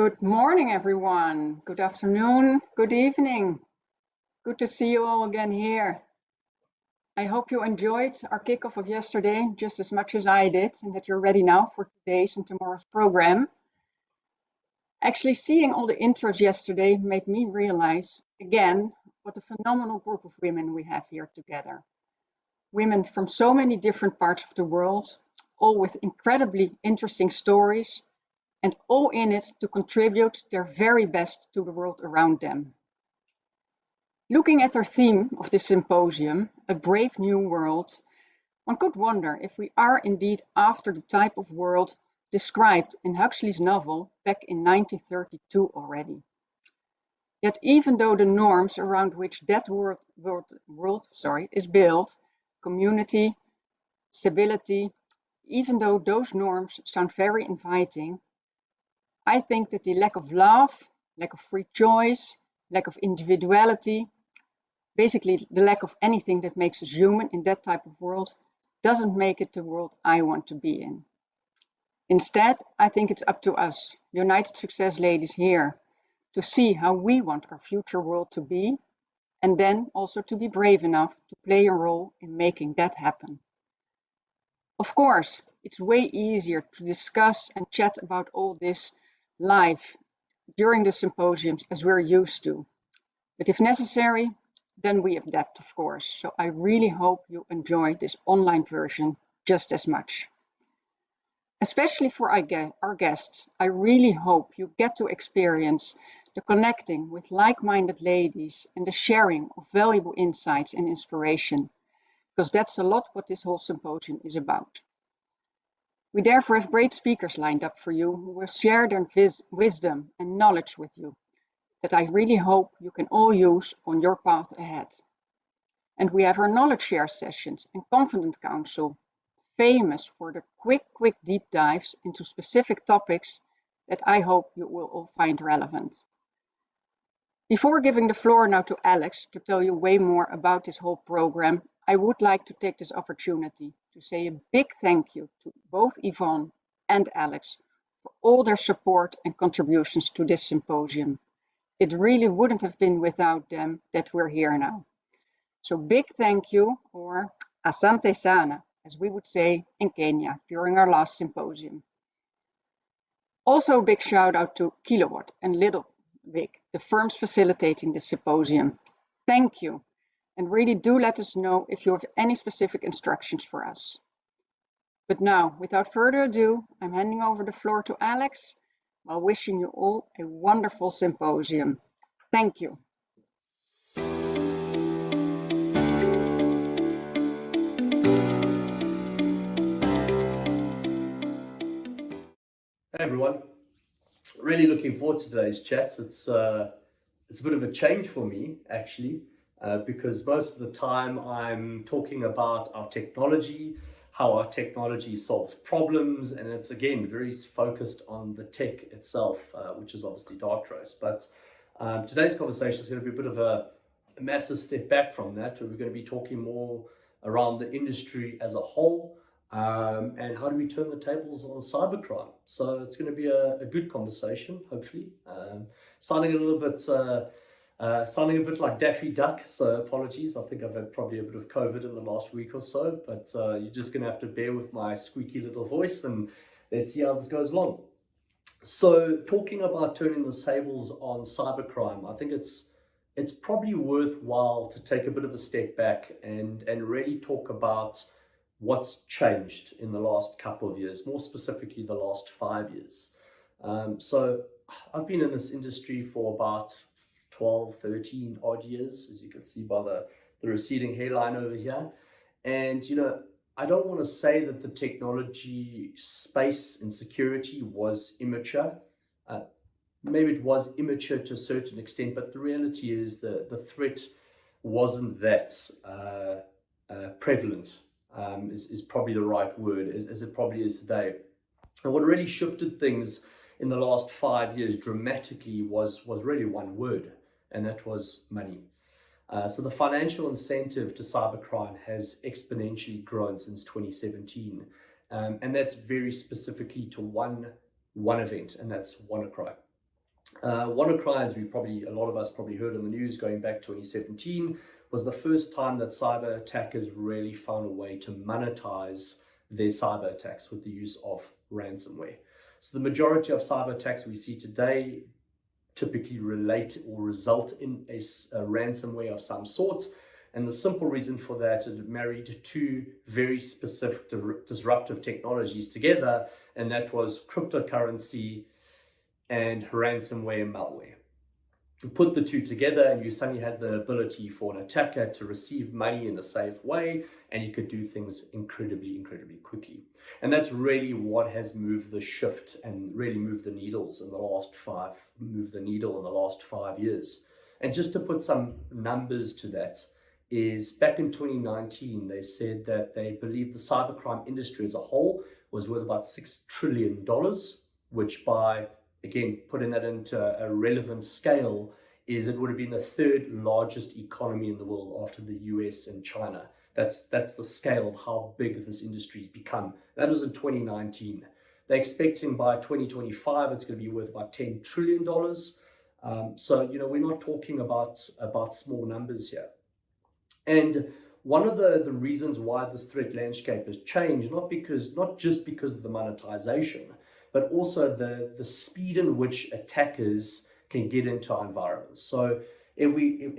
Good morning, everyone. Good afternoon, good evening. Good to see you all again here. I hope you enjoyed our kickoff of yesterday just as much as I did, and that you're ready now for today's and tomorrow's program. Actually, seeing all the intros yesterday made me realize, again, what a phenomenal group of women we have here together. Women from so many different parts of the world, all with incredibly interesting stories, and all in it to contribute their very best to the world around them. Looking at our theme of this symposium, A Brave New World, one could wonder if we are indeed after the type of world described in Huxley's novel back in 1932 already. Yet even though the norms around which that world is built, community, stability, even though those norms sound very inviting, I think that the lack of love, lack of free choice, lack of individuality, basically the lack of anything that makes us human in that type of world, doesn't make it the world I want to be in. Instead, I think it's up to us, United Success ladies here, to see how we want our future world to be, and then also to be brave enough to play a role in making that happen. Of course, it's way easier to discuss and chat about all this live during the symposiums as we're used to. But if necessary, then we adapt, of course. So I really hope you enjoy this online version just as much. Especially for our guests, I really hope you get to experience the connecting with like-minded ladies and the sharing of valuable insights and inspiration, because that's a lot what this whole symposium is about. We therefore have great speakers lined up for you who will share their wisdom and knowledge with you that I really hope you can all use on your path ahead. And we have our knowledge share sessions and Confident Council, famous for the quick deep dives into specific topics that I hope you will all find relevant. Before giving the floor now to Alex to tell you way more about this whole program, I would like to take this opportunity to say a big thank you to both Yvonne and Alex for all their support and contributions to this symposium. It really wouldn't have been without them that we're here now. So big thank you, or asante sana, as we would say in Kenya during our last symposium. Also a big shout out to Kilowatt and Little Big, the firms facilitating this symposium. Thank you. And really do let us know if you have any specific instructions for us. But now, without further ado, I'm handing over the floor to Alex while wishing you all a wonderful symposium. Thank you. Hey everyone, really looking forward to today's chats. It's a bit of a change for me actually, because most of the time I'm talking about our technology, how our technology solves problems, and it's again very focused on the tech itself, which is obviously Darktrace. But today's conversation is going to be a bit of a massive step back from that, where we're going to be talking more around the industry as a whole. And how do we turn the tables on cybercrime? So it's going to be a good conversation, hopefully. Sounding a bit like Daffy Duck, so apologies. I think I've had probably a bit of COVID in the last week or so, but you're just going to have to bear with my squeaky little voice, and let's see how this goes along. So talking about turning the tables on cybercrime, I think it's probably worthwhile to take a bit of a step back and really talk about what's changed in the last couple of years, more specifically the last 5 years. So I've been in this industry for about 12, 13 odd years, as you can see by the receding hairline over here. And, I don't want to say that the technology space and security was immature. Maybe it was immature to a certain extent, but the reality is that the threat wasn't that prevalent. Is probably the right word, as it probably is today. And what really shifted things in the last 5 years dramatically was really one word, and that was money. So the financial incentive to cybercrime has exponentially grown since 2017, and that's very specifically to one event, and that's WannaCry. WannaCry, as a lot of us probably heard in the news going back 2017, was the first time that cyber attackers really found a way to monetize their cyber attacks with the use of ransomware. So the majority of cyber attacks we see today typically relate or result in a ransomware of some sort. And the simple reason for that is it married two very specific disruptive technologies together, and that was cryptocurrency and ransomware and malware. You put the two together and you suddenly had the ability for an attacker to receive money in a safe way, and you could do things incredibly quickly. And that's really what has moved the shift and really moved the needle in the last 5 years. And just to put some numbers to that, is back in 2019, they said that they believe the cybercrime industry as a whole was worth about $6 trillion, which by, again, putting that into a relevant scale, is it would have been the third largest economy in the world after the US and China. That's the scale of how big this industry's become. That was in 2019. They're expecting by 2025 it's going to be worth about $10 trillion. So we're not talking about small numbers here. And one of the reasons why this threat landscape has changed, not just because of the monetization, but also the speed in which attackers can get into our environments. So if we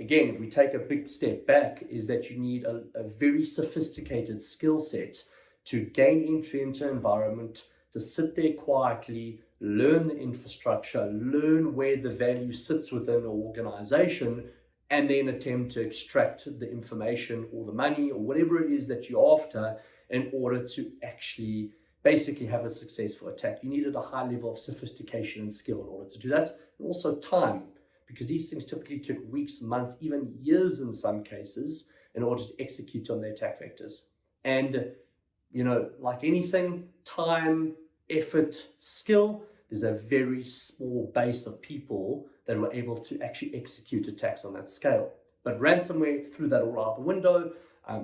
take a big step back, is that you need a very sophisticated skill set to gain entry into an environment, to sit there quietly, learn the infrastructure, learn where the value sits within an organization, and then attempt to extract the information or the money or whatever it is that you're after in order to actually basically have a successful attack. You needed a high level of sophistication and skill in order to do that, and also time, because these things typically took weeks, months, even years in some cases in order to execute on the attack vectors. And like anything, time, effort, skill, there's a very small base of people that were able to actually execute attacks on that scale. But ransomware threw that all out the window.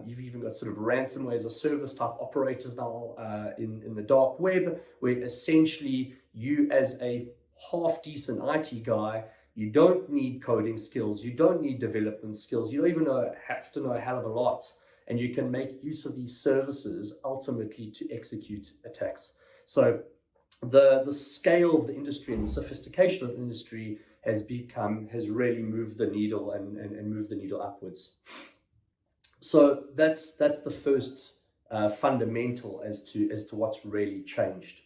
You've even got sort of ransomware as a service type operators now in the dark web, where essentially you as a half decent IT guy, you don't need coding skills, you don't need development skills, you don't even have to know a hell of a lot, and you can make use of these services ultimately to execute attacks. So the scale of the industry and the sophistication of the industry has really moved the needle and moved the needle upwards. So that's the first fundamental as to what's really changed.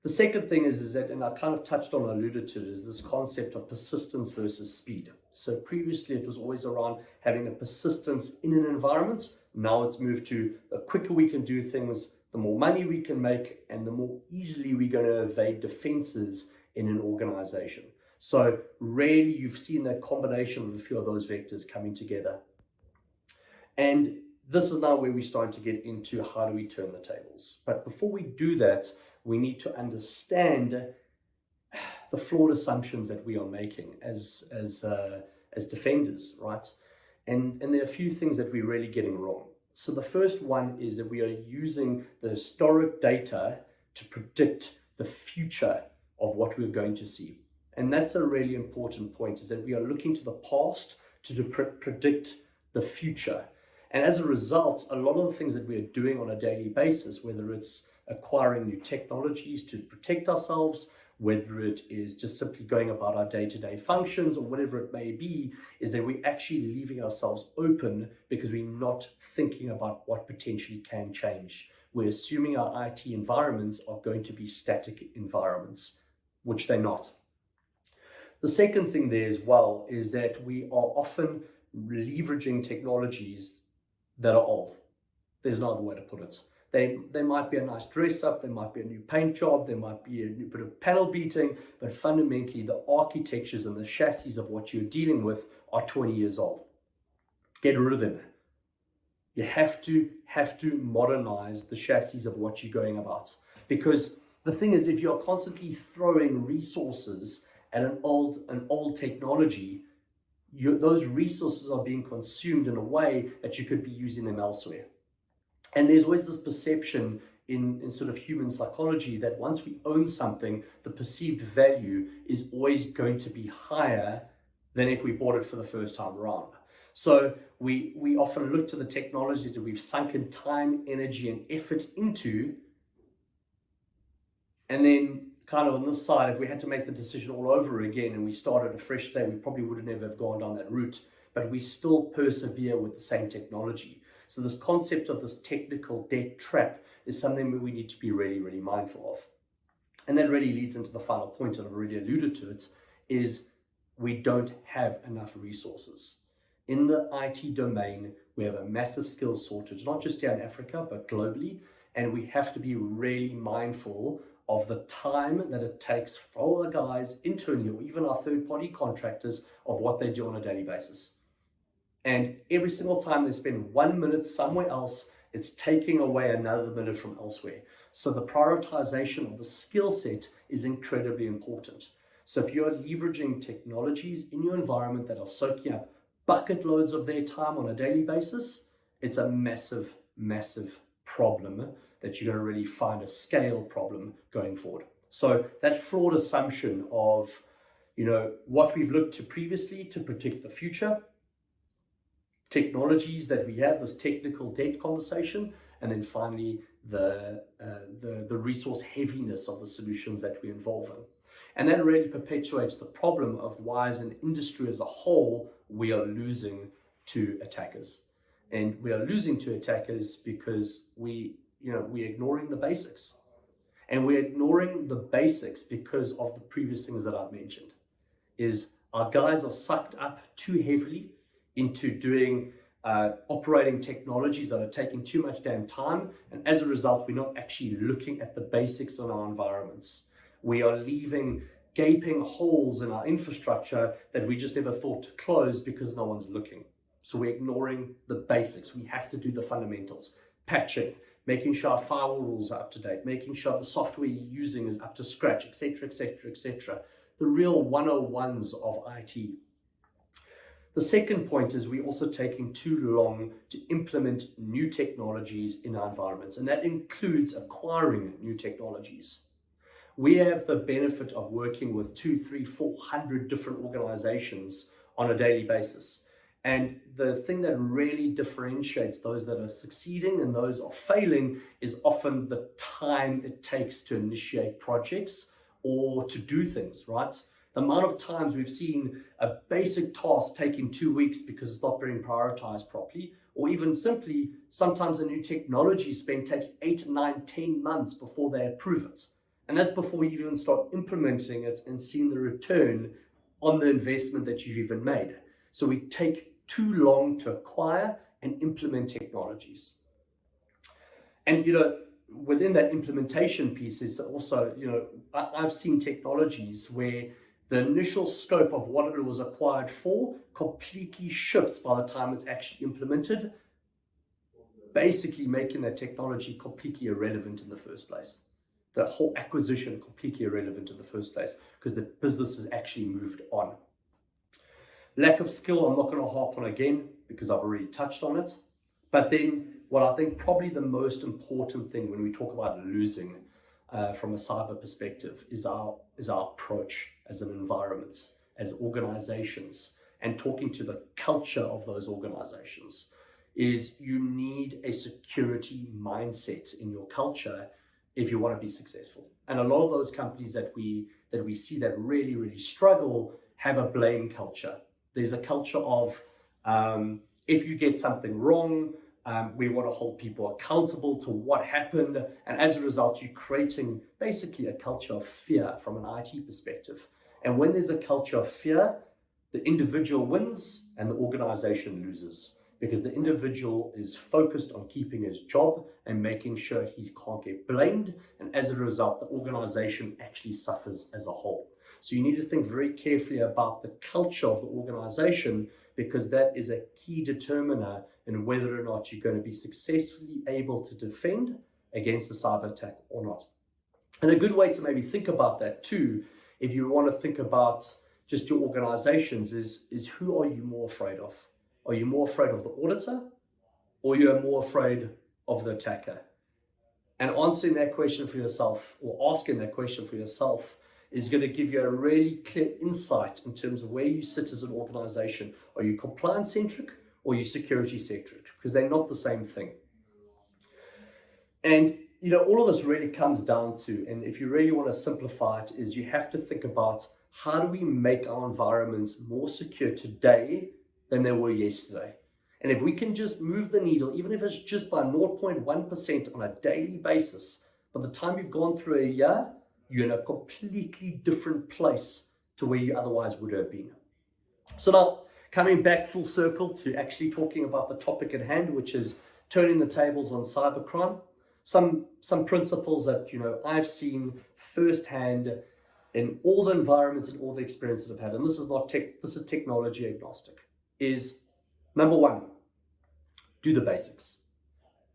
The second thing is that, and I kind of touched on, alluded to it, is this concept of persistence versus speed. So previously it was always around having a persistence in an environment. Now it's moved to the quicker we can do things, the more money we can make, and the more easily we're going to evade defenses in an organization. So really you've seen that combination of a few of those vectors coming together. And this is now where we're starting to get into how do we turn the tables. But before we do that, we need to understand the flawed assumptions that we are making as defenders, right? And there are a few things that we're really getting wrong. So the first one is that we are using the historic data to predict the future of what we're going to see. And that's a really important point, is that we are looking to the past to predict the future. And as a result, a lot of the things that we are doing on a daily basis, whether it's acquiring new technologies to protect ourselves, whether it is just simply going about our day-to-day functions or whatever it may be, is that we're actually leaving ourselves open because we're not thinking about what potentially can change. We're assuming our IT environments are going to be static environments, which they're not. The second thing there as well is that we are often leveraging technologies that are old. There's no other way to put it. They might be a nice dress up, there might be a new paint job, there might be a new bit of panel beating, but fundamentally the architectures and the chassis of what you're dealing with are 20 years old. Get rid of them. You have to modernize the chassis of what you're going about. Because the thing is, if you're constantly throwing resources at an old technology, those resources are being consumed in a way that you could be using them elsewhere. And there's always this perception in sort of human psychology that once we own something, the perceived value is always going to be higher than if we bought it for the first time around. So we often look to the technologies that we've sunken time, energy, and effort into, and then kind of on this side, if we had to make the decision all over again and we started a fresh day, we probably would never have gone down that route, but we still persevere with the same technology. So this concept of this technical debt trap is something that we need to be really, really mindful of. And that really leads into the final point, and I've already alluded to it, is we don't have enough resources. In the IT domain, we have a massive skills shortage, not just here in Africa, but globally, and we have to be really mindful of the time that it takes for the guys internally or even our third-party contractors of what they do on a daily basis. And every single time they spend 1 minute somewhere else, it's taking away another minute from elsewhere. So the prioritization of the skill set is incredibly important. So if you're leveraging technologies in your environment that are soaking up bucket loads of their time on a daily basis, it's a massive, massive problem that you're going to really find a scale problem going forward. So that flawed assumption of, what we've looked to previously to predict the future, technologies that we have, this technical debt conversation, and then finally the resource heaviness of the solutions that we involve in. And that really perpetuates the problem of why as an industry as a whole, we are losing to attackers. And we are losing to attackers because we're ignoring the basics. And we're ignoring the basics because of the previous things that I've mentioned, is our guys are sucked up too heavily into doing operating technologies that are taking too much damn time. And as a result, we're not actually looking at the basics on our environments. We are leaving gaping holes in our infrastructure that we just never thought to close because no one's looking. So we're ignoring the basics. We have to do the fundamentals, patching, making sure our firewall rules are up to date, making sure the software you're using is up to scratch, etc., etc., etc. The real 101s of IT. The second point is we're also taking too long to implement new technologies in our environments, and that includes acquiring new technologies. We have the benefit of working with 200, 300, 400 different organizations on a daily basis. And the thing that really differentiates those that are succeeding and those are failing is often the time it takes to initiate projects or to do things, right? The amount of times we've seen a basic task taking 2 weeks because it's not being prioritized properly, or even simply, sometimes a new technology spend takes 8, 9, 10 months before they approve it. And that's before you even start implementing it and seeing the return on the investment that you've even made. So we take too long to acquire and implement technologies. And, within that implementation piece is also, I've seen technologies where the initial scope of what it was acquired for completely shifts by the time it's actually implemented, basically making that technology completely irrelevant in the first place. The whole acquisition completely irrelevant in the first place because the business has actually moved on. Lack of skill, I'm not going to harp on again because I've already touched on it. But then what I think probably the most important thing when we talk about losing from a cyber perspective is our approach as an environment, as organizations, and talking to the culture of those organizations. Is you need a security mindset in your culture if you want to be successful. And a lot of those companies that we see that really, really struggle have a blame culture. There's a culture of if you get something wrong, we want to hold people accountable to what happened. And as a result, you're creating basically a culture of fear from an IT perspective. And when there's a culture of fear, the individual wins and the organization loses, because the individual is focused on keeping his job and making sure he can't get blamed. And as a result, the organization actually suffers as a whole. So you need to think very carefully about the culture of the organization, because that is a key determiner in whether or not you're going to be successfully able to defend against a cyber attack or not. And a good way to maybe think about that too, if you want to think about just your organizations, is who are you more afraid of? Are you more afraid of the auditor, or you're more afraid of the attacker? And answering that question for yourself, or asking that question for yourself, is going to give you a really clear insight in terms of where you sit as an organization. Are you compliance centric or are you security centric? Because they're not the same thing. And all of this really comes down to, and if you really want to simplify it, is you have to think about how do we make our environments more secure today than they were yesterday. And if we can just move the needle, even if it's just by 0.1% on a daily basis, by the time you've gone through a year, you're in a completely different place to where you otherwise would have been. So now, coming back full circle to actually talking about the topic at hand, which is turning the tables on cybercrime. Some principles that I've seen firsthand in all the environments and all the experience that I've had, and this is technology agnostic, is number one, do the basics.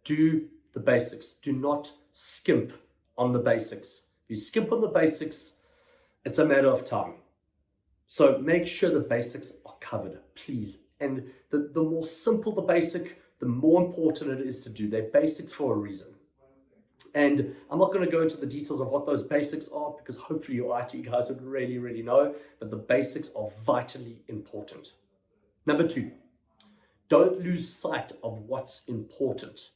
Do the basics. Do not skimp on the basics. If you skimp on the basics, it's a matter of time. So make sure the basics are covered, please. And the more simple the basic, the more important it is to do. They're basics for a reason. And I'm not going to go into the details of what those basics are, because hopefully your IT guys would really, really know, but the basics are vitally important. Number two, don't lose sight of what's important.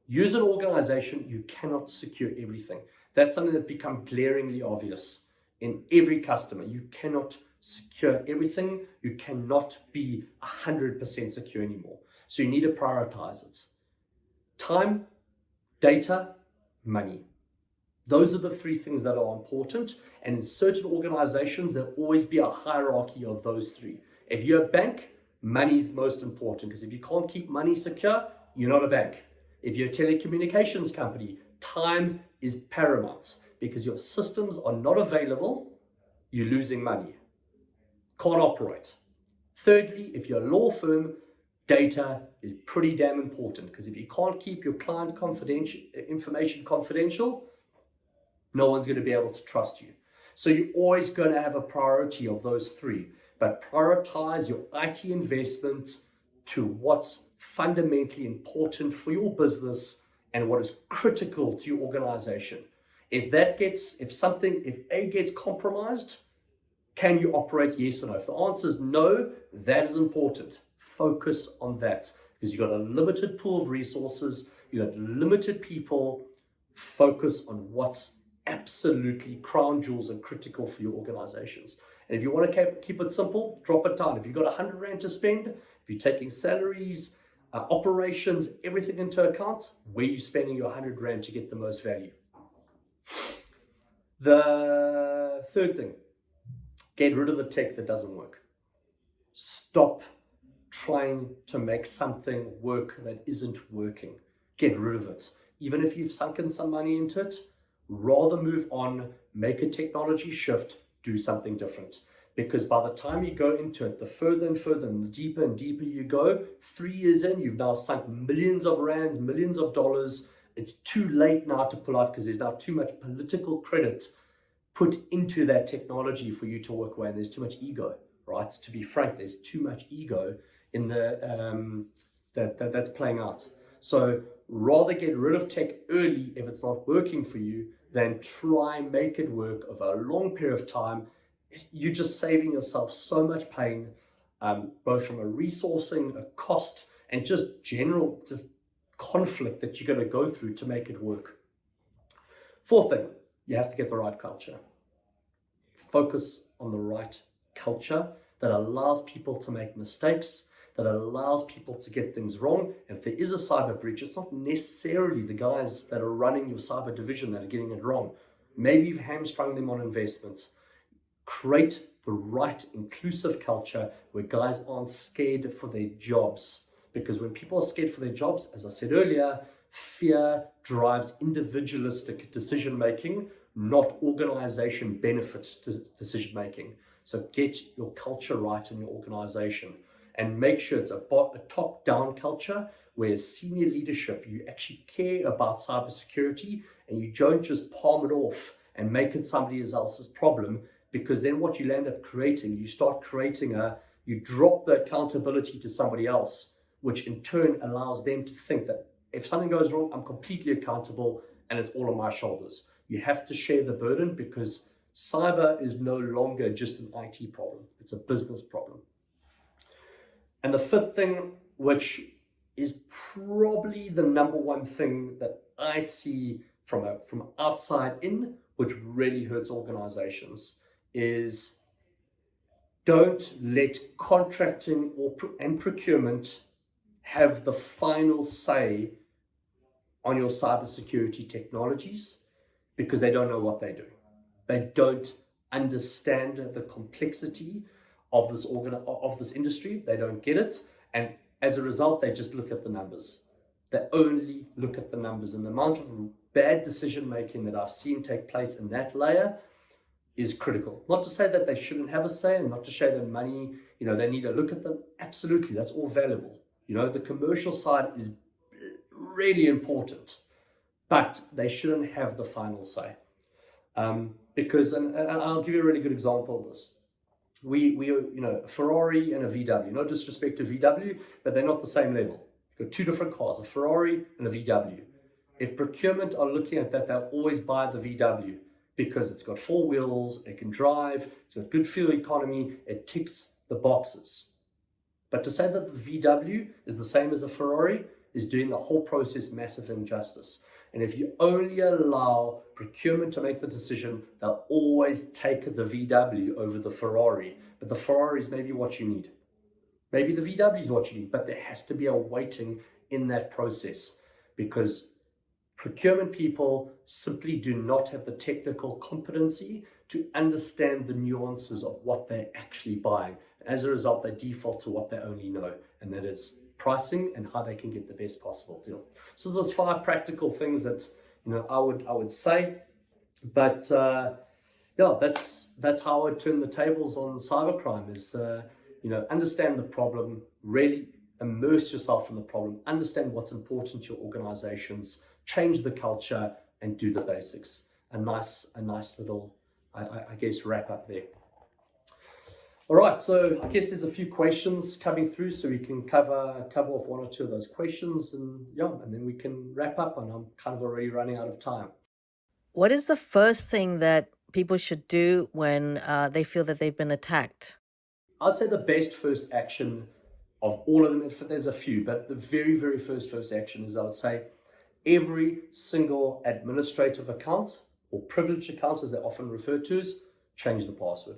You as an organization, you cannot secure everything. That's something that's become glaringly obvious in every customer. You cannot secure everything. You cannot be 100% secure anymore. So you need to prioritize it. Time, data, money. Those are the three things that are important. And in certain organizations, there'll always be a hierarchy of those three. If you're a bank, money is most important, because if you can't keep money secure, you're not a bank. If you're a telecommunications company, time is paramount, because your systems are not available, you're losing money. Can't operate. Thirdly, if you're a law firm, data is pretty damn important, because if you can't keep your client information confidential, no one's going to be able to trust you. So you're always going to have a priority of those three, but prioritize your IT investments to what's fundamentally important for your business and what is critical to your organization. If A gets compromised, can you operate? Yes or no? If the answer is no, that is important. Focus on that, because you've got a limited pool of resources, you've got limited people. Focus on what's absolutely crown jewels and critical for your organizations. And if you want to keep it simple, drop it down. If you've got 100 Rand to spend, if you're taking salaries, operations, everything into account, where are you spending your 100 Rand to get the most value? The third thing, get rid of the tech that doesn't work. Stop trying to make something work that isn't working. Get rid of it. Even if you've sunken some money into it, rather move on, make a technology shift, do something different. Because by the time you go into it, the further and further and deeper you go, 3 years in, you've now sunk millions of rands, millions of dollars. It's too late now to pull out, because there's now too much political credit put into that technology for you to walk away, and there's too much ego, right? To be frank, there's too much ego in the that's playing out. So rather get rid of tech early if it's not working for you, than try and make it work over a long period of time. You're just saving yourself so much pain, both from a resourcing, a cost, and just general conflict that you're going to go through to make it work. Fourth thing, you have to get the right culture. Focus on the right culture that allows people to make mistakes, that allows people to get things wrong. And if there is a cyber breach, it's not necessarily the guys that are running your cyber division that are getting it wrong. Maybe you've hamstrung them on investments. Create the right inclusive culture where guys aren't scared for their jobs. Because when people are scared for their jobs, as I said earlier, fear drives individualistic decision making, not organization benefit decision making. So get your culture right in your organization, and make sure it's a top-down culture where senior leadership, you actually care about cybersecurity, and you don't just palm it off and make it somebody else's problem, because then what you end up creating, you drop the accountability to somebody else, which in turn allows them to think that if something goes wrong, I'm completely accountable and it's all on my shoulders. You have to share the burden because cyber is no longer just an IT problem. It's a business problem. And the fifth thing, which is probably the number one thing that I see from outside in, which really hurts organizations, is don't let contracting and procurement have the final say on your cybersecurity technologies because they don't know what they're doing. They don't understand the complexity of this industry. They don't get it. And as a result, they just look at the numbers. They only look at the numbers. And the amount of bad decision making that I've seen take place in that layer is critical. Not to say that they shouldn't have a say and not to say that money, they need to look at them. Absolutely, that's all valuable. The commercial side is really important, but they shouldn't have the final say. Because, and I'll give you a really good example of this. We Ferrari and a VW, no disrespect to VW, but they're not the same level. You've got two different cars, a Ferrari and a VW. If procurement are looking at that, they'll always buy the VW because it's got four wheels, it can drive, it's got good fuel economy, it ticks the boxes. But to say that the VW is the same as a Ferrari is doing the whole process massive injustice. And if you only allow procurement to make the decision, they'll always take the VW over the Ferrari. But the Ferrari is maybe what you need. Maybe the VW is what you need, but there has to be a weighting in that process because procurement people simply do not have the technical competency to understand the nuances of what they're actually buying. And as a result, they default to what they only know, and that is pricing and how they can get the best possible deal. So there's 5 practical things that I would say, but that's how I would turn the tables on cybercrime. Is understand the problem, really immerse yourself in the problem, understand what's important to your organizations, change the culture, and do the basics. A nice little, I guess, wrap up there. All right, so I guess there's a few questions coming through, so we can cover off 1 or 2 of those questions, and then we can wrap up. And I'm kind of already running out of time. What is the first thing that people should do when they feel that they've been attacked? I'd say the best first action of all of them, there's a few, but the very, very first action is, I would say, every single administrative account or privileged account, as they're often referred to, is change the password.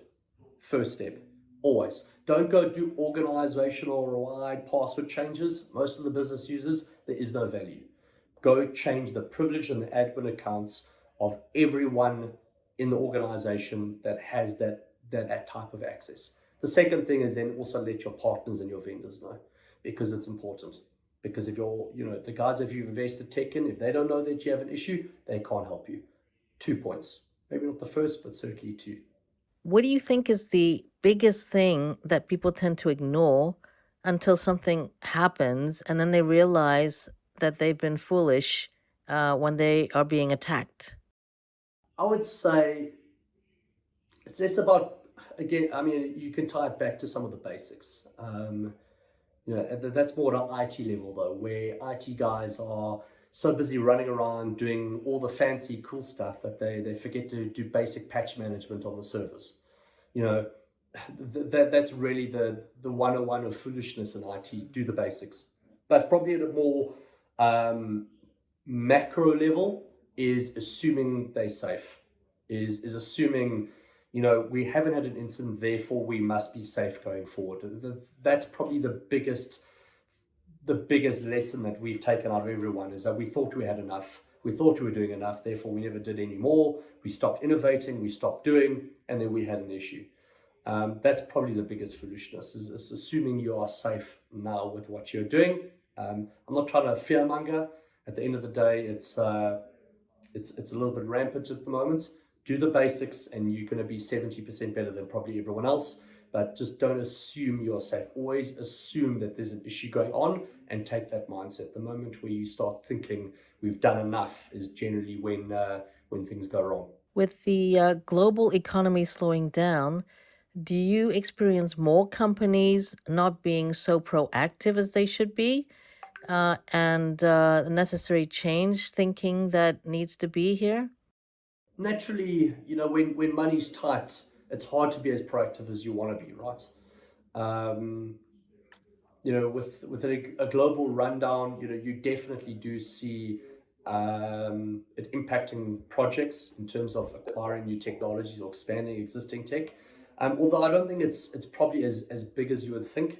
First step, always. Don't go do organizational-wide password changes. Most of the business users, there is no value. Go change the privilege and the admin accounts of everyone in the organization that has that type of access. The second thing is then also let your partners and your vendors know, because it's important. Because if the guys that you've invested tech in, if they don't know that you have an issue, they can't help you. 2 points. Maybe not the first, but certainly 2. What do you think is the biggest thing that people tend to ignore until something happens and then they realize that they've been foolish when they are being attacked? I would say it's less about, again, you can tie it back to some of the basics. That's more at an IT level though, where IT guys are so busy running around doing all the fancy cool stuff that they forget to do basic patch management on the servers. That's really the 101 of foolishness in IT. Do the basics. But probably at a more macro level is assuming they're safe, is assuming we haven't had an incident, therefore we must be safe going forward. That's probably the biggest lesson that we've taken out of everyone, is that we thought we had enough. We thought we were doing enough, therefore we never did any more. We stopped innovating, we stopped doing, and then we had an issue. That's probably the biggest foolishness, is assuming you are safe now with what you're doing. I'm not trying to fearmonger. At the end of the day, it's a little bit rampant at the moment. Do the basics and you're going to be 70% better than probably everyone else, but just don't assume you're safe. Always assume that there's an issue going on and take that mindset. The moment where you start thinking we've done enough is generally when things go wrong. With the global economy slowing down, do you experience more companies not being so proactive as they should be? and the necessary change thinking that needs to be here? Naturally, when money's tight, it's hard to be as proactive as you want to be, right? Um, with a global rundown, you definitely do see it impacting projects in terms of acquiring new technologies or expanding existing tech. Although I don't think it's probably as big as you would think.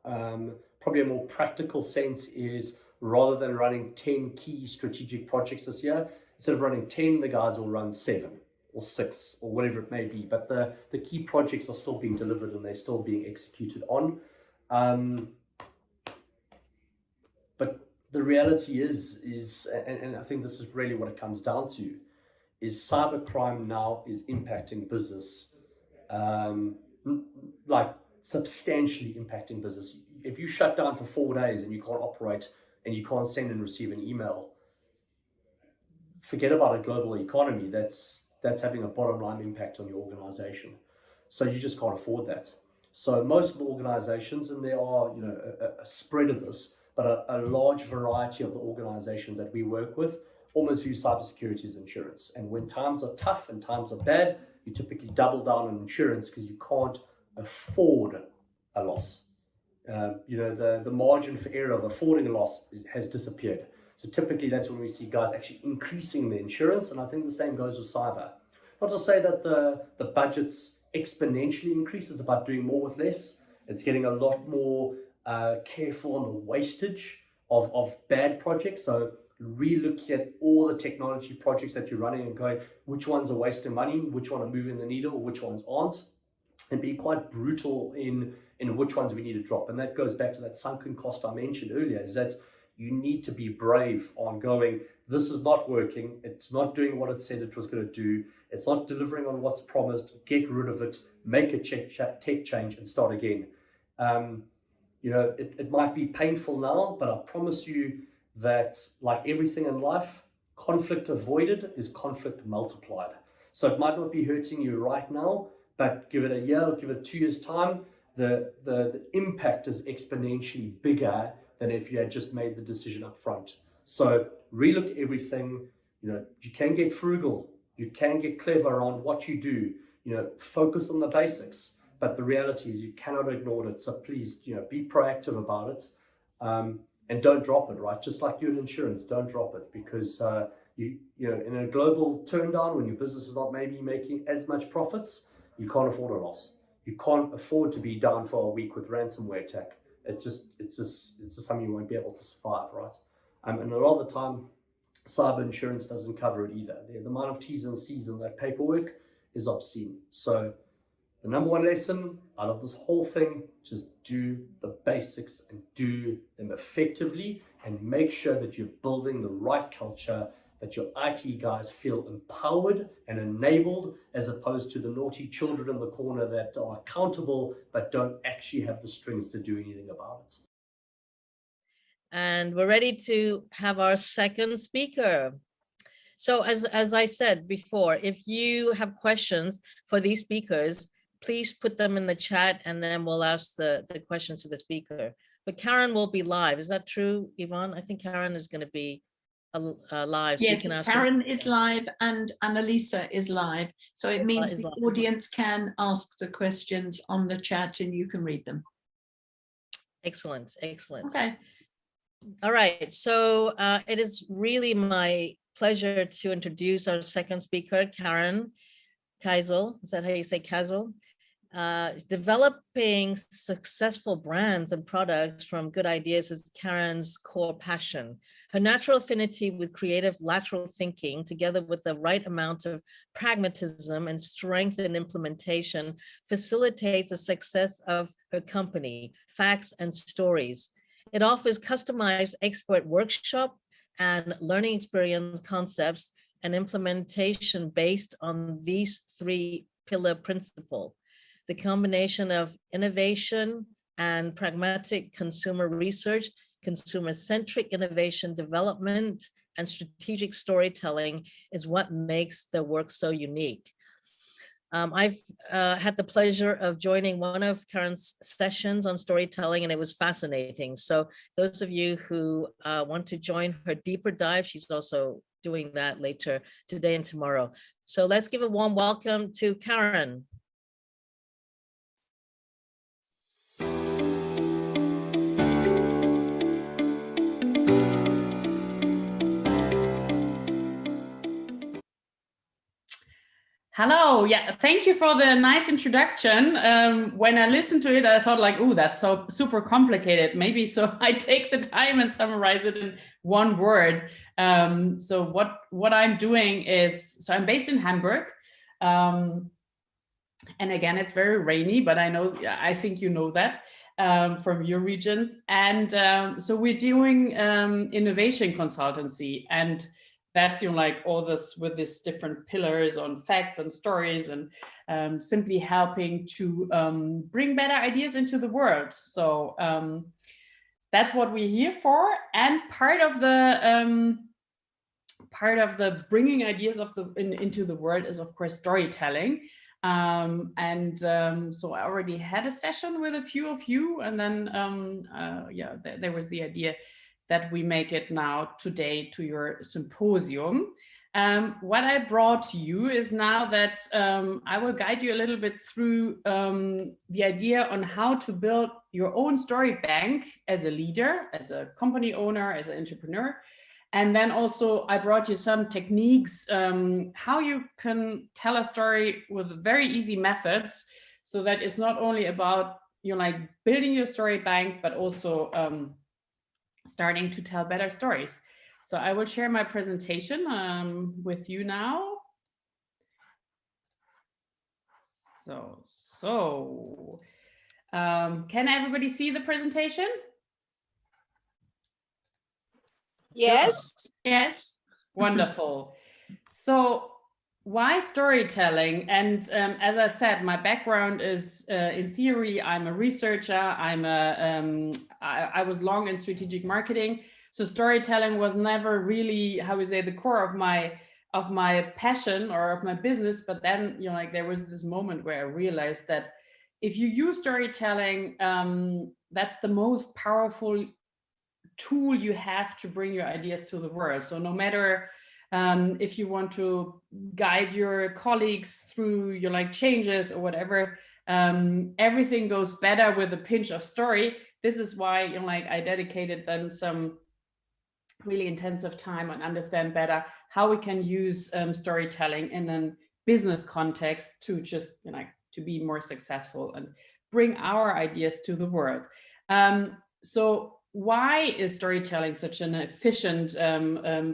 Probably a more practical sense is rather than running 10 key strategic projects this year, instead of running 10, the guys will run 7 or 6 or whatever it may be. But the key projects are still being delivered and they're still being executed on. But the reality is, and I think this is really what it comes down to, is cybercrime now is impacting business, like substantially impacting business. If you shut down for 4 days and you can't operate and you can't send and receive an email, forget about a global economy. That's having a bottom line impact on your organization. So you just can't afford that. So most of the organizations, and there are a spread of this, but a large variety of the organizations that we work with almost view cybersecurity as insurance. And when times are tough and times are bad, you typically double down on insurance because you can't afford a loss. The margin for error of affording a loss has disappeared. So typically that's when we see guys actually increasing the insurance, and I think the same goes with cyber. Not to say that the budgets exponentially increase, it's about doing more with less. It's getting a lot more careful on the wastage of bad projects. So re-looking at all the technology projects that you're running and going, which ones are wasting money, which one are moving the needle, which ones aren't, and be quite brutal in which ones we need to drop. And that goes back to that sunken cost I mentioned earlier, is that you need to be brave on going, this is not working, it's not doing what it said it was going to do, it's not delivering on what's promised, get rid of it, make a tech change and start again. It might be painful now, but I promise you that, like everything in life, conflict avoided is conflict multiplied. So it might not be hurting you right now, but give it a year, give it 2 years' time, the impact is exponentially bigger than if you had just made the decision up front. So relook everything. You can get frugal, you can get clever on what you do, focus on the basics, but the reality is you cannot ignore it. So please, be proactive about it, and don't drop it, right? Just like you in insurance, don't drop it, because in a global turndown, when your business is not maybe making as much profits, you can't afford a loss. You can't afford to be down for a week with ransomware attack. It's just something you won't be able to survive, right? And a lot of the time, cyber insurance doesn't cover it either. The amount of T's and C's in that paperwork is obscene. So the number one lesson out of this whole thing, just do the basics and do them effectively, and make sure that you're building the right culture, that your IT guys feel empowered and enabled, as opposed to the naughty children in the corner that are accountable but don't actually have the strings to do anything about it. And we're ready to have our second speaker. So as I said before, if you have questions for these speakers, please put them in the chat and then we'll ask the questions to the speaker. But Karin will be live. Is that true, Yvonne? I think Karin is going to be live. Yes, so you can ask Karin is live and Analise is live. So it means the audience can ask the questions on the chat and you can read them. Excellent, excellent. Okay. All right, so it is really my pleasure to introduce our second speaker, Karin Kiesl. Is that how you say Kiesl? Developing successful brands and products from good ideas is Karin's core passion. Her natural affinity with creative lateral thinking, together with the right amount of pragmatism and strength in implementation, facilitates the success of her company, Facts and Stories. It offers customized expert workshop and learning experience concepts and implementation based on these 3 pillar principle. The combination of innovation and pragmatic consumer research, consumer-centric innovation development, and strategic storytelling is what makes the work so unique. I've had the pleasure of joining one of Karin's sessions on storytelling, and it was fascinating. So those of you who want to join her deeper dive, she's also doing that later today and tomorrow. So let's give a warm welcome to Karin. Hello, yeah, thank you for the nice introduction. When I listened to it, I thought like, oh, that's so super complicated. Maybe so I take the time and summarize it in one word. So what I'm doing is, so I'm based in Hamburg. And again, it's very rainy, but I think you know that from your regions. And so we're doing innovation consultancy, and that's, you know, like all this with these different pillars on facts and stories, and simply helping to bring better ideas into the world. So that's what we're here for. And part of the bringing ideas into the world is, of course, storytelling. So I already had a session with a few of you, and then there was the idea that we make it now today to your symposium. What I brought you is now that I will guide you a little bit through the idea on how to build your own story bank as a leader, as a company owner, as an entrepreneur. And then also I brought you some techniques, how you can tell a story with very easy methods, so that it's not only about, you know, like building your story bank, but also starting to tell better stories. So I will share my presentation with you now. So can everybody see the presentation? Yes. Yes. Wonderful. So why storytelling? And as I said, my background is in theory, I'm a researcher. I was long in strategic marketing. So storytelling was never really, how we say, the core of my passion or of my business. But then, you know, like there was this moment where I realized that if you use storytelling, that's the most powerful tool you have to bring your ideas to the world. So no matter if you want to guide your colleagues through your like changes or whatever, everything goes better with a pinch of story. This is why, you know, like I dedicated then some really intensive time and understand better how we can use storytelling in a business context to just, you know, to be more successful and bring our ideas to the world. So why is storytelling such an efficient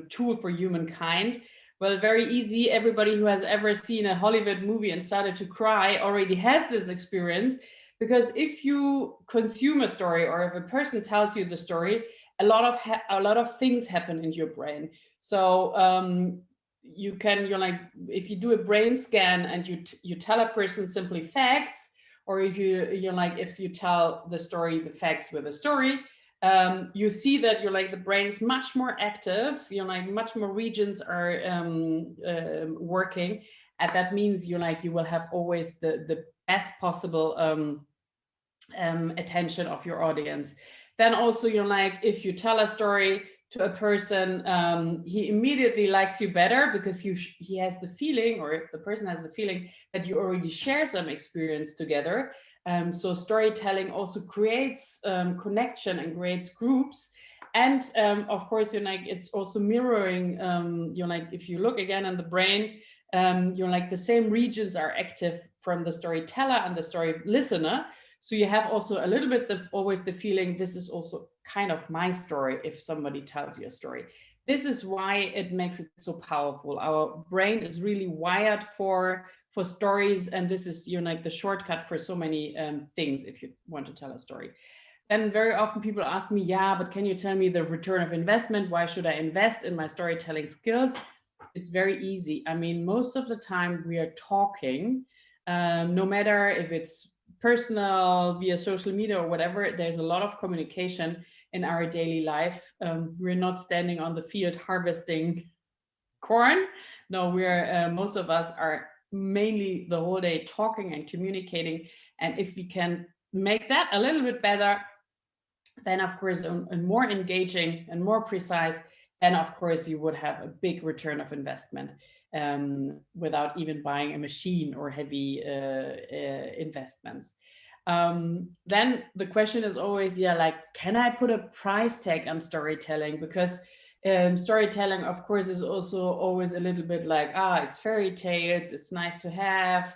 tool for humankind? Well, very easy. Everybody who has ever seen a Hollywood movie and started to cry already has this experience, because if you consume a story, or if a person tells you the story, a lot of things happen in your brain. So you can, you're like, if you do a brain scan and you tell a person simply facts, or if you're like, if you tell the story, the facts with a story, you see that you're like the brain is much more active, you're like much more regions are working, and that means you're like you will have always the best possible attention of your audience. Then also you're like, if you tell a story to a person, he immediately likes you better, because he has the feeling, or the person has the feeling that you already share some experience together. So storytelling also creates connection and creates groups. And of course, you're like, it's also mirroring, you're like, if you look again in the brain, you're like the same regions are active from the storyteller and the story listener. So you have also a little bit of always the feeling, this is also kind of my story if somebody tells you a story. This is why it makes it so powerful. Our brain is really wired for stories, and this is, you know, like the shortcut for so many things if you want to tell a story. And very often people ask me, yeah, but can you tell me the return of investment? Why should I invest in my storytelling skills? It's very easy. I mean, most of the time we are talking, no matter if it's personal, via social media or whatever, there's a lot of communication in our daily life. We're not standing on the field harvesting corn. No, we're most of us are mainly the whole day talking and communicating. And if we can make that a little bit better, then of course, and more engaging and more precise, then of course you would have a big return of investment without even buying a machine or heavy investments. Then the question is always, yeah, like, can I put a price tag on storytelling? Because storytelling, of course, is also always a little bit like, it's fairy tales, it's nice to have.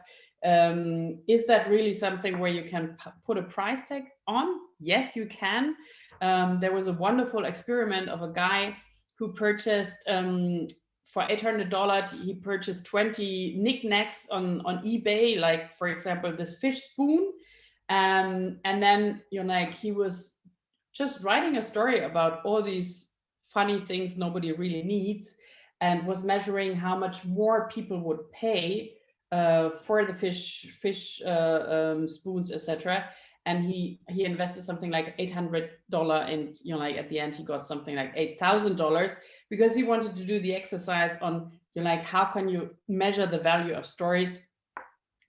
Is that really something where you can put a price tag on? Yes, you can. There was a wonderful experiment of a guy who purchased for $800, he purchased 20 knickknacks on eBay, like, for example, this fish spoon. And then, like, he was just writing a story about all these funny things nobody really needs, and was measuring how much more people would pay for the fish spoons, etc. And he invested something like $800, and like at the end he got something like $8,000, because he wanted to do the exercise on like, how can you measure the value of stories.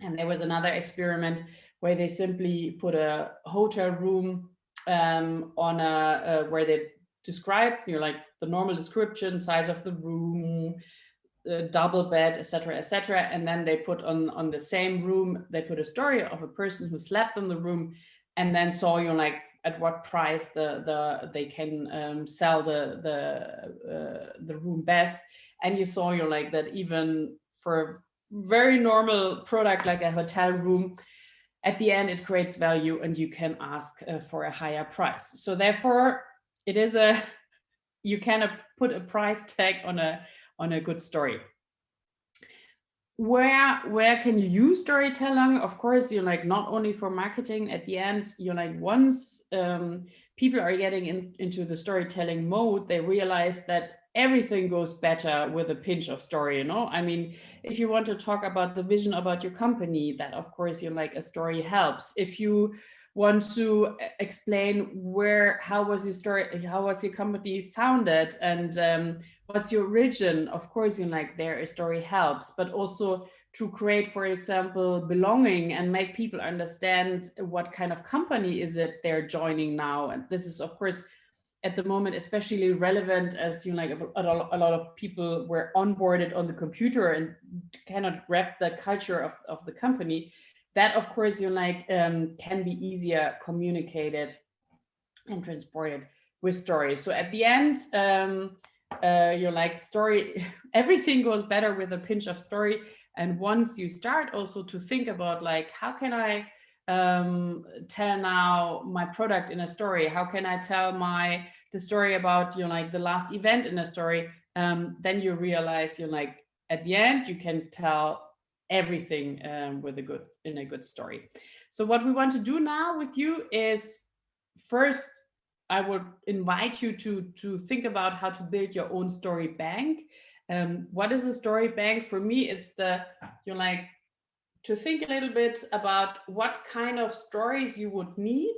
And there was another experiment where they simply put a hotel room on a where they describe like the normal description, size of the room, double bed, etc., etc. And then they put on the same room, they put a story of a person who slept in the room, and then saw like at what price they can sell the room best. And you saw like that even for a very normal product like a hotel room, at the end it creates value and you can ask for a higher price. So therefore it is you can put a price tag on a good story. Where can you use storytelling? Of course, like not only for marketing. At the end, like once people are getting into the storytelling mode, they realize that everything goes better with a pinch of story. I mean, if you want to talk about the vision about your company, that of course like a story helps. If you want to explain how was your company founded, and what's your origin, of course like there a story helps. But also to create, for example, belonging and make people understand what kind of company is it they're joining now. And this is of course at the moment especially relevant, as like a lot of people were onboarded on the computer and cannot grab the culture of the company. That of course like can be easier communicated and transported with stories. So at the end, like story, everything goes better with a pinch of story. And once you start also to think about like, how can I tell now my product in a story? How can I tell the story about like the last event in a story? Then you realize like at the end you can tell everything in a good story. So what we want to do now with you is, first I would invite you to think about how to build your own story bank. What is a story bank? For me, it's like to think a little bit about what kind of stories you would need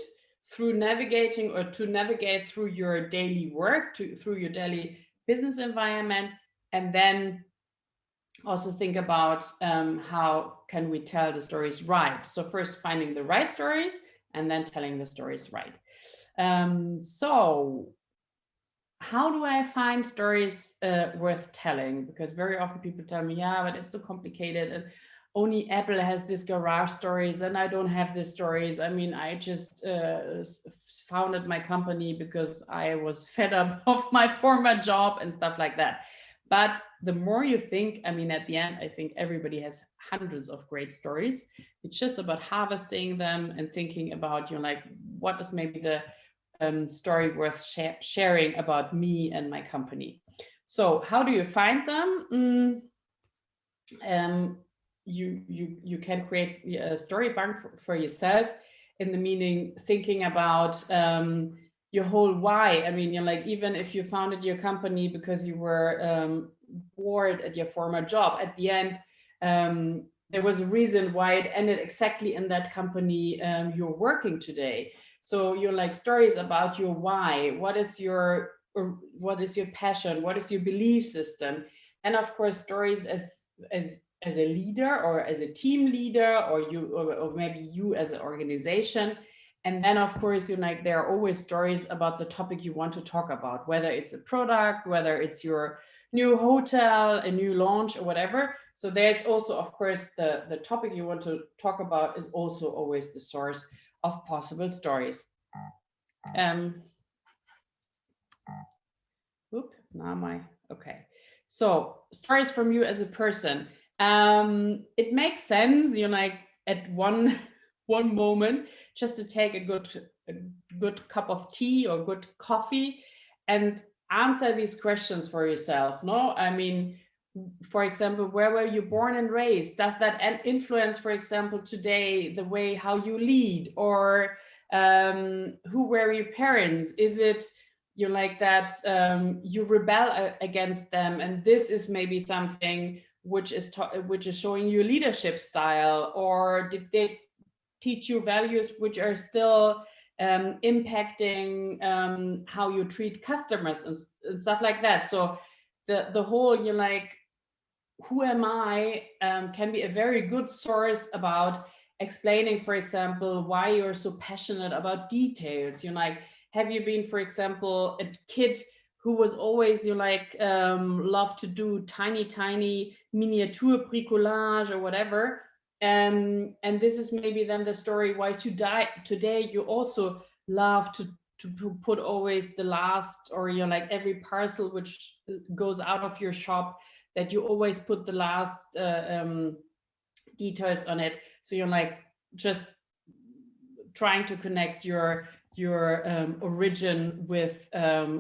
through navigating or to navigate through your daily work, through your daily business environment, and then also think about how can we tell the stories right. So first finding the right stories and then telling the stories right. So how do I find stories worth telling? Because very often people tell me, yeah, but it's so complicated and only Apple has this garage stories and I don't have these stories. I mean, I just founded my company because I was fed up of my former job and stuff like that. But the more you think, I mean, at the end, I think everybody has hundreds of great stories. It's just about harvesting them and thinking about, like, what is maybe the story worth sharing about me and my company. So how do you find them? You can create a story bank for yourself, in the meaning thinking about your whole why. I mean, like, even if you founded your company because you were bored at your former job, at the end there was a reason why it ended exactly in that company you're working today. So you're like stories about your why. What is your passion? What is your belief system? And of course, stories as a leader or as a team leader, or maybe you as an organization. And then of course, there are always stories about the topic you want to talk about, whether it's a product, whether it's your new hotel, a new launch, or whatever. So there's also, of course, the topic you want to talk about is also always the source of possible stories. Okay. So stories from you as a person. It makes sense, at one moment, just to take a good cup of tea or good coffee and answer these questions for yourself. No, I mean, for example, where were you born and raised? Does that influence, for example, today the way how you lead, or who were your parents? Is it you you rebel against them, and this is maybe something which is showing you leadership style, or did they teach you values which are still impacting how you treat customers and stuff like that? So the whole who am I can be a very good source about explaining, for example, why you're so passionate about details. Have you been, for example, a kid who was always love to do tiny miniature bricolage or whatever, and this is maybe then the story why today you also love to put always the last, or every parcel which goes out of your shop, that you always put the last details on it. So you're just trying to connect your origin with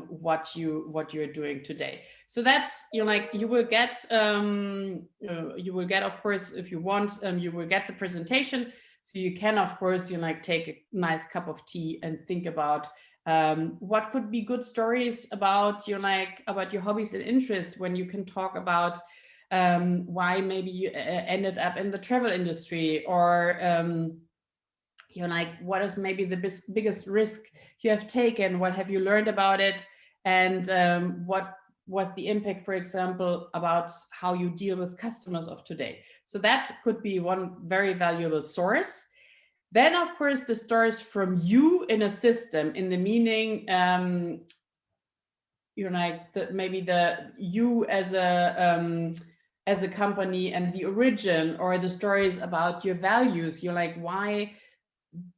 what you're doing today. So that's you will get of course, if you want, you will get the presentation, so you can of course take a nice cup of tea and think about what could be good stories about about your hobbies and interests, when you can talk about why maybe you ended up in the travel industry, or what is maybe the biggest risk you have taken, what have you learned about it, and what was the impact, for example, about how you deal with customers of today. So that could be one very valuable source. Then of course the stories from you in a system, in the meaning maybe the you as a company and the origin, or the stories about your values. Why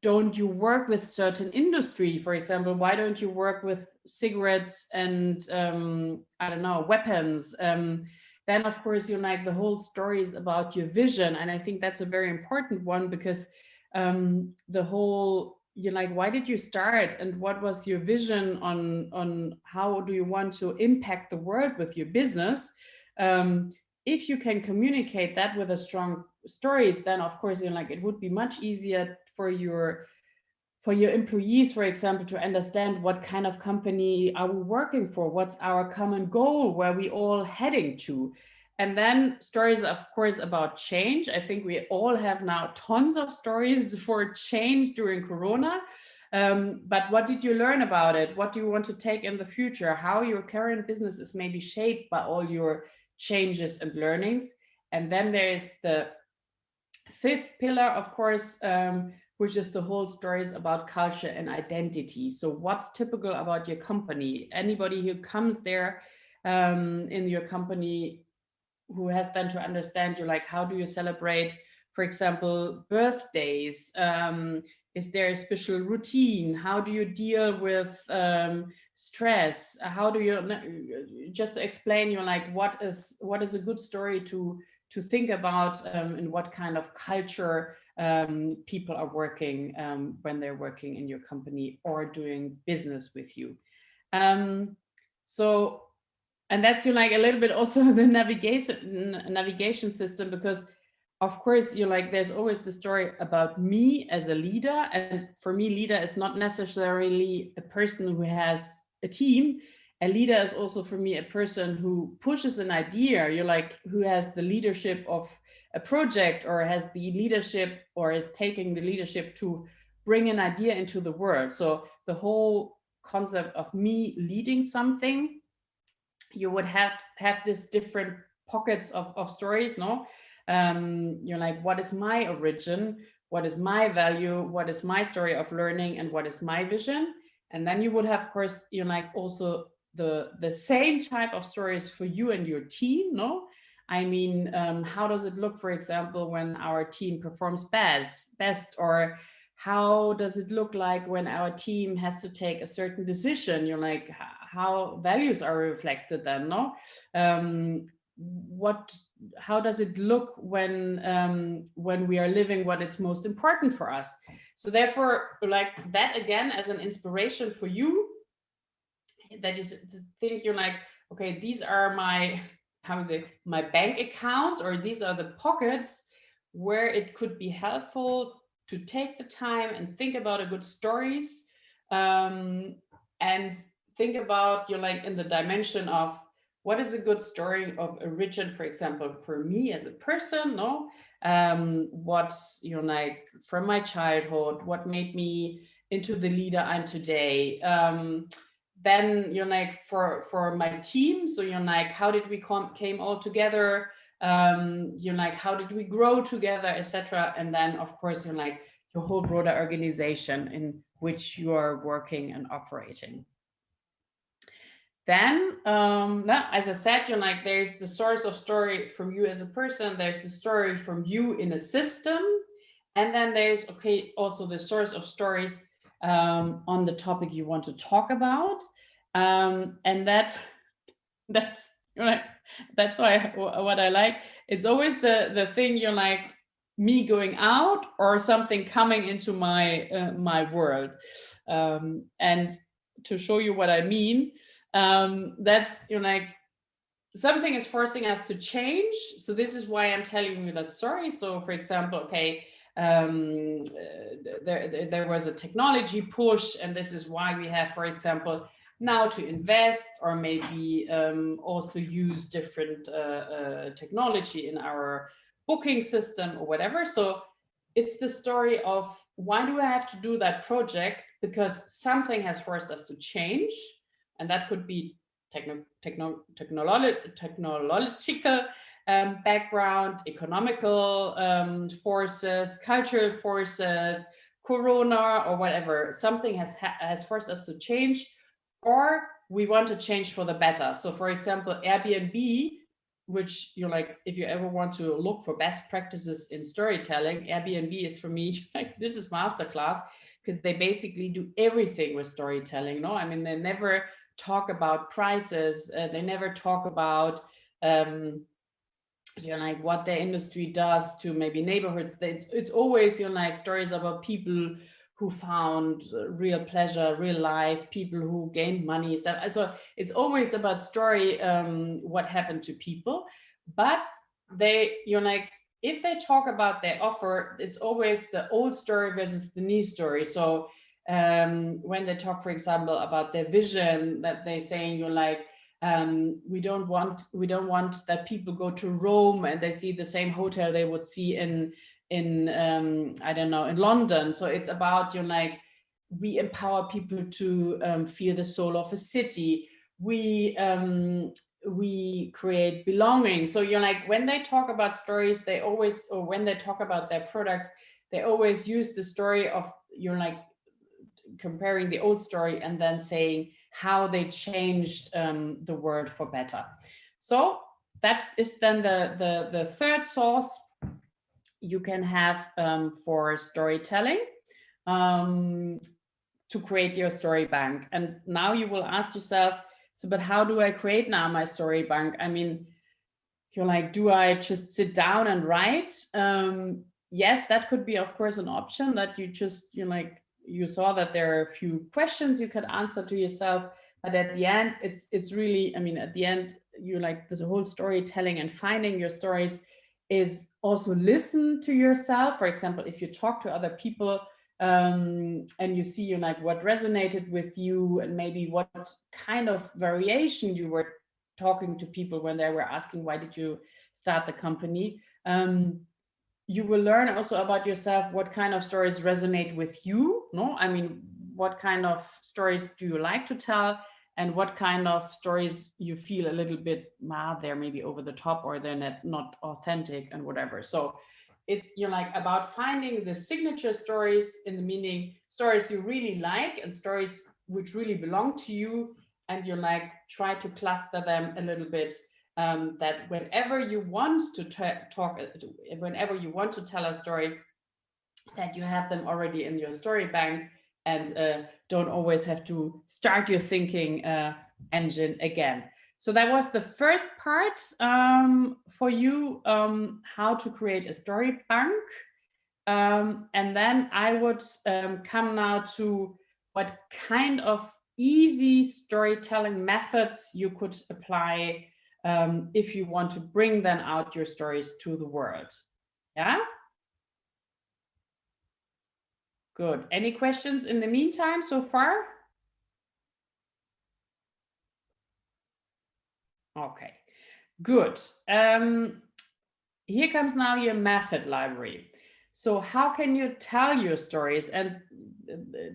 don't you work with certain industry? For example, why don't you work with cigarettes and I don't know, weapons? Then of course the whole stories about your vision, and I think that's a very important one, because the whole why did you start, and what was your vision on how do you want to impact the world with your business? If you can communicate that with a strong stories, then of course it would be much easier for your employees, for example, to understand what kind of company are we working for, what's our common goal, where we all heading to. And then stories, of course, about change. I think we all have now tons of stories for change during Corona. But what did you learn about it? What do you want to take in the future? How your current business is maybe shaped by all your changes and learnings. And then there is the fifth pillar, of course, which is the whole stories about culture and identity. So what's typical about your company? Anybody who comes there in your company, who has then to understand you, how do you celebrate, for example, birthdays? Is there a special routine? How do you deal with stress? How do you, just to explain what is a good story to think about, and what kind of culture people are working when they're working in your company or doing business with you. So, and that's a little bit also the navigation system, because of course there's always the story about me as a leader, and for me leader is not necessarily a person who has a team. A leader is also for me a person who pushes an idea, who has the leadership of a project, or has the leadership, or is taking the leadership to bring an idea into the world. So the whole concept of me leading something, you would have this different pockets of stories, no? You're like, what is my origin? What is my value? What is my story of learning? And what is my vision? And then you would have, of course, you know, like also the same type of stories for you and your team, no? I mean, how does it look, for example, when our team performs best, or how does it look like when our team has to take a certain decision? You're like, how values are reflected then, no? How does it look when we are living what is most important for us? So therefore, like that again as an inspiration for you, that you think you're like, okay, these are my, how is it, my bank accounts, or these are the pockets where it could be helpful to take the time and think about a good stories, and think about, you're like in the dimension of what is a good story of origin, for example, for me as a person, no? What's, you know, like from my childhood, what made me into the leader I'm today? Then you're like for my team, so you're like, how did we came all together? You're like, how did we grow together, etc. And then of course you're like your whole broader organization in which you are working and operating. Then as I said, you're like, there's the source of story from you as a person, there's the story from you in a system, and then there's also the source of stories on the topic you want to talk about, and that's that's why what I like, it's always the thing, you're like me going out or something coming into my my world, and to show you what I mean, that's, you're like, something is forcing us to change. So this is why I'm telling you the story. So for example, there was a technology push, and this is why we have, for example, now to invest or maybe also use different technology in our booking system or whatever. So it's the story of, why do I have to do that project? Because something has forced us to change, and that could be technological background, economical forces, cultural forces, Corona or whatever. Something has forced us to change, or we want to change for the better. So for example, Airbnb, which you're like, if you ever want to look for best practices in storytelling, Airbnb is for me, like, this is masterclass, because they basically do everything with storytelling. No, I mean, they never talk about prices, they never talk about you know, like what the industry does to maybe neighborhoods. It's always, you know, like stories about people who found real pleasure, real life, people who gained money, stuff. So it's always about story, what happened to people. But they, you know, like, if they talk about their offer, it's always the old story versus the new story. So when they talk, for example, about their vision, that they're saying, you're like, we don't want that people go to Rome and they see the same hotel they would see in I don't know, in London. So it's about, you know, like, we empower people to feel the soul of a city. We create belonging. So you're like, when they talk about stories, they always, or when they talk about their products, they always use the story of, you're like, comparing the old story and then saying how they changed the world for better. So that is then the third source you can have for storytelling, to create your story bank. And now you will ask yourself, so but how do I create now my story bank? I mean, you're like, do I just sit down and write? Yes, that could be, of course, an option, that you just, you know, like, you saw that there are a few questions you could answer to yourself, but at the end, it's really, I mean, at the end, you like, this whole storytelling and finding your stories is also listen to yourself. For example, if you talk to other people and you see, you know, like, what resonated with you, and maybe what kind of variation you were talking to people when they were asking, why did you start the company? You will learn also about yourself, what kind of stories resonate with you, no? I mean, what kind of stories do you like to tell? and what kind of stories you feel a little bit, they're maybe over the top or they're not authentic and whatever. So it's, you know, like about finding the signature stories, in the meaning stories you really like and stories which really belong to you, and you like try to cluster them a little bit, that whenever you want to talk, whenever you want to tell a story, that you have them already in your story bank, and don't always have to start your thinking engine again. So that was the first part for you, how to create a story bank. And then I would come now to what kind of easy storytelling methods you could apply if you want to bring then out your stories to the world. Yeah? Good. Any questions in the meantime so far? Okay, good. Here comes now your method library. So how can you tell your stories? And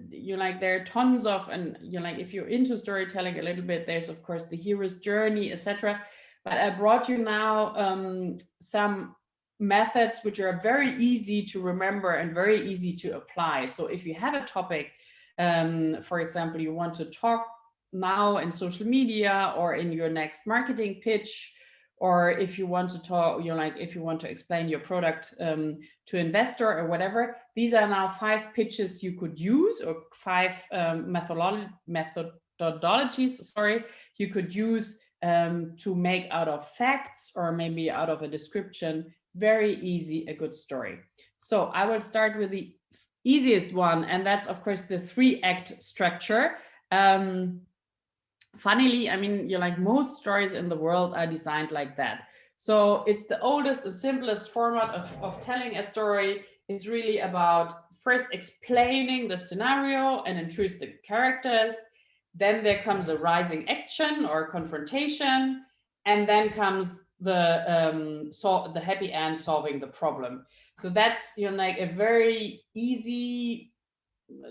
you like, there are tons of, and you like, if you're into storytelling a little bit, there's of course the hero's journey, etc. But I brought you now some methods which are very easy to remember and very easy to apply. So if you have a topic, for example, you want to talk now in social media or in your next marketing pitch, or if you want to talk, you know, like if you want to explain your product to investor or whatever, these are now 5 pitches you could use, or 5 methodologies, sorry, you could use to make out of facts or maybe out of a description, very easy, a good story. So I will start with the easiest one, and that's of course the 3-act structure. Funnily, I mean, you're like, most stories in the world are designed like that. So it's the oldest and simplest format of telling a story. It's really about first explaining the scenario and introduce the characters. Then there comes a rising action or confrontation, and then comes the happy end, solving the problem. So that's, you know, like a very easy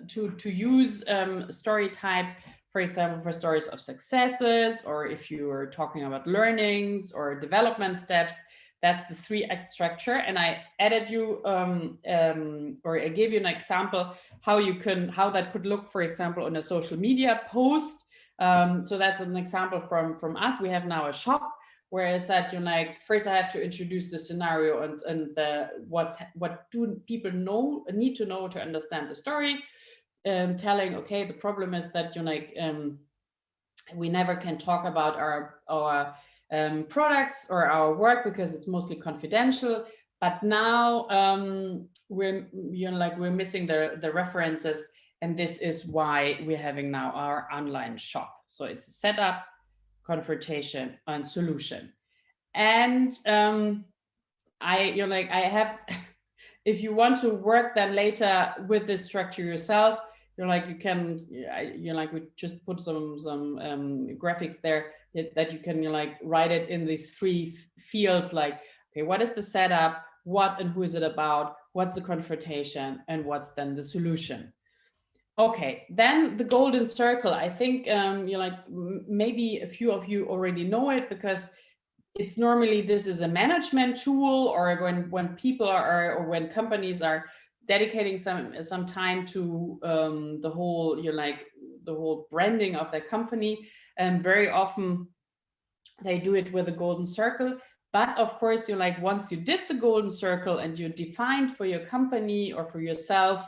to use story type. For example, for stories of successes, or if you are talking about learnings or development steps, that's the 3-act structure. And I added you, or I gave you an example how that could look, for example, on a social media post. So that's an example from us. We have now a shop where I said, you know, like, first I have to introduce the scenario and what do people need to know to understand the story. Telling, okay, the problem is that, you know, like, we never can talk about our products or our work because it's mostly confidential. But now we're missing the references, and this is why we're having now our online shop. So it's a setup, confrontation, and solution. And I have. If you want to work then later with this structure yourself, you're like, you can, you know, like, we just put some graphics there that you can, you know, like, write it in these 3 fields, like, okay, what is the setup, what and who is it about, what's the confrontation, and what's then the solution. Okay, then the golden circle. I think you know, like, maybe a few of you already know it, because it's normally, this is a management tool, or when people are, or when companies are dedicating some time to the whole, you know, like, the whole branding of their company, and very often they do it with a golden circle. But of course, you know, like, once you did the golden circle and you defined for your company or for yourself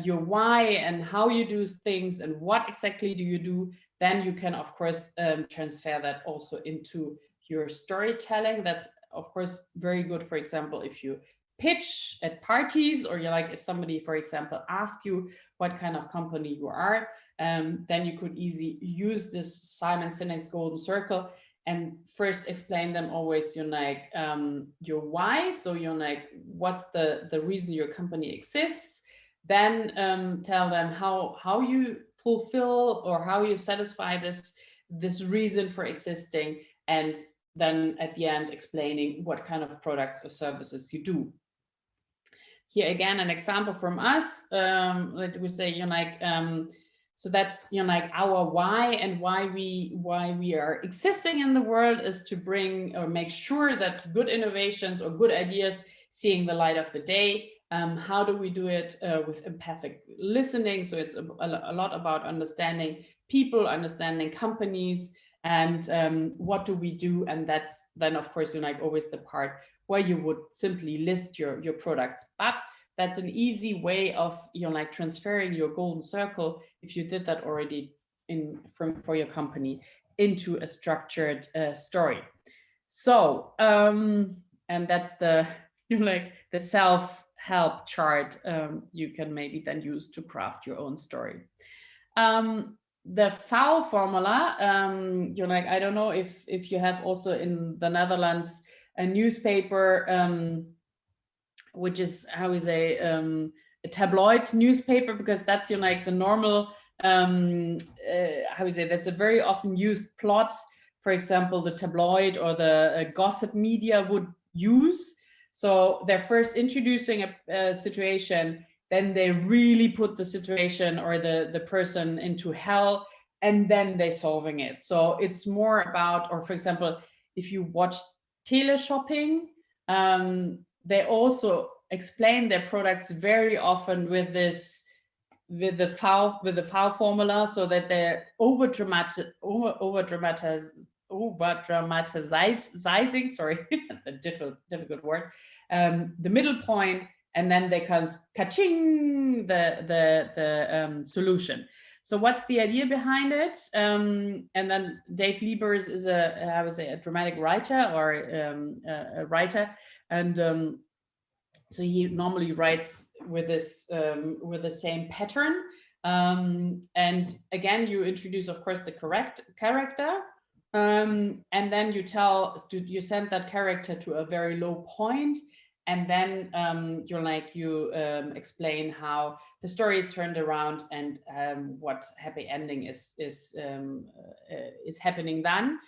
your why and how you do things and what exactly do you do, then you can of course transfer that also into your storytelling. That's of course very good, for example, if you pitch at parties, or you're like, if somebody, for example, asks you what kind of company you are, then you could easily use this Simon Sinek's golden circle and first explain them always, you know, like, your why. So you're like, what's the reason your company exists? Then tell them how you fulfill or how you satisfy this reason for existing, and then at the end explaining what kind of products or services you do. Here again, an example from us, let we say, you know, like, So that's, you know, like our why, and why we are existing in the world is to bring or make sure that good innovations or good ideas seeing the light of the day. How do we do it? With empathic listening. So it's a lot about understanding people, understanding companies, and what do we do? And that's then, of course, you know, like always the part where you would simply list your products. But that's an easy way of, you know, like transferring your golden circle, if you did that already for your company, into a structured story. So and that's the, you know, like the self-help chart you can maybe then use to craft your own story. The VOW formula, you know, like I don't know if you have also in the Netherlands a newspaper, which is, how we say, a tabloid newspaper, because that's, you know, like the normal, how we say, that's a very often used plot. For example, the tabloid or the gossip media would use. So they're first introducing a situation, then they really put the situation or the person into hell, and then they're solving it. So it's more about, or for example, if you watch teleshopping, they also explain their products very often with the VOW formula, so that they're over dramatizing, sorry, a difficult word, the middle point, and then they kind of ka-ching the solution. So what's the idea behind it? And then Dave Liebers is a dramatic writer, or a writer, and so he normally writes with this with the same pattern. And again, you introduce, of course, the correct character, and then you send that character to a very low point, and then you explain how the story is turned around, and what happy ending is happening then.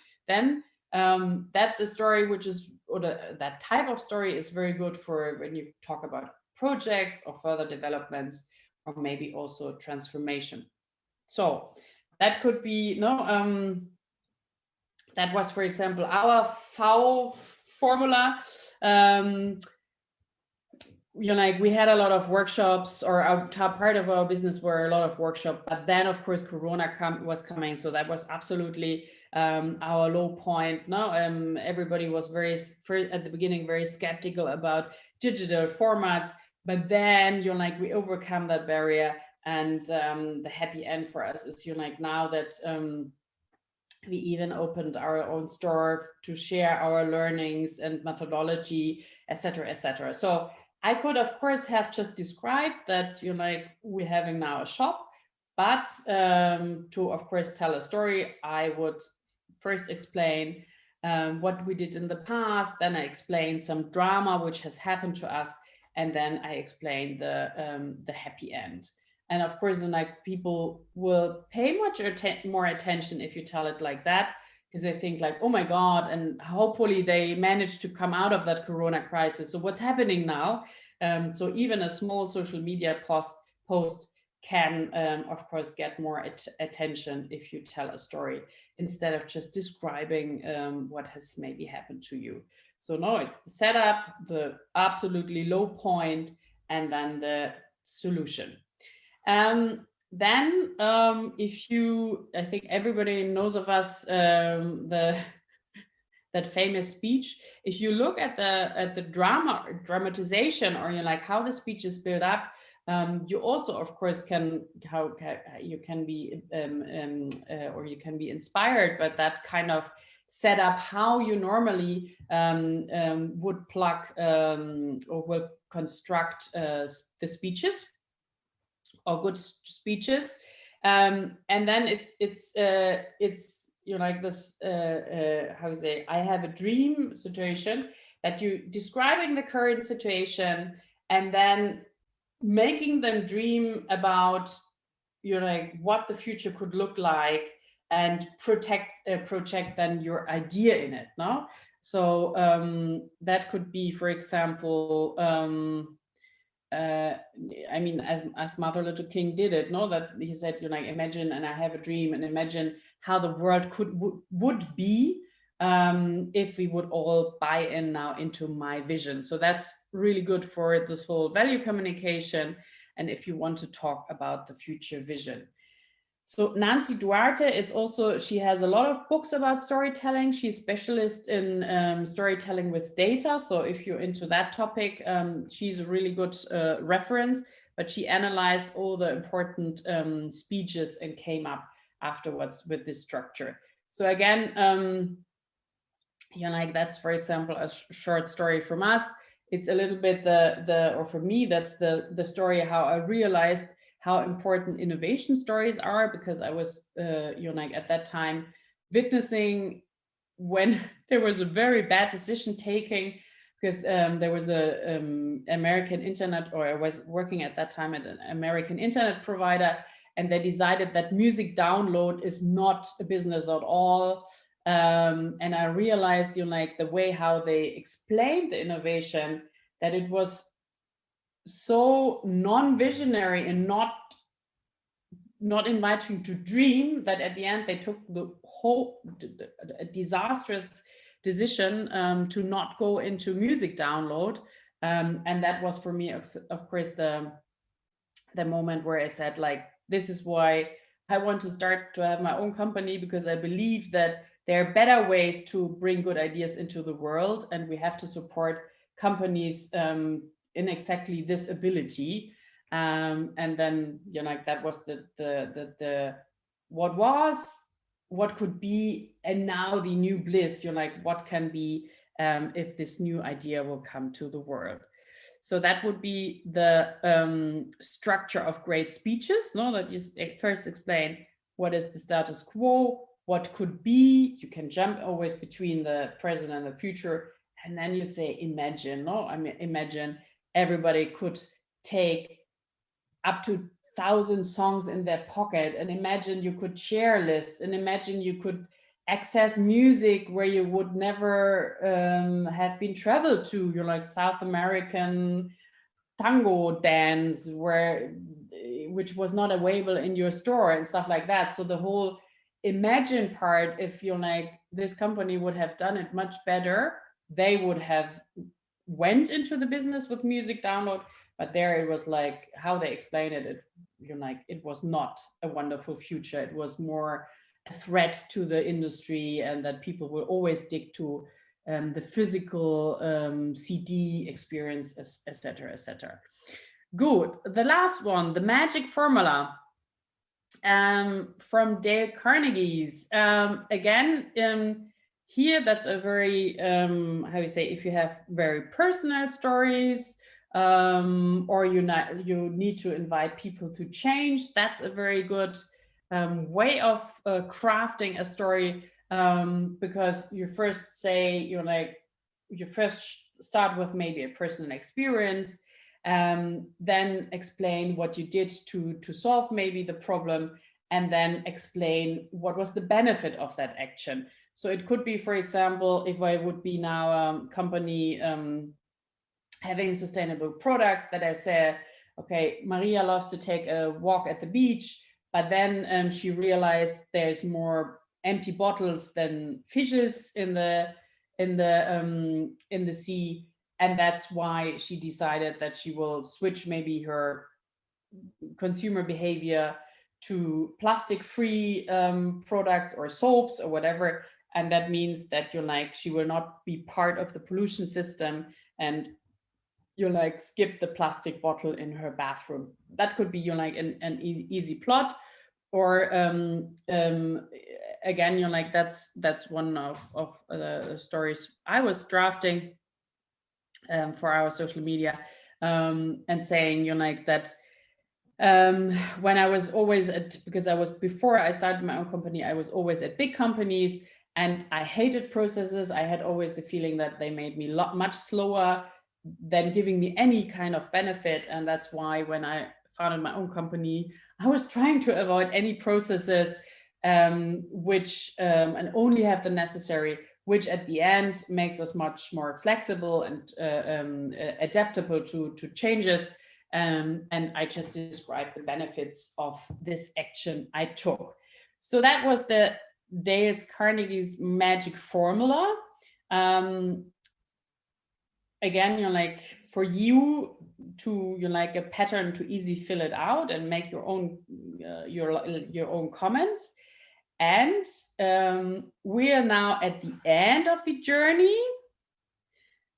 That's a story which is, or that type of story is very good for when you talk about projects or further developments, or maybe also transformation. So that could be, that was, for example, our VOW formula. Like we had a lot of workshops, or our top part of our business were a lot of workshops, but then of course Corona was coming, so that was absolutely our low point. Everybody was at the beginning very skeptical about digital formats, but then we overcome that barrier, and the happy end for us is now that we even opened our own store to share our learnings and methodology, etc., etc. So I could, of course, have just described that we're having now a shop, but to, of course, tell a story, I would first explain what we did in the past, then I explain some drama which has happened to us, and then I explain the happy end. And of course, people will pay much more attention if you tell it like that, because they think like, oh my God, and hopefully they manage to come out of that Corona crisis. So what's happening now? So even a small social media post can, of course, get more attention if you tell a story instead of just describing what has maybe happened to you. So no, it's the setup, the absolutely low point, and then the solution. Then I think everybody knows of us, that famous speech. If you look at the dramatization, or how the speech is built up, you also, of course, you can be inspired by that kind of setup, how you normally would plug or will construct the speeches, or good speeches, and then it's this how to say, I have a dream situation, that you describing the current situation and then making them dream about what the future could look like, and project then your idea in it. So that could be, for example, I mean, as Martin Luther King did it, no, that he said, you know, like, imagine, and I have a dream, and imagine how the world would be if we would all buy in now into my vision. So that's really good for this whole value communication. And if you want to talk about the future vision. So Nancy Duarte is also, she has a lot of books about storytelling. She's a specialist in storytelling with data. So if you're into that topic, she's a really good reference, but she analyzed all the important speeches and came up afterwards with this structure. So again, you know, like that's, for example, a short story from us. It's a little bit or for me, that's the story how I realized how important innovation stories are, because I was, you know, like at that time witnessing when there was a very bad decision taking, because there was a American internet, or I was working at that time at an American internet provider, and they decided that music download is not a business at all. And I realized, you know, like the way how they explained the innovation, that it was so non-visionary and not inviting to dream, that at the end they took the whole disastrous decision to not go into music download. And that was for me, of course, the moment where I said, like, this is why I want to start to have my own company, because I believe that there are better ways to bring good ideas into the world, and we have to support companies in exactly this ability. And then, you know, like that was the what could be, and now the new bliss, you know, like what can be if this new idea will come to the world. So that would be the structure of great speeches, no? That you first explain what is the status quo, what could be. You can jump always between the present and the future, and then you say imagine, no? I mean, imagine everybody could take up to 1,000 songs in their pocket, and imagine you could share lists, and imagine you could access music where you would never have been traveled to. You're like South American tango dance which was not available in your store and stuff like that. So the whole imagine part, if you're like, this company would have done it much better, they would have went into the business with music download. But there it was like how they explained it, you're like, it was not a wonderful future. It was more a threat to the industry, and that people will always stick to the physical CD experience, etc., etc. Good. The last one, the magic formula from Dale Carnegie's. Again, here that's a very, how you say, if you have very personal stories, or you need to invite people to change, that's a very good way of crafting a story, because you first say, you first start with maybe a personal experience, then explain what you did to solve maybe the problem, and then explain what was the benefit of that action. So it could be, for example, if I would be now a company having sustainable products, that I say, okay, Maria loves to take a walk at the beach, but then she realized there's more empty bottles than fishes in the sea, and that's why she decided that she will switch maybe her consumer behavior to plastic-free products or soaps or whatever. And that means that she will not be part of the pollution system, and skip the plastic bottle in her bathroom. That could be an easy plot. Or again, that's one of the stories I was drafting for our social media, and saying that when I was always before I started my own company, I was always at big companies, and I hated processes. I had always the feeling that they made me much slower than giving me any kind of benefit. And that's why when I founded my own company, I was trying to avoid any processes which and only have the necessary, which at the end makes us much more flexible and adaptable to changes. And I just described the benefits of this action I took. So that was the Dale Carnegie's magic formula. Again, like for you to like a pattern to easy fill it out and make your own comments. And we are now at the end of the journey.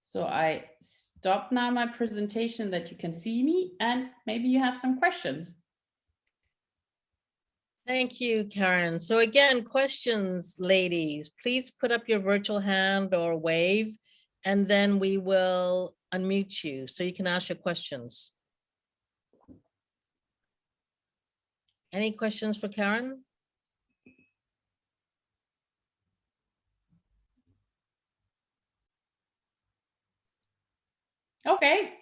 So I stop now my presentation that you can see me, and maybe you have some questions. Thank you, Karin. So again, questions, ladies, please put up your virtual hand or wave, and then we will unmute you so you can ask your questions. Any questions for Karin? Okay.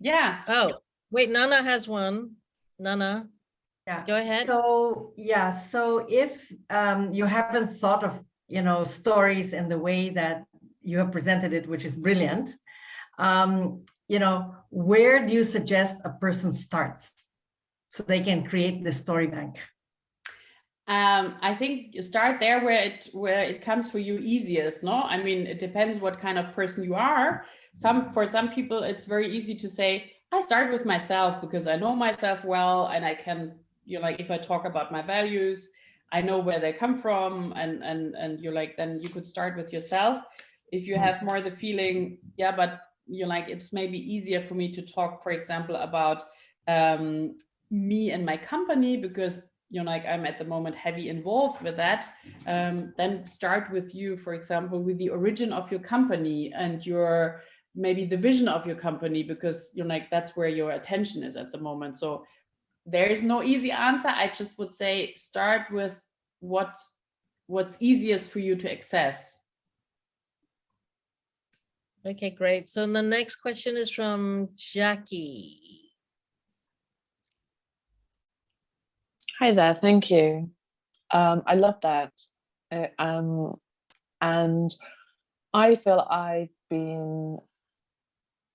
Yeah. Oh, wait, Nana has one. Nana. Yeah. Go ahead. So yeah, so if you haven't thought of, you know, stories in the way that you have presented it, which is brilliant, you know, where do you suggest a person starts so they can create the story bank? I think you start there where it comes for you easiest. No, I mean, it depends what kind of person you are. For some people, it's very easy to say, I start with myself because I know myself well, and I can, you know, like if I talk about my values, I know where they come from, and you're like, then you could start with yourself. If you have more the feeling, yeah, but you're like, it's maybe easier for me to talk, for example, about me and my company because, you know, like I'm at the moment heavy involved with that, then start with you, for example, with the origin of your company and your maybe the vision of your company, because, you know, like that's where your attention is at the moment. So there is no easy answer. I just would say start with what's easiest for you to access. Okay, great. So the next question is from Jackie. Hi there, thank you. I love that. And I feel I've been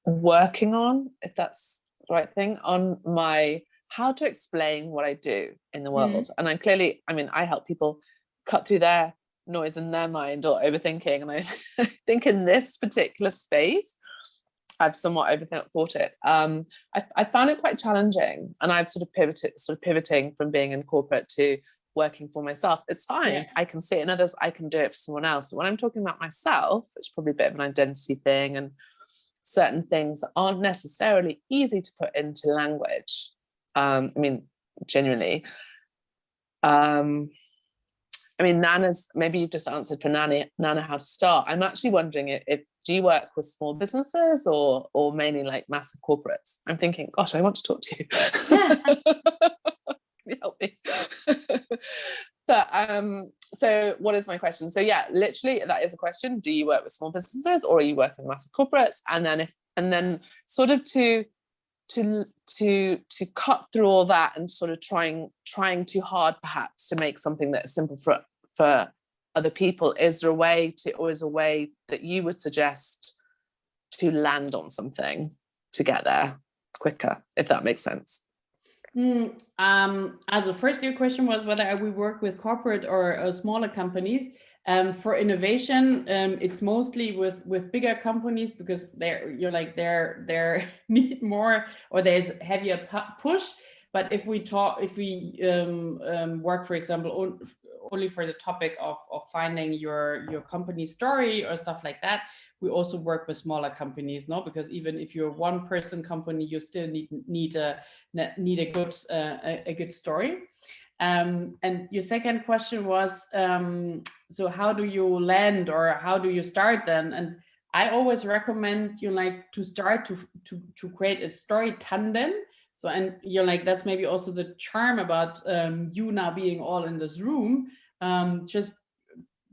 working on, if that's the right thing, on my how to explain what I do in the world. And I'm clearly, I mean, I help people cut through their noise in their mind or overthinking. And I think in this particular space, I've somewhat overthought it. I found it quite challenging, and I've sort of pivoting from being in corporate to working for myself. It's fine. Yeah. I can see it in others. I can do it for someone else. But when I'm talking about myself, it's probably a bit of an identity thing, and certain things that aren't necessarily easy to put into language. I mean, genuinely. I mean, Nana's, maybe you've just answered for Nana how to start. I'm actually wondering if do you work with small businesses or mainly like massive corporates? I'm thinking, gosh, I want to talk to you. Can you help me? But so what is my question? So yeah, literally that is a question. Do you work with small businesses or are you working with massive corporates? And then sort of to cut through all that and sort of trying too hard perhaps to make something that's simple for other people, is there a way that you would suggest to land on something to get there quicker, if that makes sense? As the first your question was whether we work with corporate or smaller companies. For innovation, it's mostly with bigger companies because they're need more, or there's heavier push. But if we work, for example, only for the topic of finding your company story or stuff like that, we also work with smaller companies, no? Because even if you're a one-person company, you still need a good story. And your second question was, so how do you land, or how do you start then? And I always recommend to start to create a story tandem. So, and that's maybe also the charm about you now being all in this room. Just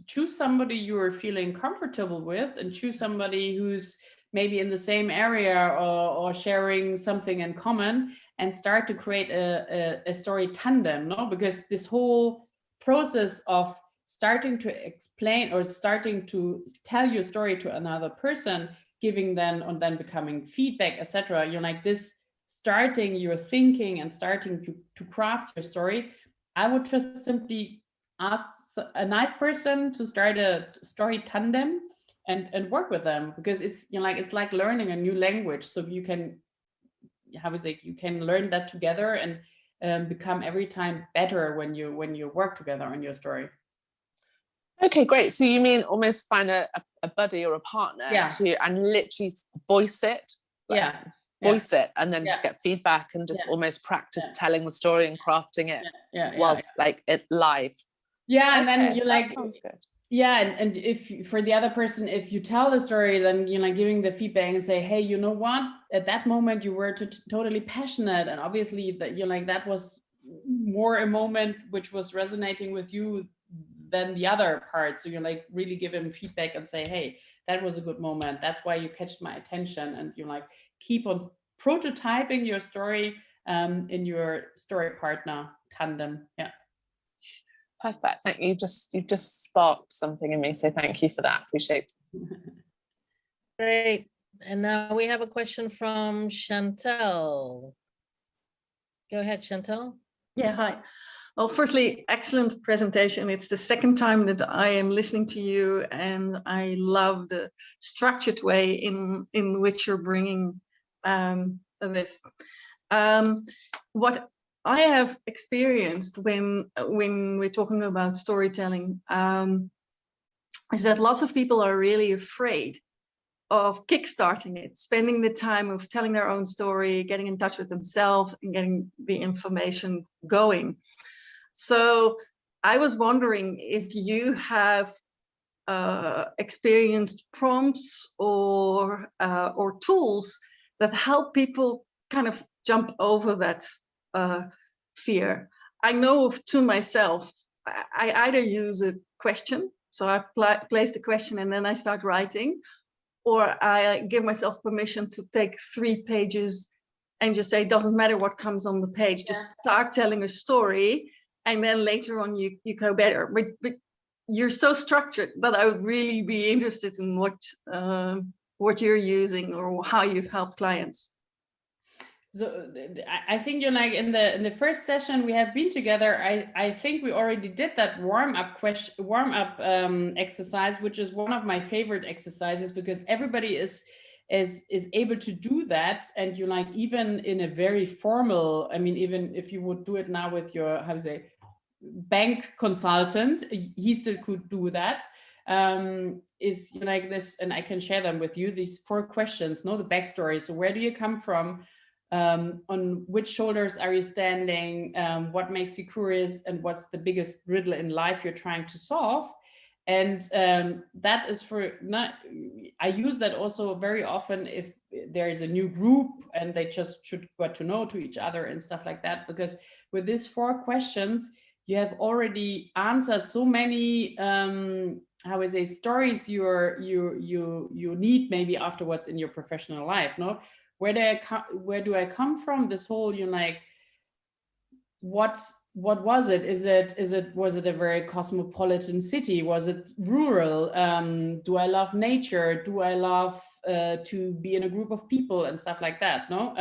choose somebody you're feeling comfortable with, and choose somebody who's maybe in the same area or sharing something in common, and start to create a story tandem, no? Because this whole process of starting to explain or starting to tell your story to another person, giving them and then becoming feedback, etc. starting your thinking and starting to craft your story, I would just simply ask a nice person to start a story tandem and work with them, because it's, you know, like, it's like learning a new language. So you can, how is it, you can learn that together and become every time better when you work together on your story. Okay, great. So you mean almost find a buddy or a partner and literally voice it? Like, voice it and then just get feedback and just almost practice telling the story and crafting it whilst like it live. And then you like, that sounds good. And if for the other person, if you tell the story, then, you know, giving the feedback and say, hey, you know what, at that moment you were totally passionate, and obviously that, you know, like, that was more a moment which was resonating with you than the other part. So you're like, really give him feedback and say, hey, that was a good moment, that's why you catched my attention, and you like keep on prototyping your story in your story partner tandem. Perfect. Thank you. You just sparked something in me, so thank you for that. Appreciate it. Great. And now we have a question from Chantal. Go ahead, Chantal. Yeah, hi. Well, firstly, excellent presentation. It's the second time that I am listening to you, and I love the structured way in which you're bringing this. What I have experienced when we're talking about storytelling is that lots of people are really afraid of kickstarting it, spending the time of telling their own story, getting in touch with themselves and getting the information going. So I was wondering if you have experienced prompts or tools that help people kind of jump over that fear. I know to myself, I either use a question, so I place the question and then I start writing, or I give myself permission to take 3 pages and just say, it doesn't matter what comes on the page, just start telling a story, and then later on you go better. But you're so structured that I would really be interested in what you're using or how you've helped clients. So I think, you know, like in the first session we have been together, I think we already did that warm up exercise, which is one of my favorite exercises, because everybody is able to do that. And you like, even in a very formal, I mean, even if you would do it now with your, how to say, bank consultant, he still could do that. Is, you know, like this, and I can share them with you, these 4 questions. Know the backstory. So where do you come from? On which shoulders are you standing? What makes you curious? And what's the biggest riddle in life you're trying to solve? And that is I use that also very often if there is a new group and they just should get to know to each other and stuff like that, because with these 4 questions, you have already answered so many, how is it, stories you need maybe afterwards in your professional life, no? Where do I come from? This whole, you know, like, what was it? Was it a very cosmopolitan city? Was it rural? Do I love nature? Do I love to be in a group of people and stuff like that? No,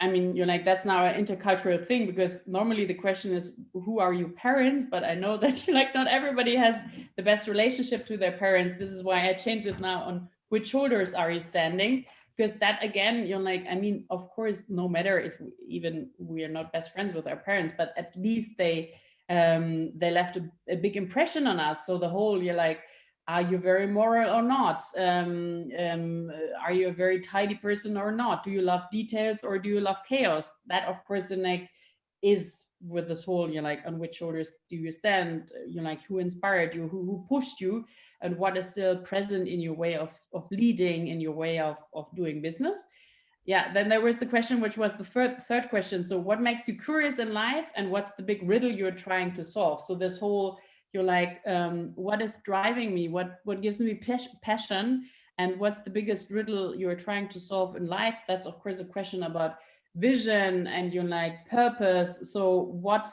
I mean, you're like, that's now an intercultural thing, because normally the question is, who are your parents? But I know that you're like, not everybody has the best relationship to their parents. This is why I changed it now on which shoulders are you standing? Because that, again, you're like, I mean, of course, no matter if we are not best friends with our parents, but at least they left a big impression on us. So the whole, you're like, are you very moral or not? Are you a very tidy person or not? Do you love details or do you love chaos? That, of course, like, is with this whole, you're like, on which shoulders do you stand? You're like, who inspired you? Who pushed you? And what is still present in your way of leading, in your way of doing business? Yeah, then there was the question, which was the third question. So what makes you curious in life, and what's the big riddle you're trying to solve? So this whole, you're like, what is driving me? What gives me passion? And what's the biggest riddle you're trying to solve in life? That's, of course, a question about vision and, you're like, purpose. So what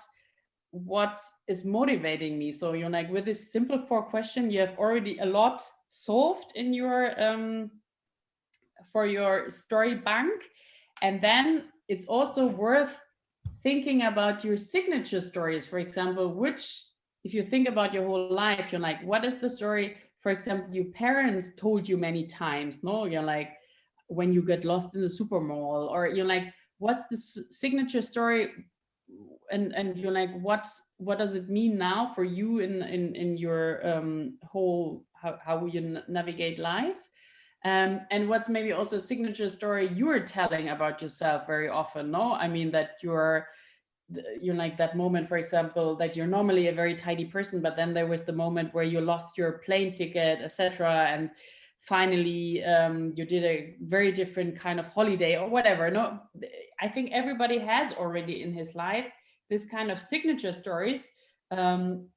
is motivating me? So you're like, with this simple 4 question, you have already a lot solved in your for your story bank. And then it's also worth thinking about your signature stories. For example, if you think about your whole life, you're like, what is the story, for example, your parents told you many times? No, you're like, when you get lost in the super mall, or you're like, what's the signature story? And you're like, what does it mean now for you in your whole, how you navigate life? And what's maybe also a signature story you're telling about yourself very often, no? I mean, that you're like that moment, for example, that you're normally a very tidy person, but then there was the moment where you lost your plane ticket, etc. And finally, you did a very different kind of holiday or whatever. No, I think everybody has already in his life this kind of signature stories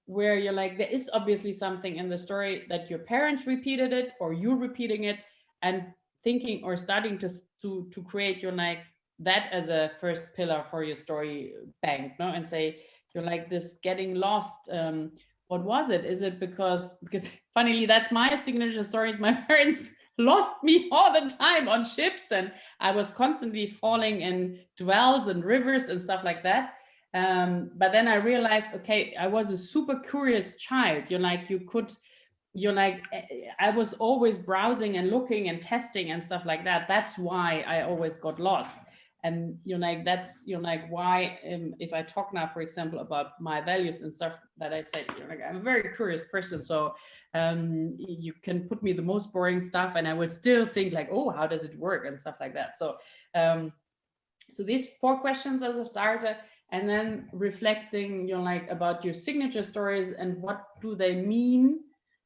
where you're like, there is obviously something in the story that your parents repeated it or you repeating it, and thinking or starting to create your like that as a first pillar for your story bank, no? And say, you're like this getting lost. What was it? Is it because funnily, that's my signature stories. My parents lost me all the time on ships, and I was constantly falling in dwells and rivers and stuff like that. But then I realized, okay, I was a super curious child. I was always browsing and looking and testing and stuff like that. That's why I always got lost. And that's why if I talk now, for example, about my values and stuff that I said, I'm a very curious person. So you can put me the most boring stuff and I would still think like, oh, how does it work and stuff like that. So so these 4 questions as a starter, and then reflecting about your signature stories and what do they mean,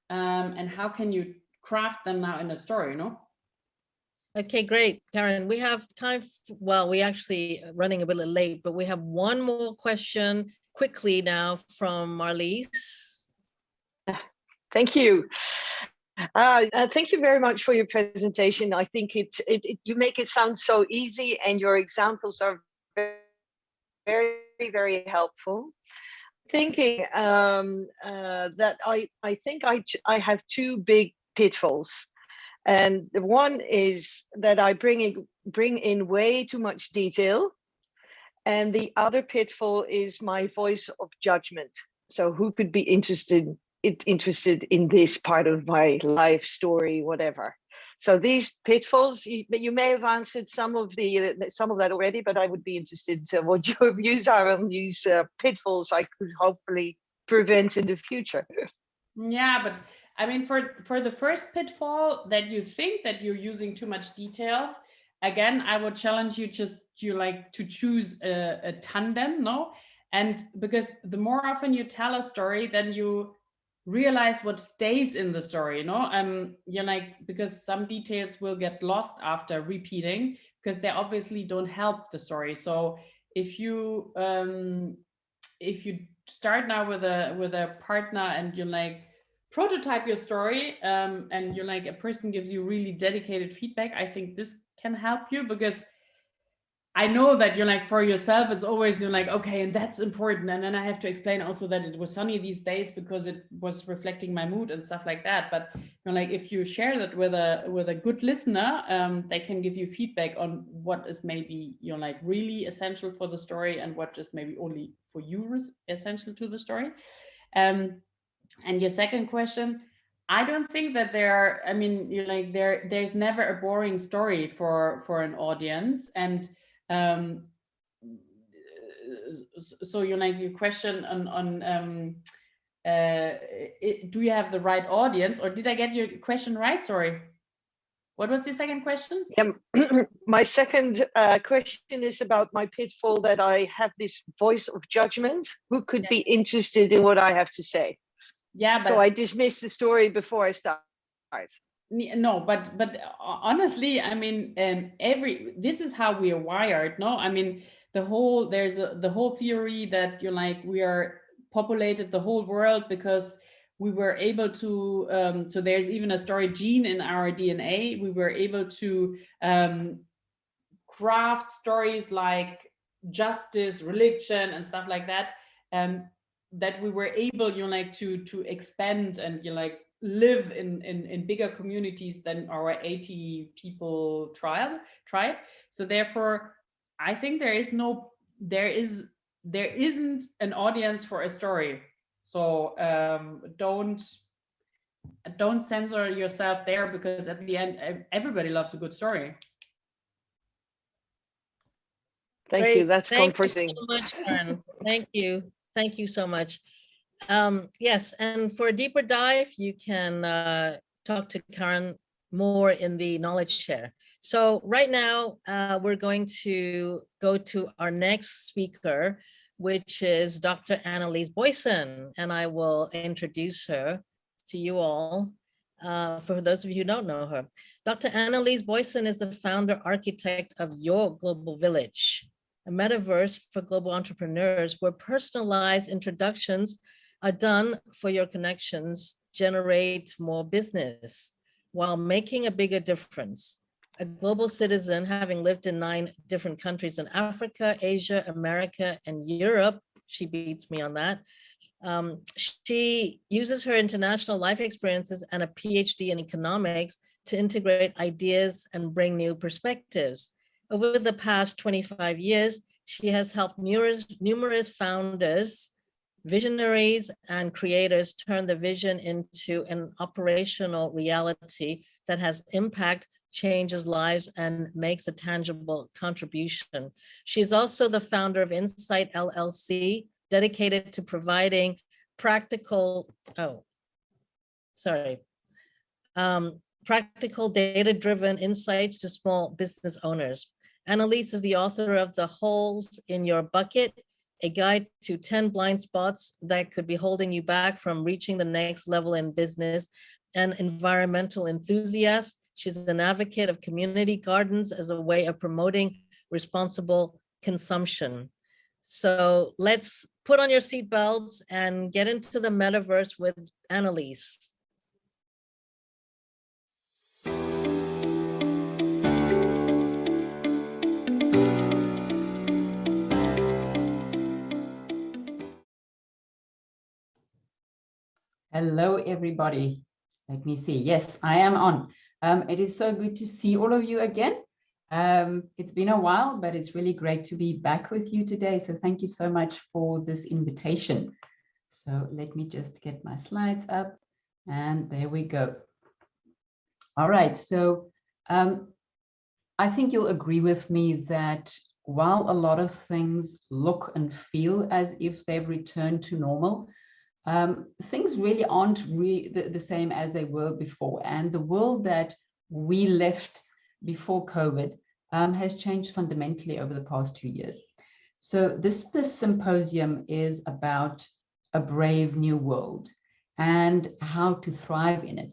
and how can you craft them now in a story, no? Okay, great, Karin. We have time. Well, we actually running a bit late, but we have one more question quickly now from Marlies. Thank you. Thank you very much for your presentation. I think you make it sound so easy, and your examples are very, very helpful. Thinking that I think I have 2 big pitfalls. And the one is that I bring in way too much detail. And the other pitfall is my voice of judgment. So who could be interested in this part of my life story, whatever. So these pitfalls, you may have answered some of that already, but I would be interested in what your views are on these pitfalls I could hopefully prevent in the future. Yeah, but I mean, for the first pitfall that you think that you're using too much details, again, I would challenge you to choose a tandem, no? And because the more often you tell a story, then you realize what stays in the story, no? Because some details will get lost after repeating because they obviously don't help the story. So if you start now with a partner and prototype your story, and a person gives you really dedicated feedback, I think this can help you, because I know that for yourself, it's always okay, and that's important. And then I have to explain also that it was sunny these days because it was reflecting my mood and stuff like that. But if you share that with a good listener, they can give you feedback on what is maybe really essential for the story and what just maybe only for you is essential to the story. And your second question, I don't think that there's never a boring story for an audience. And so your question on do you have the right audience, or did I get your question right? Sorry, what was the second question? Yeah, my second question is about my pitfall, that I have this voice of judgment. Who could be interested in what I have to say? Yeah, so I dismiss the story before I start. No, but honestly, I mean, this is how we are wired. No, I mean, the whole theory that we are populated the whole world because we were able to. So there's even a story gene in our DNA. We were able to craft stories like justice, religion, and stuff like that. That we were able, to expand and live in bigger communities than our 80 people tribe. So therefore, I think there isn't an audience for a story. So don't censor yourself there, because at the end, everybody loves a good story. Thank you. That's Thank comforting. you so much, Karin. Thank you. Thank you so much. Yes, and for a deeper dive, you can talk to Karin more in the knowledge share. So right now, we're going to go to our next speaker, which is Dr. Analise Booysen, and I will introduce her to you all. For those of you who don't know her, Dr. Analise Booysen is the founder architect of Your Global Village, a metaverse for global entrepreneurs where personalized introductions are done for your connections, generate more business while making a bigger difference. A global citizen, having lived in 9 different countries in Africa, Asia, America, and Europe, she beats me on that. She uses her international life experiences and a PhD in economics to integrate ideas and bring new perspectives. Over the past 25 years, she has helped numerous founders, visionaries, and creators turn the vision into an operational reality that has impact, changes lives, and makes a tangible contribution. She's also the founder of Insight LLC, dedicated to providing practical data-driven insights to small business owners. Analise is the author of The Holes in Your Bucket, a guide to 10 blind spots that could be holding you back from reaching the next level in business, and environmental enthusiast. She's an advocate of community gardens as a way of promoting responsible consumption. So let's put on your seatbelts and get into the metaverse with Analise. Hello, everybody. Let me see. Yes, I am on. It is so good to see all of you again. It's been a while, but it's really great to be back with you today. So thank you so much for this invitation. So let me just get my slides up, and there we go. All right. So I think you'll agree with me that while a lot of things look and feel as if they've returned to normal, things really aren't the same as they were before. And the world that we left before COVID has changed fundamentally over the past 2 years. So this symposium is about a brave new world and how to thrive in it.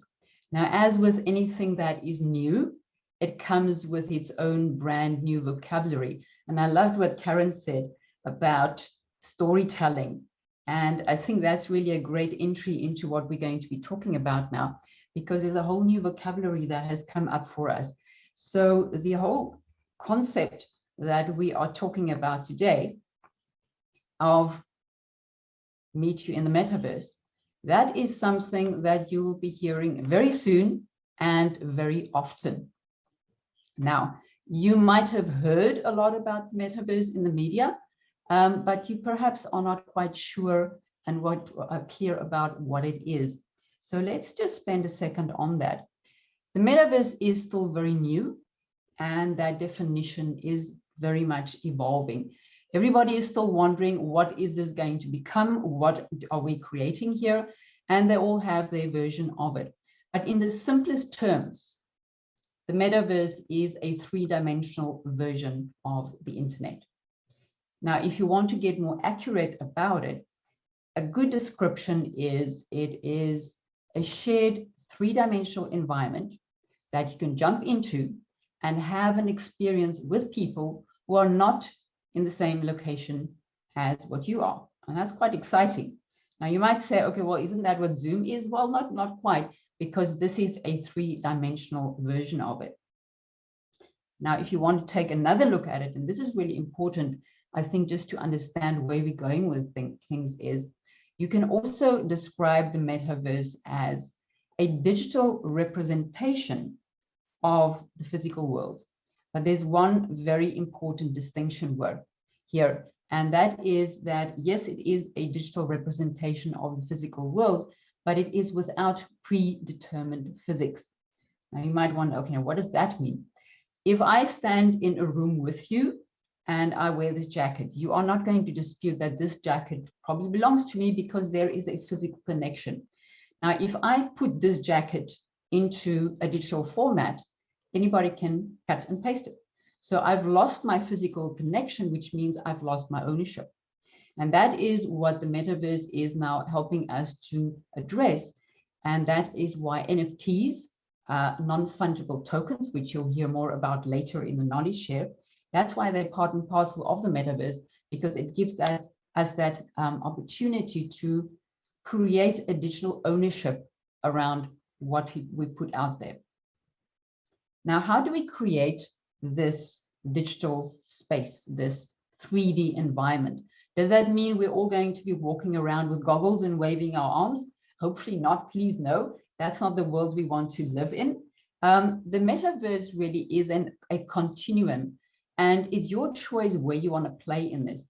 Now, as with anything that is new, it comes with its own brand new vocabulary. And I loved what Karin said about storytelling. And I think that's really a great entry into what we're going to be talking about now, because there's a whole new vocabulary that has come up for us. So the whole concept that we are talking about today of meet you in the metaverse, that is something that you will be hearing very soon and very often. Now, you might have heard a lot about the metaverse in the media, but you perhaps are not quite sure and clear about what it is. So let's just spend a second on that. The metaverse is still very new, and that definition is very much evolving. Everybody is still wondering, what is this going to become? What are we creating here? And they all have their version of it. But in the simplest terms, the metaverse is a 3-dimensional version of the internet. Now, if you want to get more accurate about it, a good description is it is a shared 3-dimensional environment that you can jump into and have an experience with people who are not in the same location as what you are. And that's quite exciting. Now, you might say, okay, well, isn't that what Zoom is? Well, not quite, because this is a 3-dimensional version of it. Now, if you want to take another look at it, and this is really important, I think, just to understand where we're going with things, is you can also describe the metaverse as a digital representation of the physical world. But there's one very important distinction word here, and that is that, yes, it is a digital representation of the physical world, but it is without predetermined physics. Now you might wonder, okay, what does that mean? If I stand in a room with you and I wear this jacket, you are not going to dispute that this jacket probably belongs to me because there is a physical connection. Now, if I put this jacket into a digital format, anybody can cut and paste it. So I've lost my physical connection, which means I've lost my ownership. And that is what the metaverse is now helping us to address. And that is why NFTs, non-fungible tokens, which you'll hear more about later in the knowledge share, that's why they're part and parcel of the metaverse, because it gives us that opportunity to create a digital ownership around what we put out there. Now, how do we create this digital space, this 3D environment? Does that mean we're all going to be walking around with goggles and waving our arms? Hopefully not, please no. That's not the world we want to live in. The metaverse really is a continuum, and it's your choice where you want to play in this.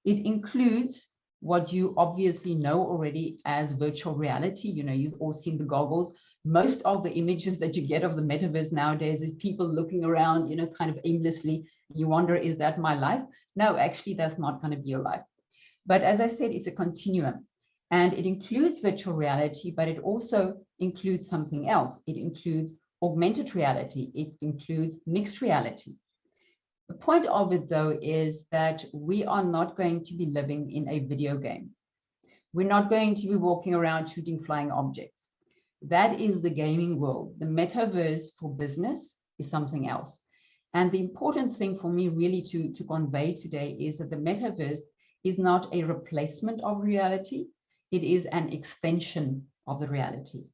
It includes what you obviously know already as virtual reality. You know, you've all seen the goggles. Most of the images that you get of the metaverse nowadays is people looking around, you know, kind of aimlessly. You wonder, is that my life? No, actually, that's not going to be your life. But as I said, it's a continuum, and it includes virtual reality, but it also includes something else. It includes augmented reality. It includes mixed reality. The point of it, though, is that we are not going to be living in a video game. We're not going to be walking around shooting flying objects. That is the gaming world. The metaverse for business is something else. And the important thing for me really to convey today is that the metaverse is not a replacement of reality. It is an extension of the reality.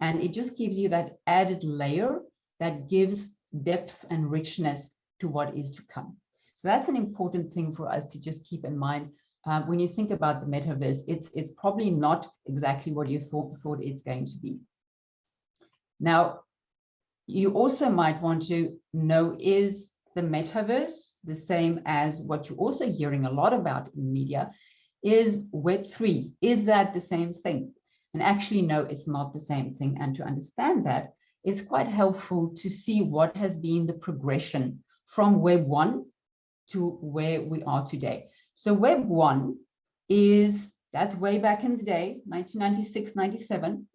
And it just gives you that added layer that gives depth and richness to what is to come. So that's an important thing for us to just keep in mind. When you think about the metaverse, it's probably not exactly what you thought it's going to be. Now, you also might want to know, is the metaverse the same as what you're also hearing a lot about in media? Is Web3, is that the same thing? And actually, no, it's not the same thing. And to understand that, it's quite helpful to see what has been the progression from Web 1 to where we are today. So Web 1 that's way back in the day, 1996, 97.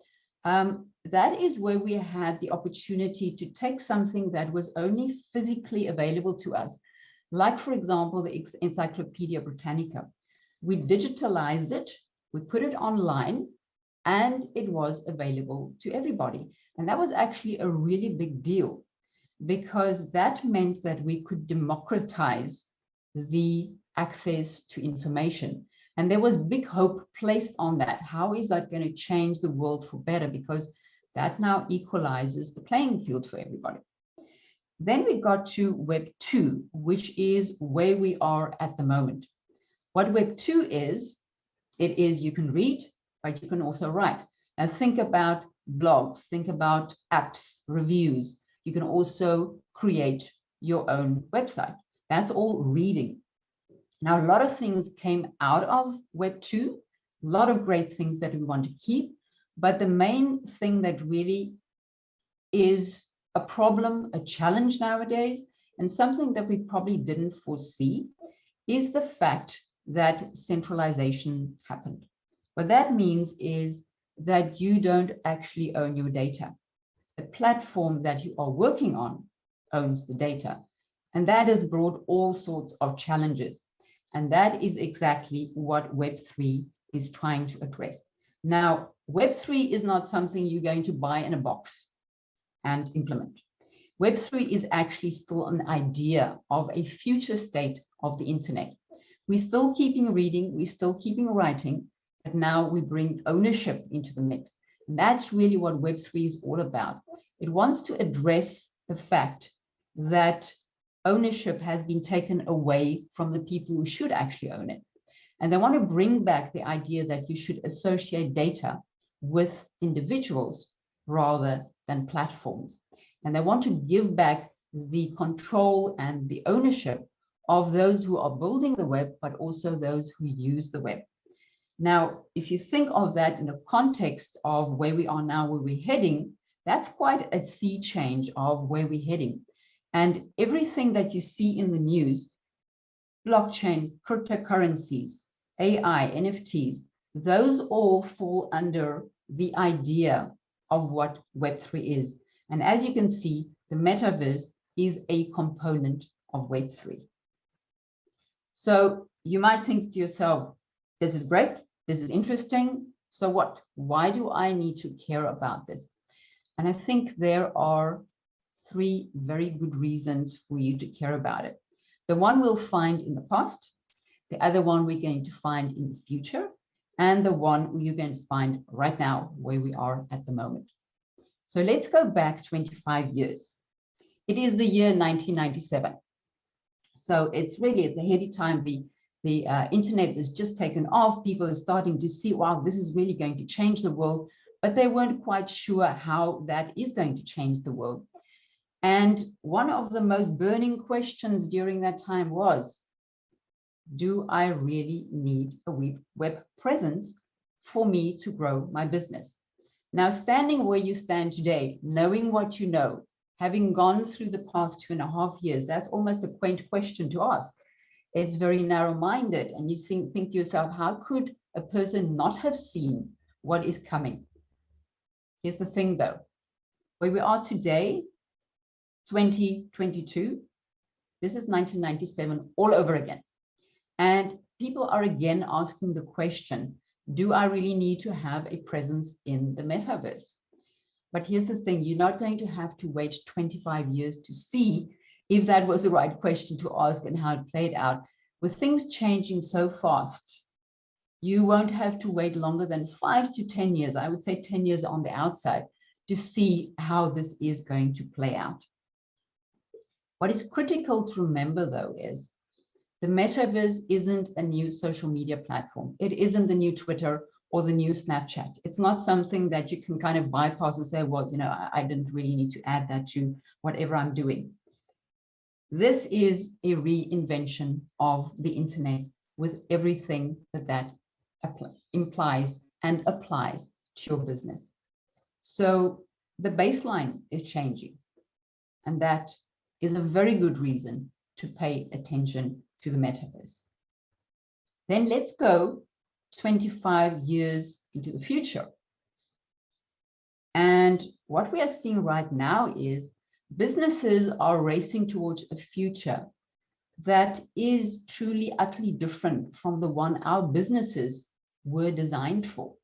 That is where we had the opportunity to take something that was only physically available to us, like, for example, the Encyclopedia Britannica. We digitalized it, we put it online, and it was available to everybody. And that was actually a really big deal, because that meant that we could democratize the access to information. And there was big hope placed on that. How is that going to change the world for better? Because that now equalizes the playing field for everybody. Then we got to Web 2, which is where we are at the moment. What Web 2 is, it is you can read, but you can also write. Now think about blogs, think about apps, reviews. You can also create your own website. That's all reading. Now, a lot of things came out of Web 2, a lot of great things that we want to keep, but the main thing that really is a problem, a challenge nowadays, and something that we probably didn't foresee, is the fact that centralization happened. What that means is that you don't actually own your data. The platform that you are working on owns the data. And that has brought all sorts of challenges. And that is exactly what Web3 is trying to address. Now, Web3 is not something you're going to buy in a box and implement. Web3 is actually still an idea of a future state of the internet. We're still keeping reading, we're still keeping writing, but now we bring ownership into the mix. And that's really what Web3 is all about. It wants to address the fact that ownership has been taken away from the people who should actually own it. And they want to bring back the idea that you should associate data with individuals rather than platforms. And they want to give back the control and the ownership of those who are building the web, but also those who use the web. Now, if you think of that in the context of where we are now, where we're heading, that's quite a sea change of where we're heading. And everything that you see in the news, blockchain, cryptocurrencies, AI, NFTs, those all fall under the idea of what Web3 is. And as you can see, the metaverse is a component of Web3. So you might think to yourself, this is great, this is interesting, so what? Why do I need to care about this? And I think there are 3 very good reasons for you to care about it. The one we'll find in the past, the other one we're going to find in the future, and the one you're going to find right now where we are at the moment. So let's go back 25 years. It is the year 1997. So it's a heady time. The internet has just taken off. People are starting to see, wow, this is really going to change the world, but they weren't quite sure how that is going to change the world. And one of the most burning questions during that time was, do I really need a web presence for me to grow my business? Now, standing where you stand today, knowing what you know, having gone through the past 2.5 years, that's almost a quaint question to ask. It's very narrow-minded, and you think to yourself, how could a person not have seen what is coming? Here's the thing though, where we are today, 2022, this is 1997 all over again. And people are again asking the question, do I really need to have a presence in the metaverse? But here's the thing, you're not going to have to wait 25 years to see if that was the right question to ask and how it played out. With things changing so fast, you won't have to wait longer than 5 to 10 years, I would say 10 years on the outside, to see how this is going to play out. What is critical to remember though is the metaverse isn't a new social media platform. It isn't the new Twitter or the new Snapchat. It's not something that you can kind of bypass and say, well, you know, I didn't really need to add that to whatever I'm doing. This is a reinvention of the internet with everything that implies and applies to your business. So the baseline is changing, and that is a very good reason to pay attention to the metaverse. Then let's go 25 years into the future. And what we are seeing right now is businesses are racing towards a future that is truly, utterly different from the one our businesses were designed for.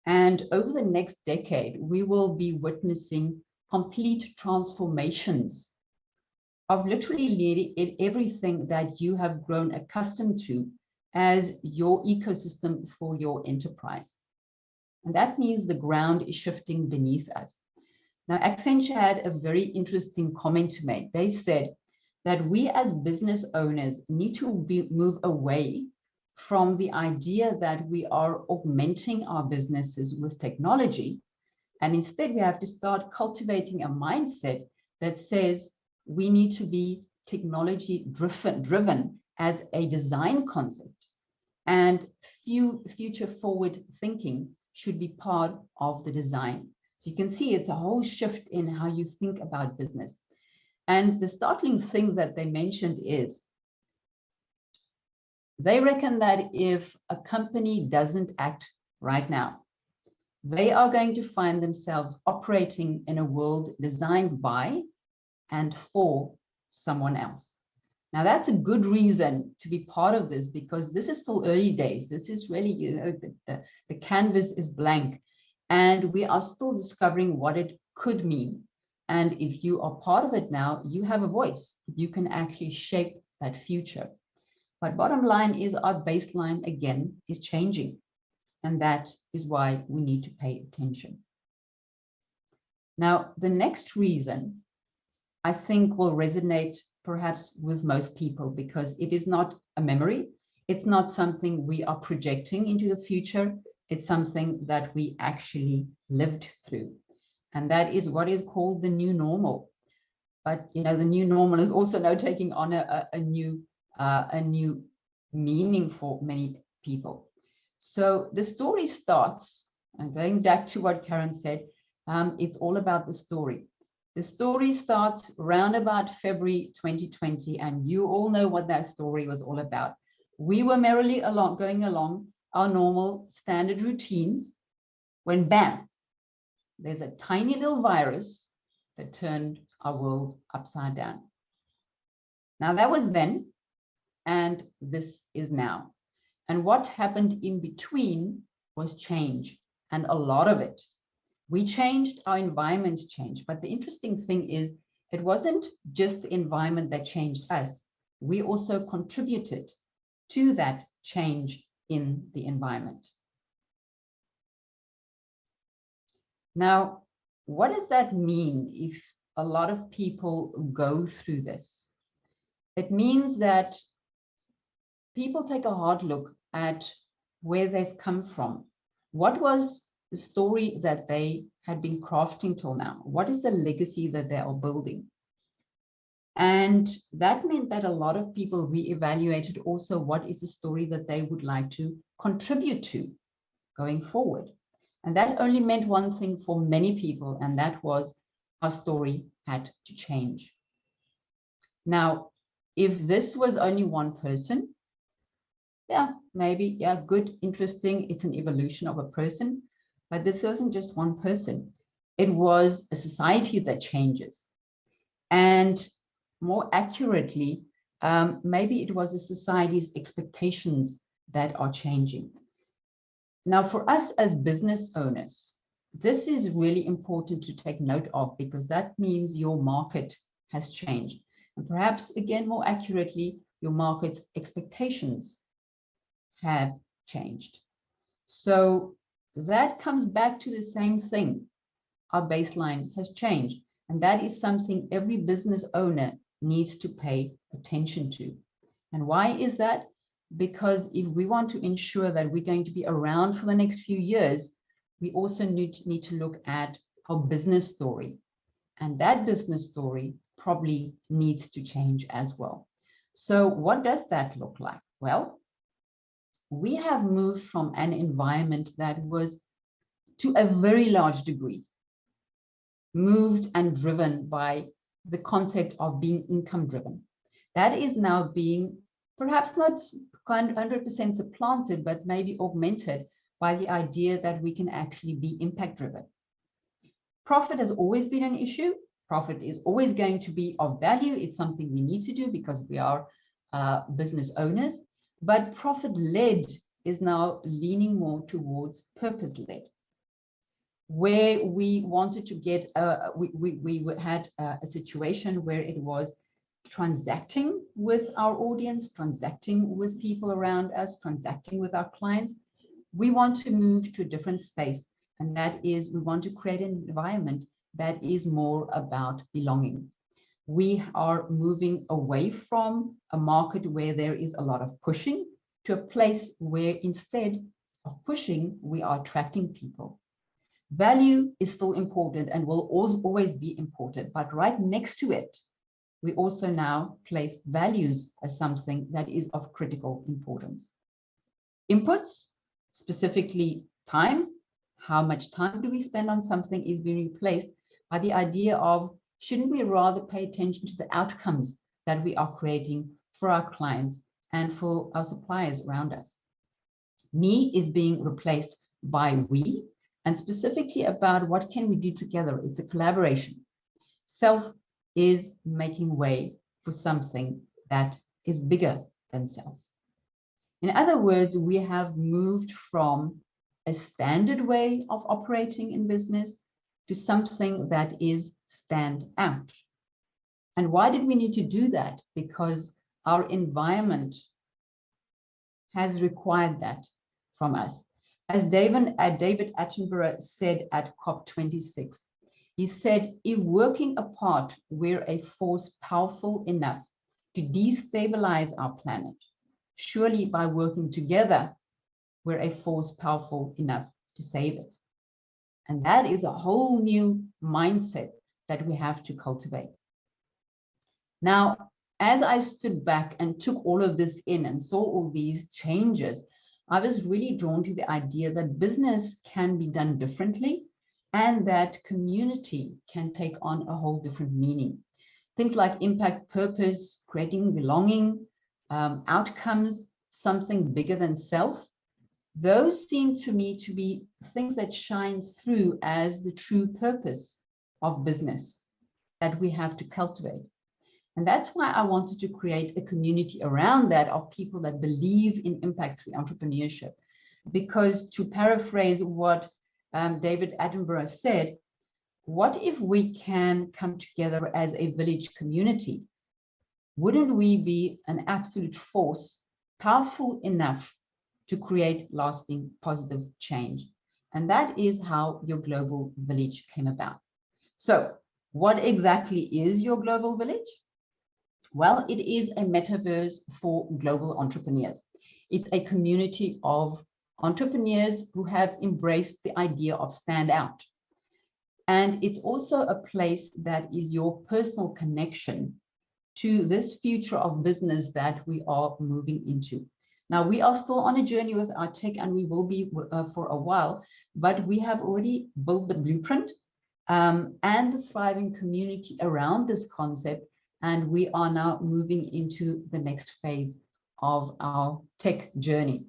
And over the next decade, we will be witnessing complete transformations of literally everything that you have grown accustomed to as your ecosystem for your enterprise. And that means the ground is shifting beneath us. Now, Accenture had a very interesting comment to make. They said that we as business owners need to move away from the idea that we are augmenting our businesses with technology. And instead, we have to start cultivating a mindset that says we need to be technology driven as a design concept. And future forward thinking should be part of the design. So you can see it's a whole shift in how you think about business. And the startling thing that they mentioned is they reckon that if a company doesn't act right now, they are going to find themselves operating in a world designed by and for someone else. Now, that's a good reason to be part of this, because this is still early days. This is really, you know, the canvas is blank, and we are still discovering what it could mean. And if you are part of it now, you have a voice. You can actually shape that future. But bottom line is our baseline, again, is changing. And that is why we need to pay attention. Now, the next reason I think will resonate perhaps with most people, because it is not a memory. It's not something we are projecting into the future. It's something that we actually lived through. And that is what is called the new normal. But you know, the new normal is also now taking on a new meaning for many people. So the story starts, and going back to what Karin said, it's all about the story. The story starts around about February 2020, and you all know what that story was all about. We were merrily going along our normal standard routines when bam, there's a tiny little virus that turned our world upside down. Now that was then, and this is now. And what happened in between was change, and a lot of it. We changed, our environments changed, but the interesting thing is it wasn't just the environment that changed us. We also contributed to that change in the environment. Now, what does that mean if a lot of people go through this? It means that people take a hard look at where they've come from. What was the story that they had been crafting till now? What is the legacy that they are building? And that meant that a lot of people reevaluated also what is the story that they would like to contribute to going forward. And that only meant one thing for many people, and that was our story had to change. Now, if this was only one person, yeah, maybe, yeah, good, interesting, it's an evolution of a person, but this wasn't just one person. It was a society that changes. And more accurately, maybe it was a society's expectations that are changing. Now, for us as business owners, this is really important to take note of, because that means your market has changed. And perhaps, again, more accurately, your market's expectations have changed. So that comes back to the same thing. Our baseline has changed. And that is something every business owner needs to pay attention to. And why is that? Because if we want to ensure that we're going to be around for the next few years, we also need to look at our business story. And that business story probably needs to change as well. So what does that look like? Well, we have moved from an environment that was, to a very large degree, moved and driven by the concept of being income driven. That is now being perhaps not 100% supplanted, but maybe augmented by the idea that we can actually be impact driven. Profit has always been an issue. Profit is always going to be of value. It's something we need to do because we are business owners, but profit led is now leaning more towards purpose led, where we wanted to get, we had a situation where it was transacting with our audience, transacting with people around us, transacting with our clients. We want to move to a different space, and that is we want to create an environment that is more about belonging. We are moving away from a market where there is a lot of pushing to a place where instead of pushing, we are attracting people. Value is still important and will always be important, but right next to it, we also now place values as something that is of critical importance. Inputs, specifically time, how much time do we spend on something, is being replaced by the idea of, shouldn't we rather pay attention to the outcomes that we are creating for our clients and for our suppliers around us? Me is being replaced by we, and specifically about what can we do together. It's a collaboration. Self is making way for something that is bigger than self. In other words, we have moved from a standard way of operating in business to something that is stand out. And why did we need to do that? Because our environment has required that from us. As David Attenborough said at COP26, he said, if working apart, we're a force powerful enough to destabilize our planet, surely by working together, we're a force powerful enough to save it. And that is a whole new mindset that we have to cultivate. Now, as I stood back and took all of this in and saw all these changes, I was really drawn to the idea that business can be done differently and that community can take on a whole different meaning. Things like impact, purpose, creating belonging, outcomes, something bigger than self. Those seem to me to be things that shine through as the true purpose of business that we have to cultivate. And that's why I wanted to create a community around that of people that believe in impact through entrepreneurship. Because to paraphrase what David Attenborough said, what if we can come together as a village community? Wouldn't we be an absolute force, powerful enough to create lasting positive change? And that is how your global village came about. So what exactly is your global village? Well, it is a metaverse for global entrepreneurs. It's a community of entrepreneurs who have embraced the idea of stand out. And it's also a place that is your personal connection to this future of business that we are moving into. Now, we are still on a journey with our tech, and we will be for a while, but we have already built the blueprint and the thriving community around this concept. And we are now moving into the next phase of our tech journey.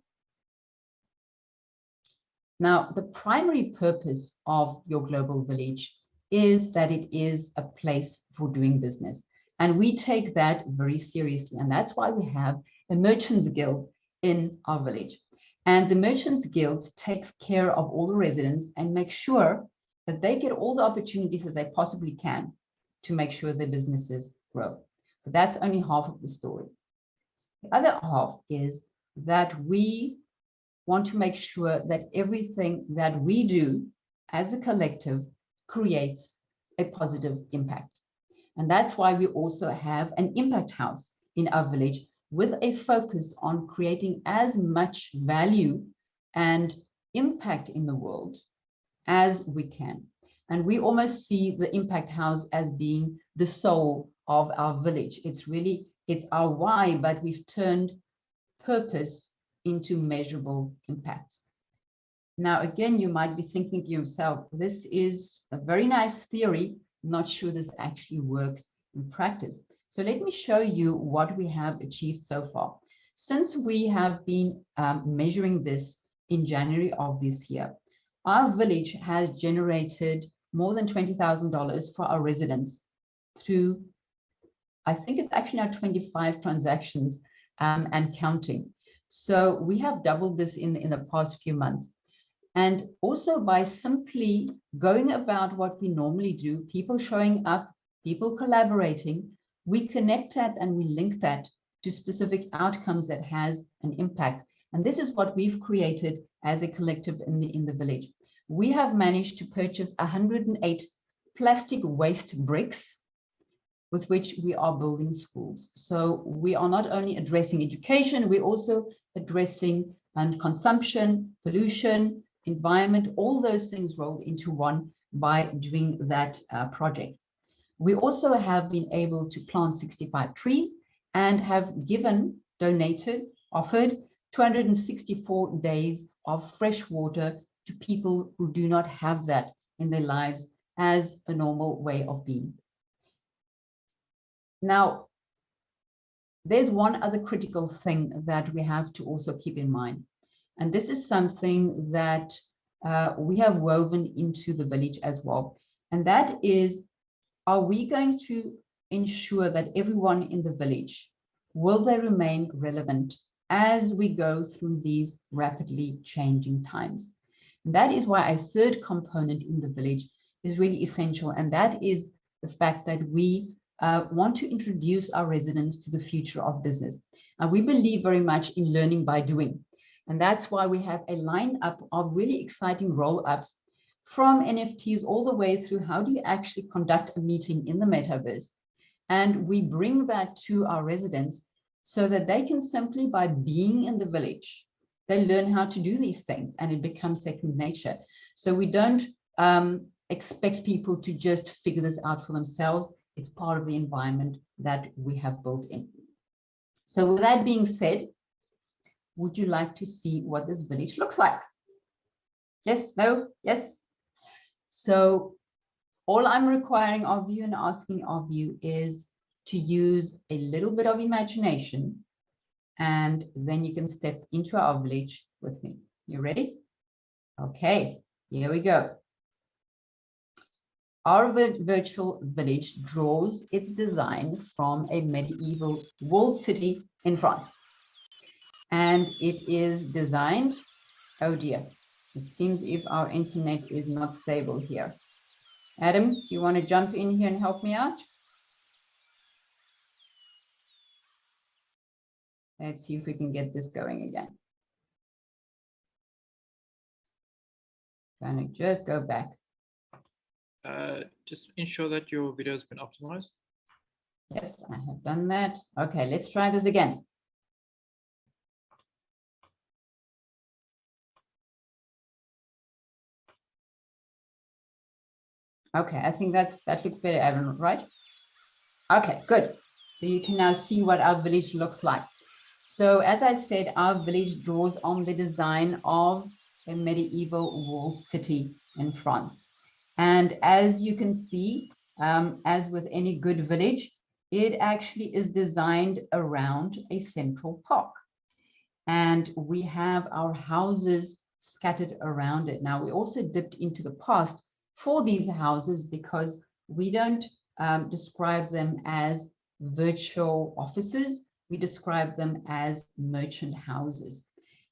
Now, the primary purpose of your global village is that it is a place for doing business. And we take that very seriously. And that's why we have a Merchants Guild in our village. And the Merchants Guild takes care of all the residents and makes sure that they get all the opportunities that they possibly can to make sure their businesses grow. But that's only half of the story. The other half is that we want to make sure that everything that we do as a collective creates a positive impact. And that's why we also have an impact house in our village with a focus on creating as much value and impact in the world as we can. And we almost see the impact house as being the soul of our village. It's our why, but we've turned purpose into measurable impacts. Now, again, you might be thinking to yourself, this is a very nice theory, not sure this actually works in practice. So let me show you what we have achieved so far. Since we have been measuring this in January of this year, our village has generated more than $20,000 for our residents through, I think it's actually now 25 transactions and counting. So we have doubled this in the past few months. And also by simply going about what we normally do, people showing up, people collaborating, we connect that and we link that to specific outcomes that has an impact. And this is what we've created as a collective in the village. We have managed to purchase 108 plastic waste bricks with which we are building schools. So we are not only addressing education, we're also addressing consumption, pollution, environment, all those things rolled into one by doing that project. We also have been able to plant 65 trees and have given, donated, offered 264 days of fresh water to people who do not have that in their lives as a normal way of being. Now, there's one other critical thing that we have to also keep in mind. And this is something that we have woven into the village as well. And that is, are we going to ensure that everyone in the village, will they remain relevant as we go through these rapidly changing times? And that is why a third component in the village is really essential. And that is the fact that we want to introduce our residents to the future of business. And we believe very much in learning by doing. And that's why we have a lineup of really exciting roll-ups from NFTs all the way through how do you actually conduct a meeting in the metaverse. And we bring that to our residents so that they can simply, by being in the village, they learn how to do these things and it becomes second nature. So we don't expect people to just figure this out for themselves. It's part of the environment that we have built in. So with that being said, would you like to see what this village looks like? Yes, no, yes. So all I'm requiring of you and asking of you is to use a little bit of imagination, and then you can step into our village with me. You ready? Okay, here we go. Our virtual village draws its design from a medieval walled city in France. And it is designed, oh dear, it seems if our internet is not stable here. Adam, do you want to jump in here and help me out? Let's see if we can get this going again. Gonna just go back. Just ensure that your video has been optimized. Yes, I have done that. Okay, let's try this again. Okay, I think that looks better, Evan, right? Okay, good. So you can now see what our village looks like. So as I said, our village draws on the design of a medieval walled city in France. And as you can see, as with any good village, it actually is designed around a central park. And we have our houses scattered around it. Now, we also dipped into the past for these houses because we don't describe them as virtual offices. We describe them as merchant houses.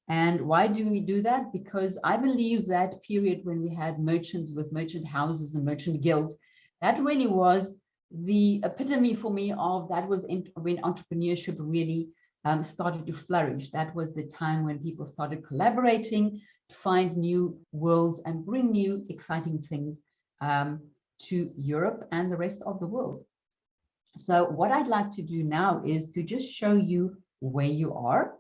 And why do we do that? Because I believe that period when we had merchants with merchant houses and merchant guilds, that really was the epitome for me of that was when entrepreneurship really started to flourish. That was the time when people started collaborating to find new worlds and bring new exciting things to Europe and the rest of the world. So what I'd like to do now is to just show you where you are.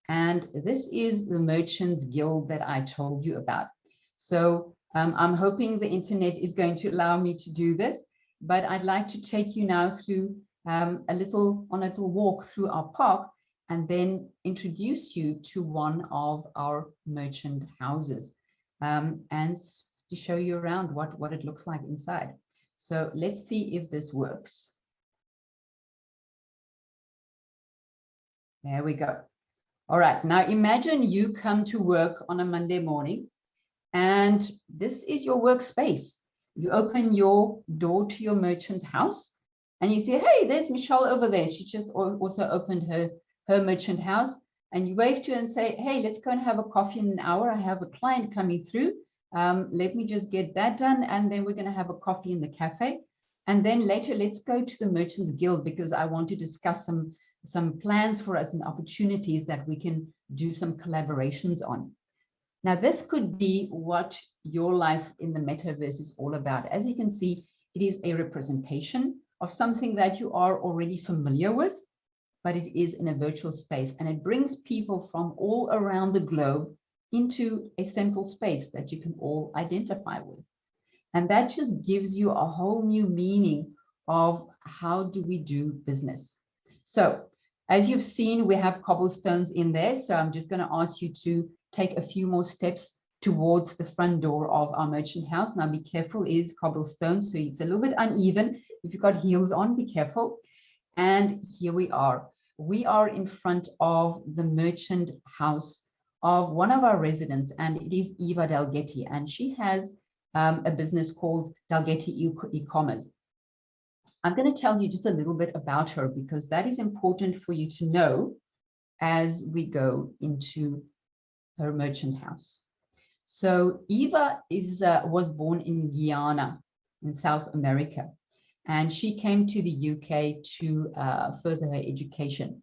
And this is the Merchants Guild that I told you about. So I'm hoping the internet is going to allow me to do this, but I'd like to take you now through a little walk through our park and then introduce you to one of our merchant houses and to show you around what it looks like inside. So let's see if this works. There we go. All right, now imagine you come to work on a Monday morning and this is your workspace. You open your door to your merchant house and you say, hey, there's Michelle over there. She just also opened her merchant house, and you wave to her and say, hey, let's go and have a coffee in an hour. I have a client coming through. Let me just get that done. And then we're going to have a coffee in the cafe. And then later, let's go to the Merchants Guild because I want to discuss some plans for us and opportunities that we can do some collaborations on. Now, this could be what your life in the metaverse is all about. As you can see, it is a representation of something that you are already familiar with, but it is in a virtual space, and it brings people from all around the globe into a central space that you can all identify with. And that just gives you a whole new meaning of how do we do business. So as you've seen, we have cobblestones in there. So I'm just going to ask you to take a few more steps towards the front door of our merchant house. Now be careful, it is cobblestone, so it's a little bit uneven. If you've got heels on, be careful. And here we are. We are in front of the merchant house of one of our residents, and it is Eva Dalgetti, and she has a business called Dalgetti e-commerce. I'm going to tell you just a little bit about her because that is important for you to know as we go into her merchant house. So Eva was born in Guyana in South America, and she came to the UK to further her education.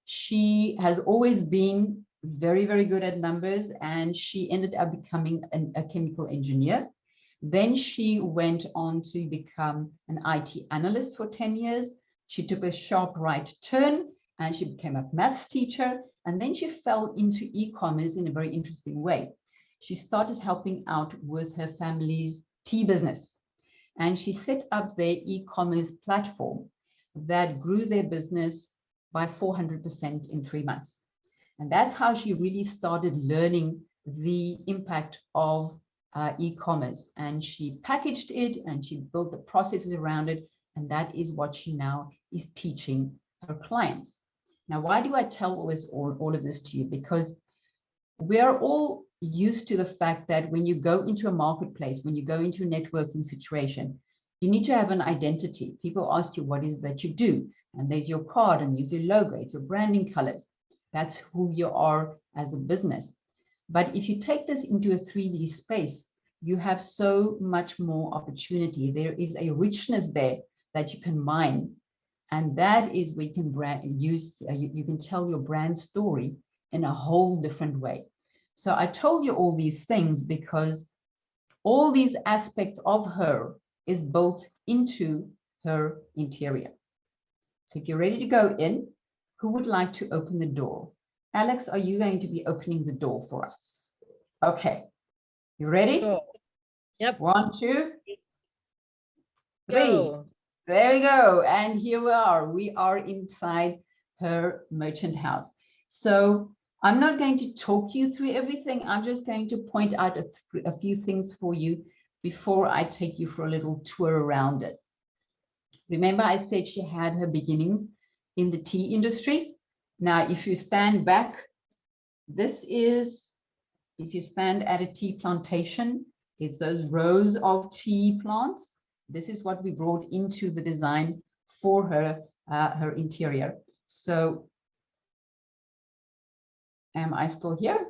She has always been very, very good at numbers, and she ended up becoming a chemical engineer. Then she went on to become an IT analyst for 10 years. She took a sharp right turn and she became a maths teacher. And then she fell into e-commerce in a very interesting way. She started helping out with her family's tea business. And she set up their e-commerce platform that grew their business by 400% in 3 months. And that's how she really started learning the impact of e-commerce. And she packaged it and she built the processes around it. And that is what she now is teaching her clients. Now, why do I tell all of this to you? Because we are all used to the fact that when you go into a marketplace, when you go into a networking situation, you need to have an identity. People ask you, what is it that you do? And there's your card and there's your logo, it's your branding colors. That's who you are as a business. But if you take this into a 3D space, you have so much more opportunity. There is a richness there that you can mine. And that is where you can you can tell your brand story in a whole different way. So I told you all these things because all these aspects of her is built into her interior. So if you're ready to go in, who would like to open the door? Alex, are you going to be opening the door for us? Okay, you ready? Go. Yep. 1, 2, 3. Go. There we go. And here we are. We are inside her merchant house. So I'm not going to talk you through everything. I'm just going to point out a few things for you before I take you for a little tour around it. Remember, I said she had her beginnings in the tea industry. Now, if you stand back, this is, if you stand at a tea plantation, it's those rows of tea plants. This is what we brought into the design for her, her interior. So, am I still here?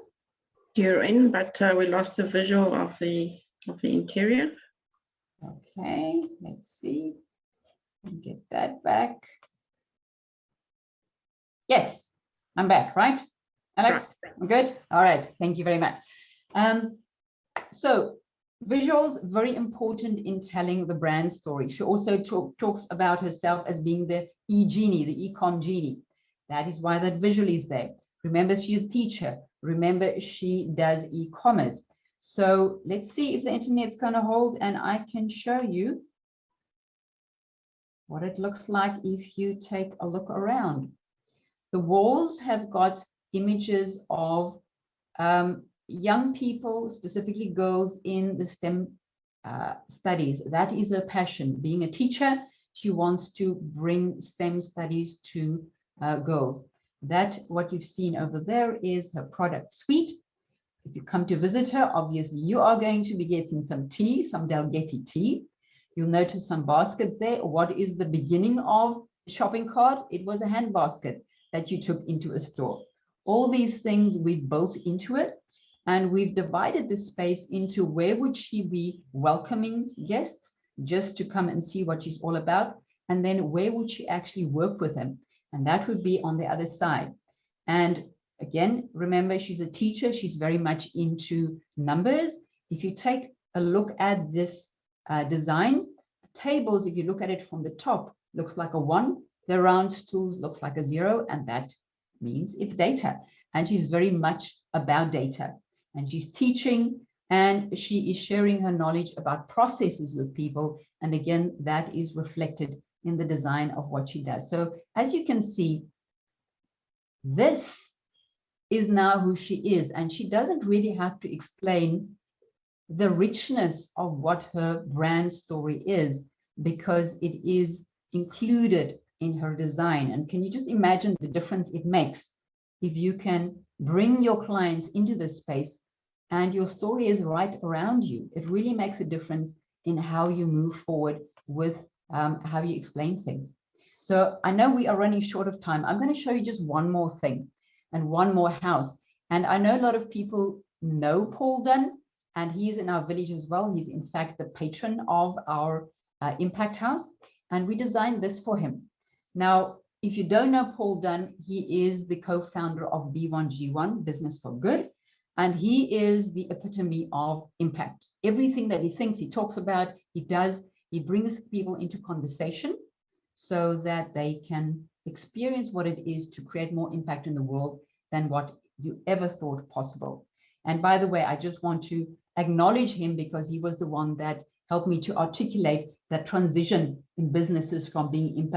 You're in, but we lost the visual of the interior. Okay, let's see. Get that back. Yes, I'm back, right? Alex, I'm good? All right, thank you very much. So visuals, very important in telling the brand story. She also talks about herself as being the e-genie, the e-com genie. That is why that visual is there. Remember, she's a teacher. Remember, she does e-commerce. So let's see if the internet's going to hold and I can show you what it looks like if you take a look around. The walls have got images of young people, specifically girls in the STEM studies. That is her passion. Being a teacher, she wants to bring STEM studies to girls. That, what you've seen over there, is her product suite. If you come to visit her, obviously you are going to be getting some tea, some Dalgety tea. You'll notice some baskets there. What is the beginning of the shopping cart? It was a hand basket that you took into a store. All these things we've built into it, and we've divided the space into where would she be welcoming guests just to come and see what she's all about, and then where would she actually work with them, and that would be on the other side. And again, remember, she's a teacher. She's very much into numbers. If you take a look at this design, the tables, if you look at it from the top, looks like a 1. The round stools looks like a 0, and that means it's data. And she's very much about data. And she's teaching, and she is sharing her knowledge about processes with people. And again, that is reflected in the design of what she does. So as you can see, this is now who she is, and she doesn't really have to explain the richness of what her brand story is, because it is included in her design. And can you just imagine the difference it makes if you can bring your clients into this space and your story is right around you? It really makes a difference in how you move forward with how you explain things. So I know we are running short of time. I'm going to show you just one more thing and one more house. And I know a lot of people know Paul Dunn, and he's in our village as well. He's in fact the patron of our Impact House, and we designed this for him. Now, if you don't know Paul Dunn, he is the co-founder of B1G1, Business for Good, and he is the epitome of impact. Everything that he thinks, he talks about, he does. He brings people into conversation so that they can experience what it is to create more impact in the world than what you ever thought possible. And by the way, I just want to acknowledge him because he was the one that helped me to articulate that transition in businesses from being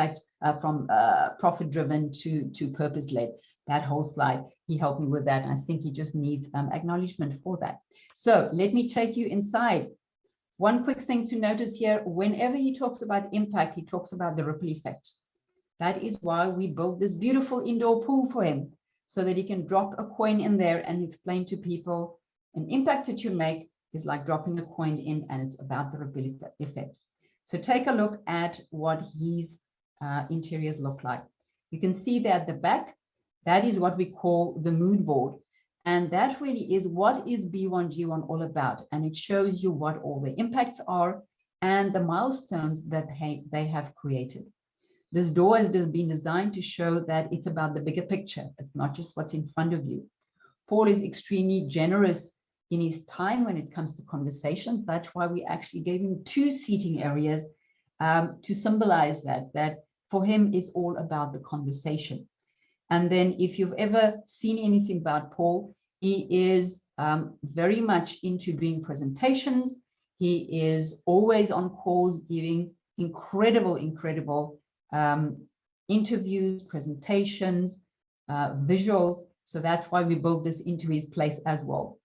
profit driven to purpose led. That whole slide, he helped me with that. And I think he just needs acknowledgement for that. So let me take you inside. One quick thing to notice here, whenever he talks about impact, he talks about the ripple effect. That is why we built this beautiful indoor pool for him, so that he can drop a coin in there and explain to people an impact that you make is like dropping a coin in, and it's about the ripple effect. So take a look at what his interiors look like. You can see that at the back, that is what we call the mood board. And that really is what is B1G1 all about. And it shows you what all the impacts are and the milestones that they have created. This door has just been designed to show that it's about the bigger picture. It's not just what's in front of you. Paul is extremely generous in his time when it comes to conversations. That's why we actually gave him 2 seating areas to symbolize that for him it's all about the conversation. And then if you've ever seen anything about Paul, he is very much into doing presentations. He is always on calls, giving incredible interviews, presentations, visuals. So that's why we built this into his place as well.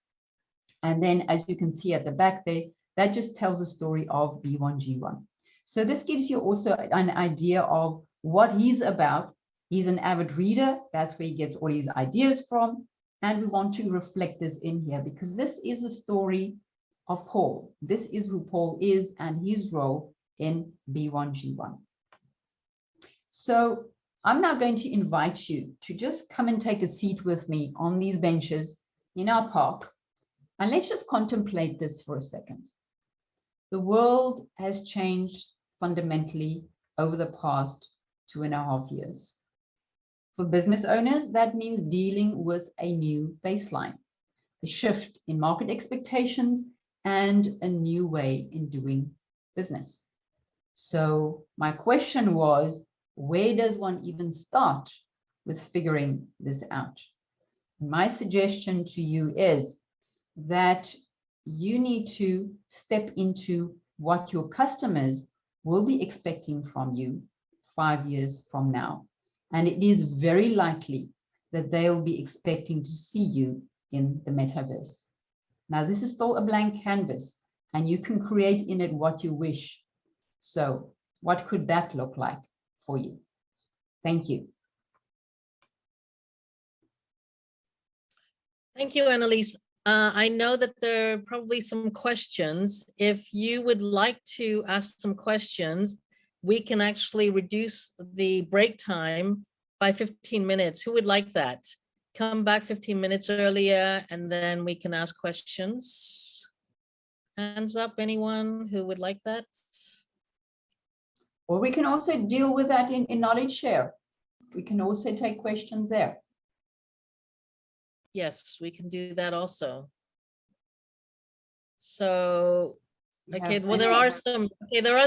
And then as you can see at the back there, that just tells a story of B1G1. So this gives you also an idea of what he's about. He's an avid reader. That's where he gets all his ideas from. And we want to reflect this in here because this is a story of Paul. This is who Paul is and his role in B1G1. So I'm now going to invite you to just come and take a seat with me on these benches in our park. And let's just contemplate this for a second. The world has changed fundamentally over the past 2.5 years. For business owners, that means dealing with a new baseline, a shift in market expectations, and a new way in doing business. So my question was, where does one even start with figuring this out? My suggestion to you is that you need to step into what your customers will be expecting from you 5 years from now. And it is very likely that they'll be expecting to see you in the metaverse. Now, this is still a blank canvas, and you can create in it what you wish. So what could that look like for you? Thank you. Thank you, Analise. I know that there are probably some questions. If you would like to ask some questions, we can actually reduce the break time by 15 minutes. Who would like that? Come back 15 minutes earlier and then we can ask questions. Hands up, anyone who would like that? Or we can also deal with that in knowledge share. We can also take questions there. Yes, we can do that also. So, okay, well, there are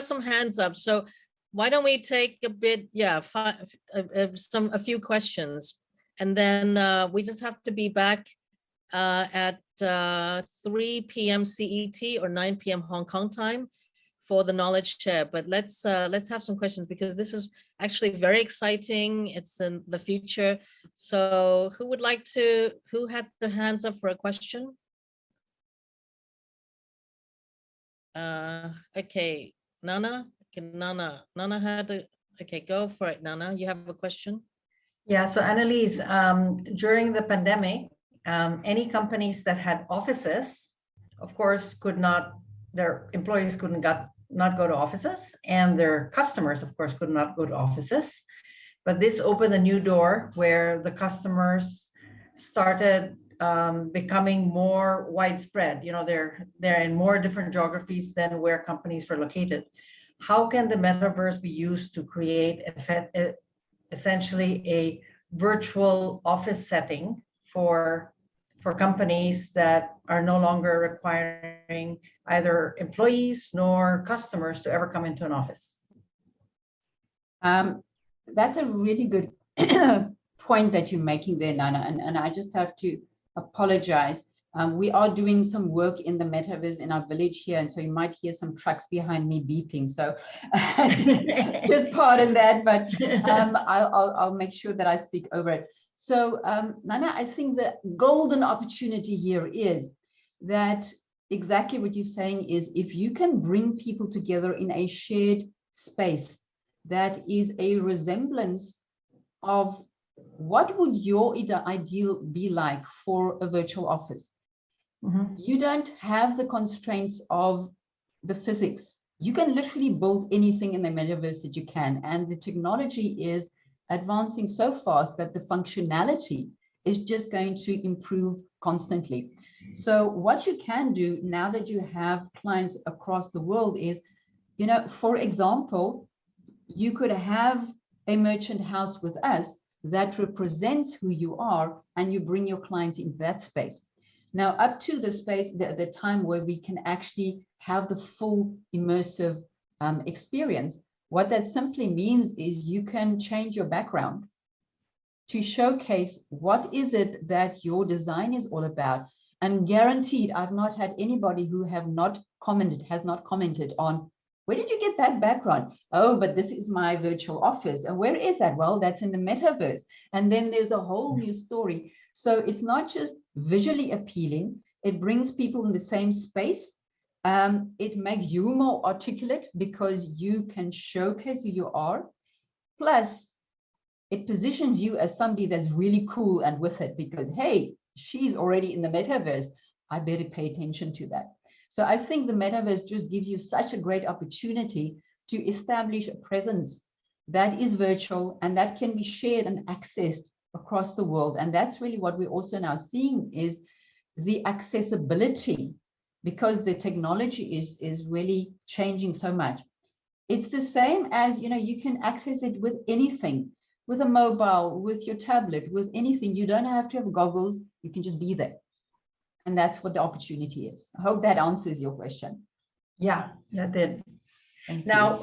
some hands up. So why don't we take a bit, a few questions, and then we just have to be back at 3 p.m. CET or 9 p.m. Hong Kong time for the knowledge share. But let's have some questions because this is actually very exciting. It's in the future. So who had their hands up for a question? Okay, Nana. Okay, Nana had a, okay, go for it, Nana. You have a question? Yeah, so Analise, during the pandemic, any companies that had offices, of course, their employees could not go to offices, and their customers, of course, could not go to offices. But this opened a new door where the customers started becoming more widespread. You know, they're in more different geographies than where companies were located. How can the metaverse be used to create essentially a virtual office setting for companies that are no longer requiring either employees nor customers to ever come into an office? That's a really good point that you're making there, Nana, and I just have to apologize. We are doing some work in the metaverse in our village here, and so you might hear some trucks behind me beeping. So just pardon that, but I'll make sure that I speak over it. So Nana, I think the golden opportunity here is that exactly what you're saying is if you can bring people together in a shared space that is a resemblance of what would your ideal be like for a virtual office. You don't have the constraints of the physics. You can literally build anything in the metaverse that you can, and the technology is advancing so fast that the functionality is just going to improve constantly. So what you can do now that you have clients across the world is, you know, for example, you could have a merchant house with us that represents who you are, and you bring your clients in that space. Now, up to the space, the time where we can actually have the full immersive experience, what that simply means is you can change your background to showcase what is it that your design is all about. And guaranteed, I've not had anybody who has not commented on, where did you get that background? Oh, but this is my virtual office. And where is that? Well, that's in the metaverse. And then there's a whole new story. So it's not just visually appealing. It brings people in the same space. It makes you more articulate because you can showcase who you are. Plus, it positions you as somebody that's really cool and with it because, hey, she's already in the metaverse. I better pay attention to that. So I think the metaverse just gives you such a great opportunity to establish a presence that is virtual and that can be shared and accessed across the world. And that's really what we're also now seeing is the accessibility, because the technology is really changing so much. It's the same as, you know, you can access it with anything, with a mobile, with your tablet, with anything. You don't have to have goggles. You can just be there. And that's what the opportunity is. I hope that answers your question. Yeah, that did. Thank Now,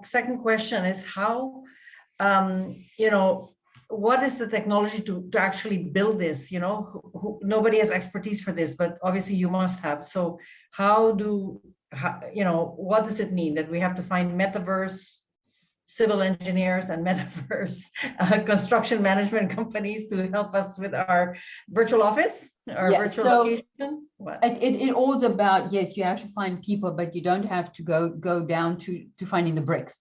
second question is how, you know, what is the technology to actually build this? You know, nobody has expertise for this, but obviously you must have. So you know, what does it mean that we have to find metaverse civil engineers and metaverse construction management companies to help us with our virtual office, our virtual location? It all's about, yes, you have to find people, but you don't have to go down to finding the bricks.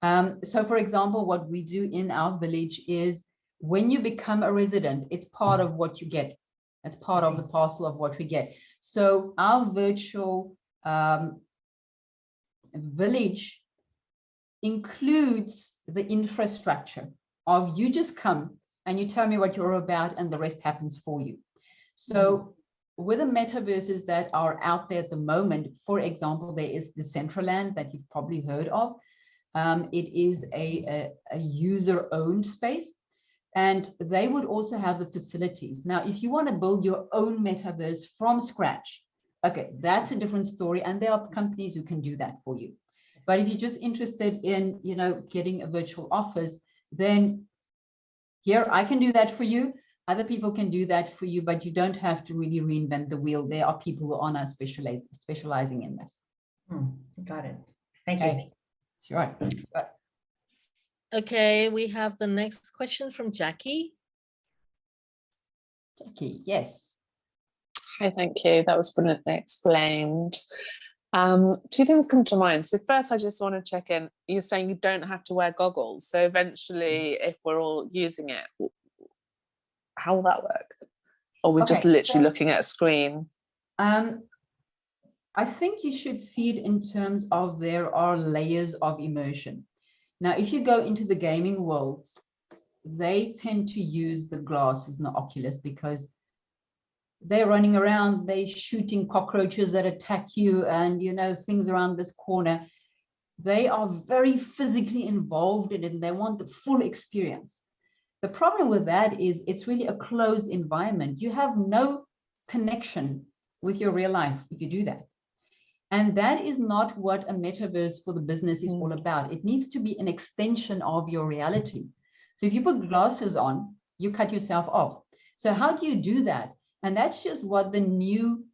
So for example, what we do in our village is when you become a resident, it's part of what you get. It's part of the parcel of what we get. So our virtual village includes the infrastructure of you just come and you tell me what you're about and the rest happens for you. So with the metaverses that are out there at the moment, for example, there is the Decentraland that you've probably heard of. It is a user-owned space, and they would also have the facilities. Now, if you want to build your own metaverse from scratch, okay, that's a different story, and there are companies who can do that for you. But if you're just interested in, you know, getting a virtual office, then here I can do that for you. Other people can do that for you, but you don't have to really reinvent the wheel. There are people who are now specializing in this. Got it. Thank you. Sure. Okay, we have the next question from Jackie. Jackie, yes. Hi, thank you. That was brilliantly explained. Two things come to mind. So first, I just want to check in. You're saying you don't have to wear goggles. So eventually, if we're all using it, how will that work? Or we're just literally looking at a screen? I think you should see it in terms of there are layers of immersion. Now, if you go into the gaming world, they tend to use the glasses and the Oculus because they're running around, they're shooting cockroaches that attack you and, you know, things around this corner. They are very physically involved in it and they want the full experience. The problem with that is it's really a closed environment. You have no connection with your real life if you do that. And that is not what a metaverse for the business is all about. It needs to be an extension of your reality. So if you put glasses on, you cut yourself off. So how do you do that? And that's just what the new,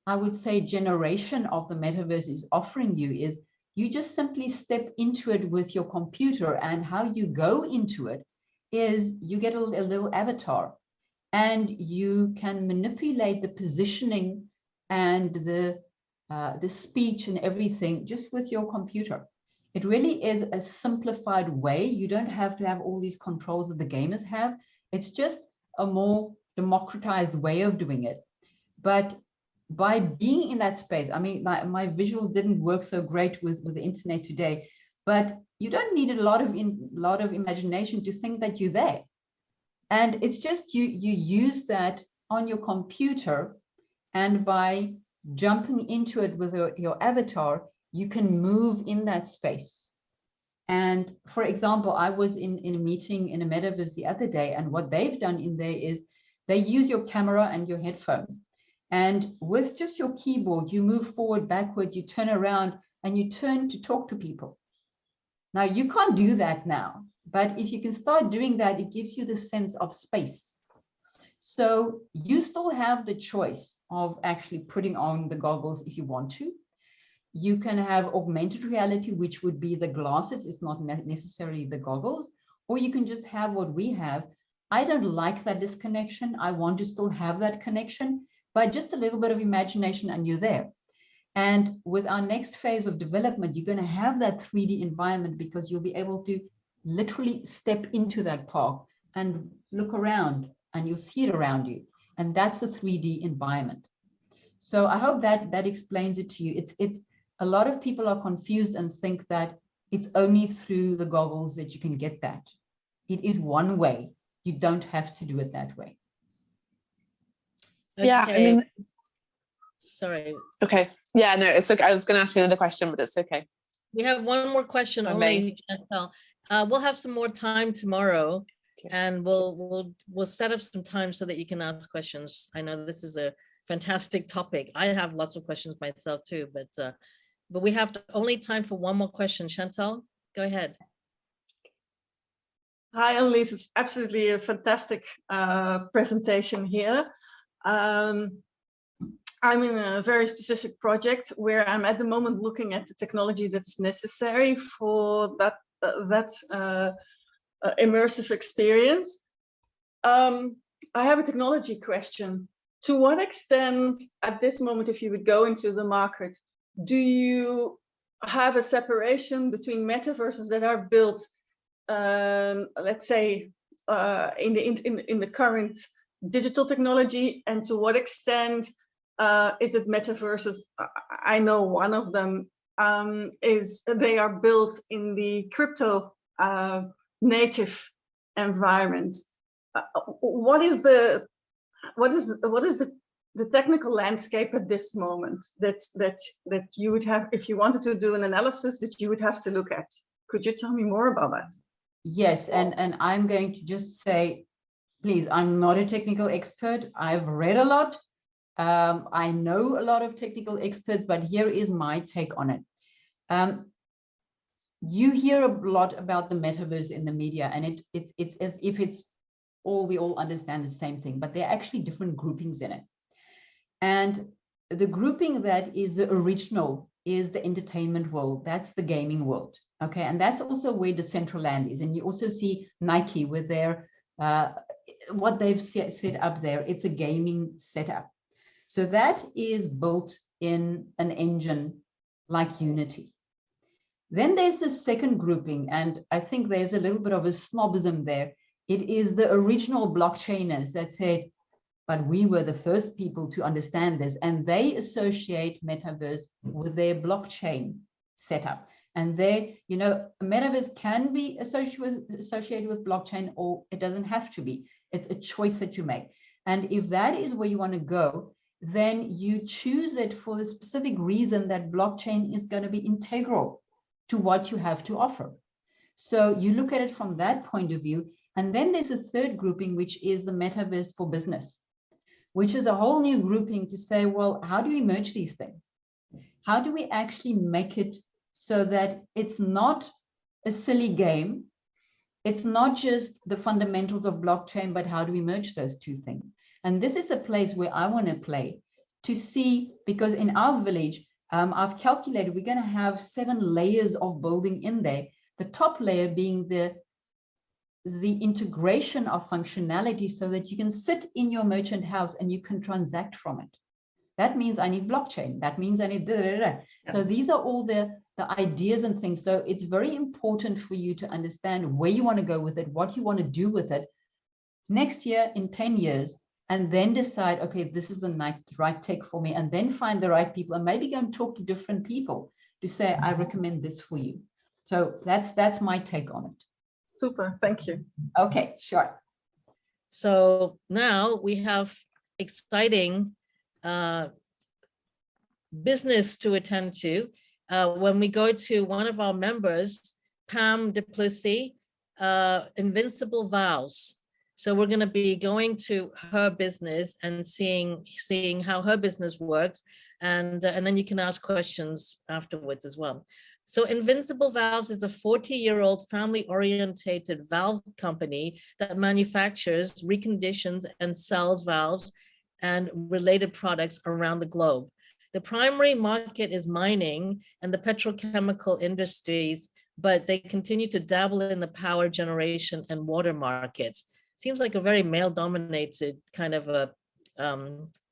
I would say, generation of the metaverse is offering you, is you just simply step into it with your computer, and how you go into it is you get a little avatar, and you can manipulate the positioning and the speech and everything just with your computer. It really is a simplified way. You don't have to have all these controls that the gamers have. It's just a more democratized way of doing it. But by being in that space, I mean, my visuals didn't work so great with the internet today, but you don't need a lot of imagination to think that you're there. And it's just you use that on your computer, and by jumping into it with your avatar, you can move in that space. And for example, I was in a meeting in a metaverse the other day, and what they've done in there is they use your camera and your headphones. And with just your keyboard, you move forward, backwards, you turn around, and you turn to talk to people. Now, you can't do that now, but if you can start doing that, it gives you the sense of space. So you still have the choice of actually putting on the goggles if you want to. You can have augmented reality, which would be the glasses. It's not necessarily the goggles, or you can just have what we have. I don't like that disconnection. I want to still have that connection, but just a little bit of imagination and you're there. And with our next phase of development, you're going to have that 3D environment, because you'll be able to literally step into that park and look around, and you'll see it around you. And that's a 3D environment. So I hope that explains it to you. It's a lot of people are confused and think that it's only through the goggles that you can get that. It is one way. You don't have to do it that way. Okay. Yeah, I mean, sorry. Okay. Yeah, no, it's okay. I was going to ask you another question, but it's okay. We have one more question only, Chantal. We'll have some more time tomorrow, and we'll set up some time so that you can ask questions. I know this is a fantastic topic. I have lots of questions myself too, but we have only time for one more question. Chantal, go ahead. Hi, Analise. It's absolutely a fantastic presentation here. I'm in a very specific project where I'm at the moment looking at the technology that's necessary for that immersive experience. I have a technology question. To what extent, at this moment, if you would go into the market, do you have a separation between metaverses that are built, let's say, in the current digital technology, and to what extent is it metaverses? I know one of them is they are built in the crypto native environment. What is the technical landscape at this moment that you would have, if you wanted to do an analysis, that you would have to look at? Could you tell me more about that? Yes, and I'm going to just say, please, I'm not a technical expert. I've read a lot. I know a lot of technical experts, but here is my take on it. You hear a lot about the metaverse in the media, and it's as if we all understand the same thing, but there are actually different groupings in it. And the grouping that is the original is the entertainment world. That's the gaming world. Okay, and that's also where Decentraland is. And you also see Nike with their what they've set up there. It's a gaming setup. So that is built in an engine like Unity. Then there's the second grouping, and I think there's a little bit of a snobism there. It is the original blockchainers that said, but we were the first people to understand this, and they associate metaverse with their blockchain setup. And they, you know, metaverse can be associated with blockchain, or it doesn't have to be. It's a choice that you make. And if that is where you want to go, then you choose it for the specific reason that blockchain is going to be integral to what you have to offer. So you look at it from that point of view. And then there's a third grouping, which is the metaverse for business, which is a whole new grouping to say, well, how do we merge these things? How do we actually make it so that it's not a silly game, It's not just the fundamentals of blockchain, but how do we merge those two things? And this is a place where I want to play to see, because in our village, I've calculated we're going to have 7 layers of building in there. The top layer being the integration of functionality so that you can sit in your merchant house and you can transact from it. That means I need blockchain. That means I need So these are all the ideas and things. So it's very important for you to understand where you want to go with it, what you want to do with it next year, in 10 years, and then decide, okay, this is the right tech for me, and then find the right people and maybe go and talk to different people to say, I recommend this for you. So that's my take on it. Super, thank you. Okay, sure. So now we have exciting business to attend to. When we go to one of our members, Pam du Plessis, Invincible Vows. So we're going to be going to her business and seeing how her business works, and then you can ask questions afterwards as well. So Invincible Valves is a 40-year-old family-orientated valve company that manufactures, reconditions, and sells valves and related products around the globe. The primary market is mining and the petrochemical industries, but they continue to dabble in the power generation and water markets. Seems like a very male-dominated kind of a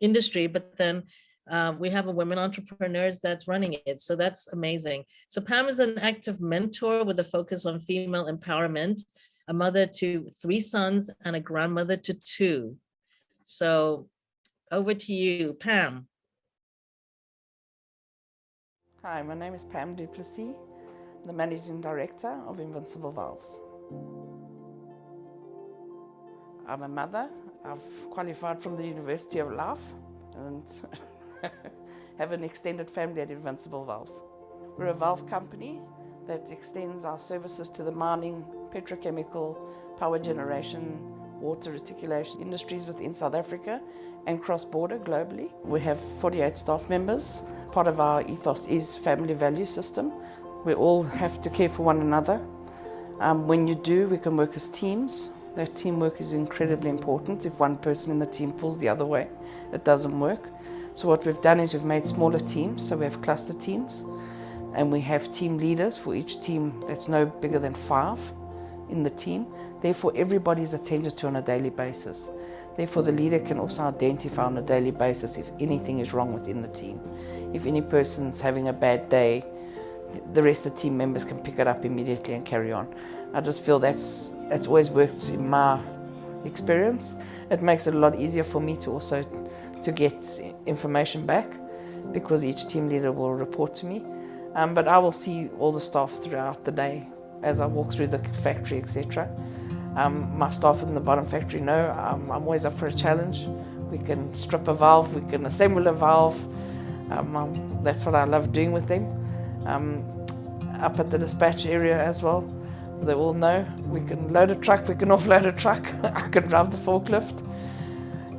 industry, but then we have a women entrepreneurs that's running it. So that's amazing. So Pam is an active mentor with a focus on female empowerment, a mother to 3 sons and a grandmother to 2. So over to you, Pam. Hi, my name is Pam du Plessis, the Managing Director of Invincible Valves. I'm a mother. I've qualified from the University of Life and have an extended family at Invincible Valves. We're a valve company that extends our services to the mining, petrochemical, power generation, water reticulation industries within South Africa and cross-border globally. We have 48 staff members. Part of our ethos is family value system. We all have to care for one another. When you do, we can work as teams. That teamwork is incredibly important. If one person in the team pulls the other way, it doesn't work. So what we've done is we've made smaller teams, so we have cluster teams, and we have team leaders for each team that's no bigger than 5 in the team. Therefore, everybody's attended to on a daily basis. Therefore, the leader can also identify on a daily basis if anything is wrong within the team. If any person's having a bad day, the rest of the team members can pick it up immediately and carry on. I just feel that's always worked in my experience. It makes it a lot easier for me to also get information back, because each team leader will report to me. But I will see all the staff throughout the day as I walk through the factory, etc. My staff in the bottom factory know I'm always up for a challenge. We can strip a valve, we can assemble a valve. That's what I love doing with them. Up at the dispatch area as well, they all know we can load a truck, we can offload a truck. I can drive the forklift.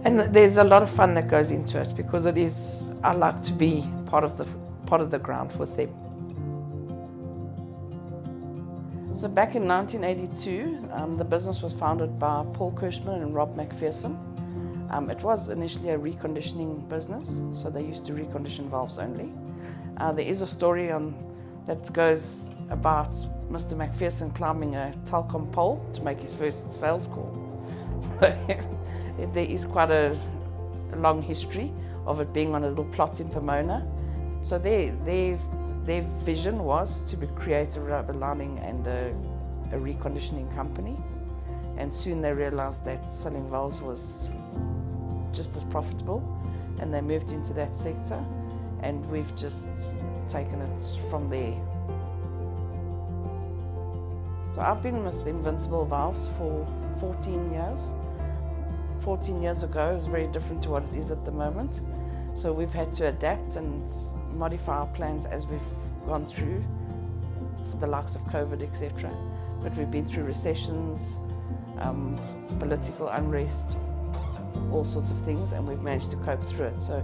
And there's a lot of fun that goes into it, because I like to be part of the ground with them. So back in 1982, the business was founded by Paul Kirschman and Rob McPherson. It was initially a reconditioning business, so they used to recondition valves only. There is a story that goes about Mr. McPherson climbing a telecom pole to make his first sales call. There is quite a long history of it being on a little plot in Pomona. So their vision was to create a rubber lining and a reconditioning company. And soon they realized that selling valves was just as profitable, and they moved into that sector, and we've just taken it from there. So I've been with Invincible Valves for 14 years. 14 years ago is very different to what it is at the moment. So we've had to adapt and modify our plans as we've gone through, for the likes of COVID, etc. But we've been through recessions, political unrest, all sorts of things, and we've managed to cope through it. So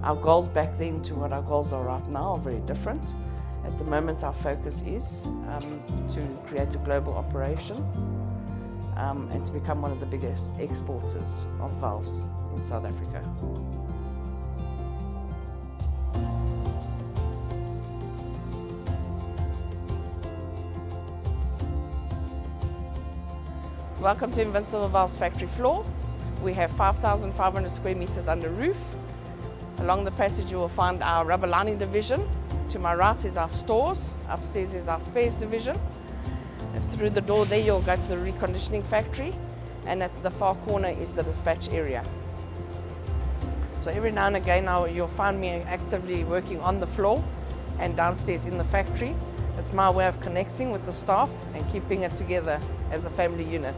our goals back then to what our goals are right now are very different. At the moment, our focus is to create a global operation and to become one of the biggest exporters of valves in South Africa. Welcome to Invincible Valves factory floor. We have 5,500 square meters under roof. Along the passage you will find our rubber lining division. To my right is our stores. Upstairs is our spares division. Through the door there you'll go to the reconditioning factory, and at the far corner is the dispatch area. So every now and again you'll find me actively working on the floor and downstairs in the factory. It's my way of connecting with the staff and keeping it together as a family unit.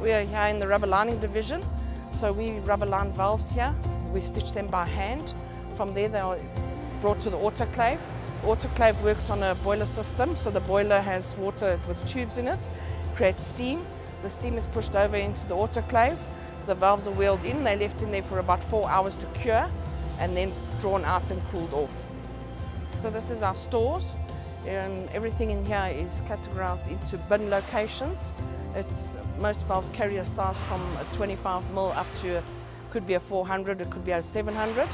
We are here in the rubber lining division. So we rubber line valves here. We stitch them by hand. From there they are brought to the autoclave. The autoclave works on a boiler system. So the boiler has water with tubes in it, creates steam. The steam is pushed over into the autoclave. The valves are wheeled in. They're left in there for about 4 hours to cure and then drawn out and cooled off. So this is our stores, and everything in here is categorized into bin locations. Most valves carry a size from a 25mm up to, could be a 400, it could be a 700.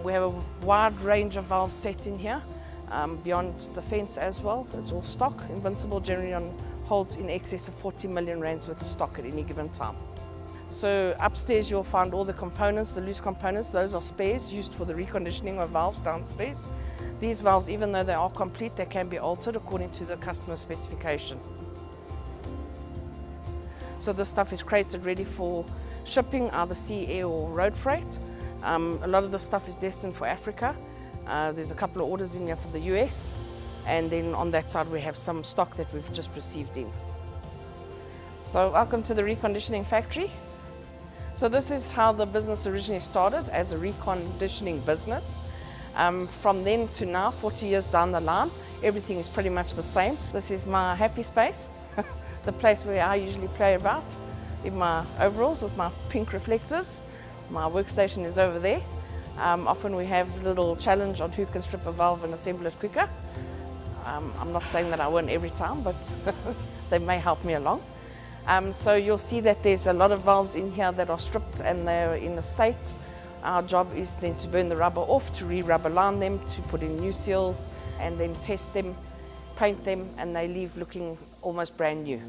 We have a wide range of valves set in here, beyond the fence as well. It's all stock. Invincible generally holds in excess of 40 million rands worth of stock at any given time. So upstairs you'll find all the components, the loose components. Those are spares used for the reconditioning of valves downstairs. These valves, even though they are complete, they can be altered according to the customer specification. So this stuff is crated ready for shipping, either sea, air or road freight. A lot of the stuff is destined for Africa. There's a couple of orders in here for the US, and then on that side we have some stock that we've just received in. So welcome to the reconditioning factory. So this is how the business originally started, as a reconditioning business. From then to now, 40 years down the line, everything is pretty much the same. This is my happy space, the place where I usually play about in my overalls with my pink reflectors. My workstation is over there. Often we have a little challenge on who can strip a valve and assemble it quicker. I'm not saying that I win every time, but they may help me along. So you'll see that there's a lot of valves in here that are stripped and they're in a state. Our job is then to burn the rubber off, to re-rubber line them, to put in new seals, and then test them, paint them, and they leave looking almost brand new.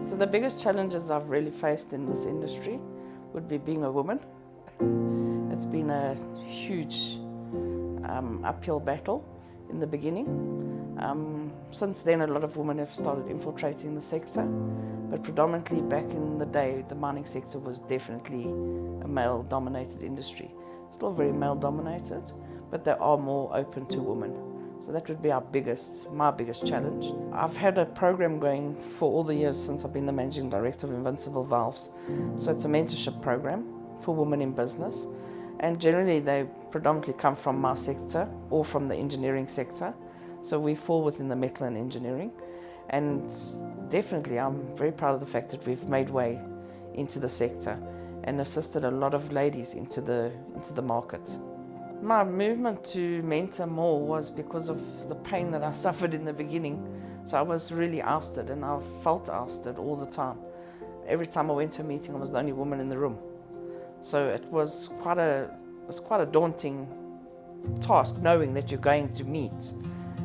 So the biggest challenges I've really faced in this industry would be being a woman. It's been a huge uphill battle in the beginning. Since then, a lot of women have started infiltrating the sector, but predominantly back in the day, the mining sector was definitely a male-dominated industry. Still very male-dominated, but they are more open to women. So that would be my biggest challenge. I've had a program going for all the years since I've been the Managing Director of Invincible Valves. So it's a mentorship program for women in business. And generally they predominantly come from my sector or from the engineering sector. So we fall within the metal and engineering. And definitely I'm very proud of the fact that we've made way into the sector and assisted a lot of ladies into the market. My movement to mentor more was because of the pain that I suffered in the beginning. So I was really ousted, and I felt ousted all the time. Every time I went to a meeting, I was the only woman in the room. So it was quite a daunting task, knowing that you're going to meet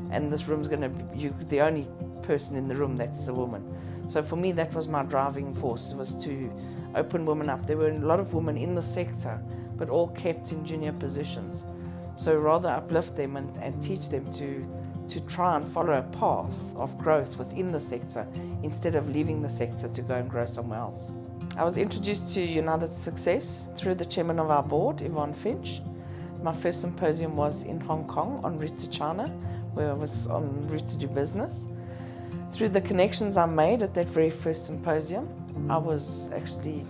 and this room's going to be, you're the only person in the room that's a woman. So for me, that was my driving force, was to open women up. There were a lot of women in the sector, but all kept in junior positions. So rather uplift them and teach them to try and follow a path of growth within the sector instead of leaving the sector to go and grow somewhere else. I was introduced to United Success through the chairman of our board, Yvonne Finch. My first symposium was in Hong Kong en route to China, where I was en route to do business. Through the connections I made at that very first symposium, I was actually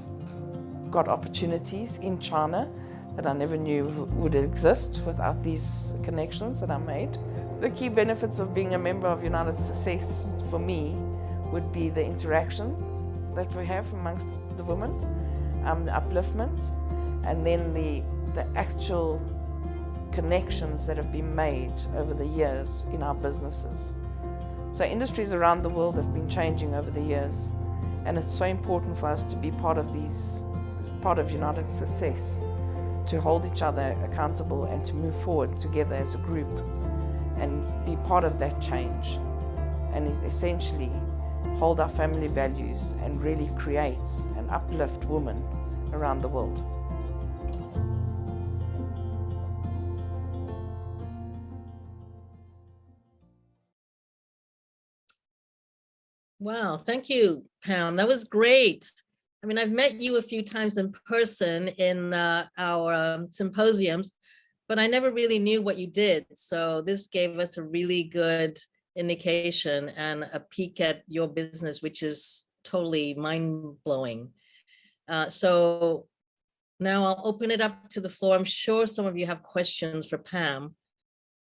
got opportunities in China that I never knew would exist without these connections that I made. The key benefits of being a member of United Success for me would be the interaction that we have amongst the women, the upliftment, and then the actual connections that have been made over the years in our businesses. So industries around the world have been changing over the years, and it's so important for us to be part of United Success, to hold each other accountable and to move forward together as a group and be part of that change, and essentially hold our family values and really create and uplift women around the world. Wow, thank you, Pam. That was great. I mean, I've met you a few times in person in our symposiums, but I never really knew what you did. So this gave us a really good indication and a peek at your business, which is totally mind-blowing. So now I'll open it up to the floor. I'm sure some of you have questions for Pam.